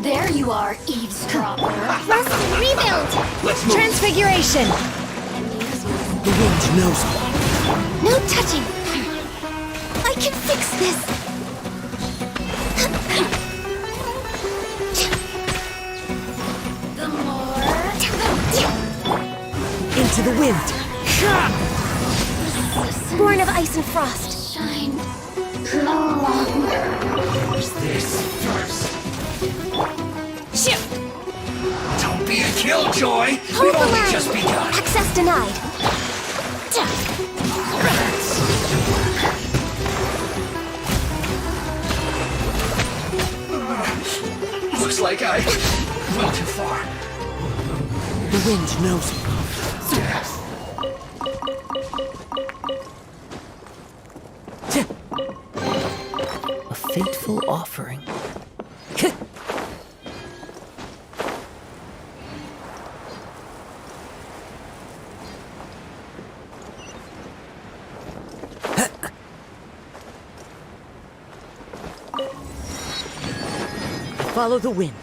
There you are, eavesdropper. Rest and rebuild! Let's move. Transfiguration! The wind knows me. No touching! I can fix this! The more... Into the wind. Born of ice and frost. Shine no longer. Who's this first? Shoot! Don't be a killjoy! Hold We've the only line! just begun! Access denied. Looks like I went too far. The wind knows me. A fateful offering. Follow the wind.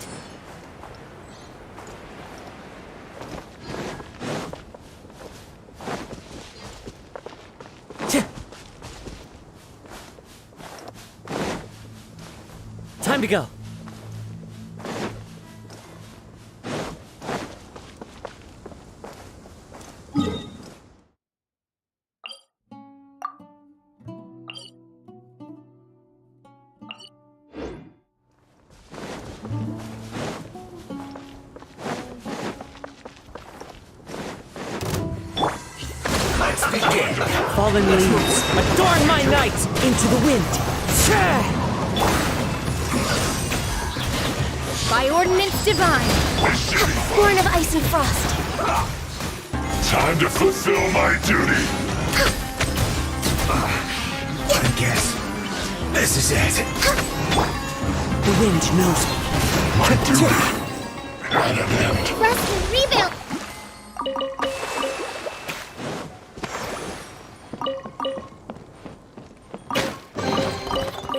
Time to go. Let's begin. Fallen leaves, adorn my night into the wind. By ordinance divine. Born of ice and frost. Time to fulfill my duty. I guess this is it. The wind knows me. My duty. An event. Rest and rebuild.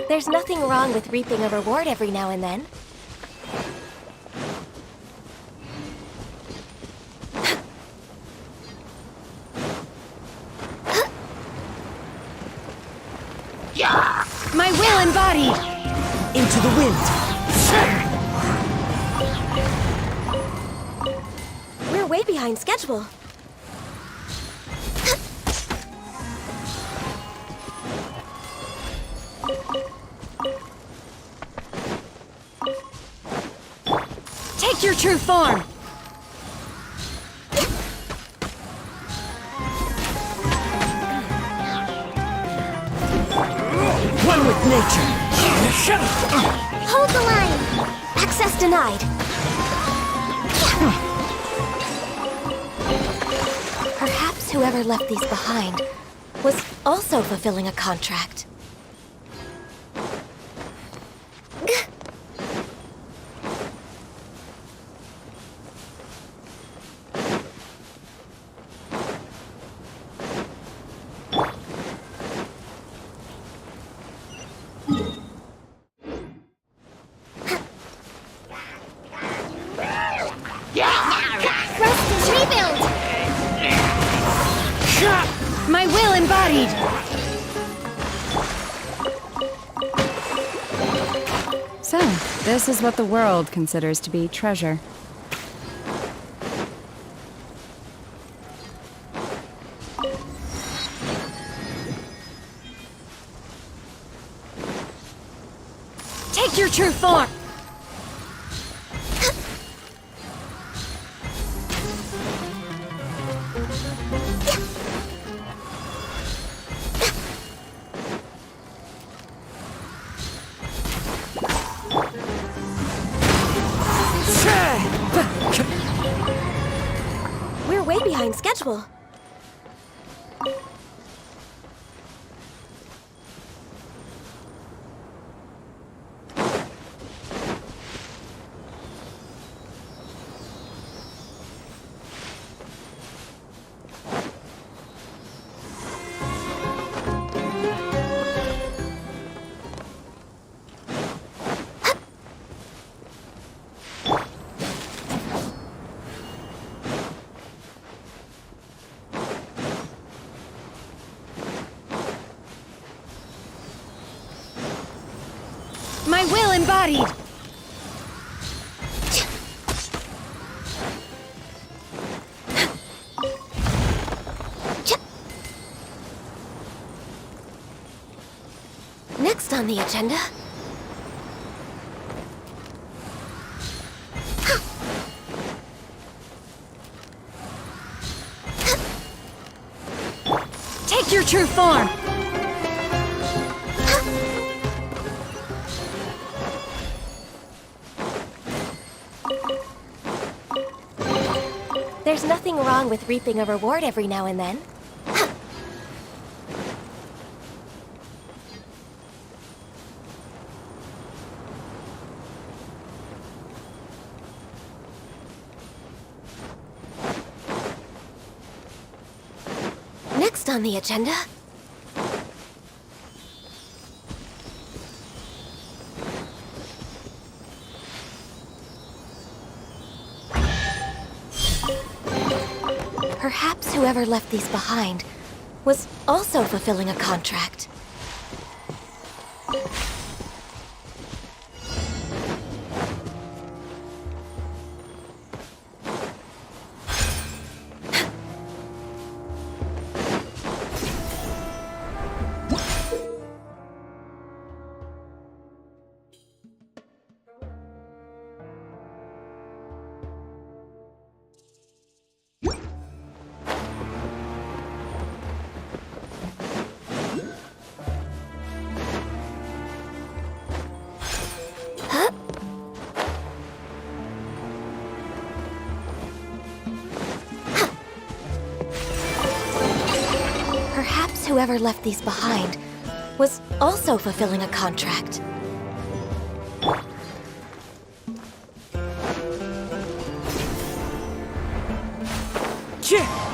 There's nothing wrong with reaping a reward every now and then. My will embodied! Into the wind. We're way behind schedule. Take your true form! One with nature. Hold the line. Access denied. Perhaps whoever left these behind was also fulfilling a contract. This is what the world considers to be treasure. Take your true form! We're way behind schedule. My will embodied! Next on the agenda... Take your true form! There's nothing wrong with reaping a reward every now and then. Next on the agenda... Perhaps whoever left these behind was also fulfilling a contract. Perhaps whoever left these behind was also fulfilling a contract. Yeah.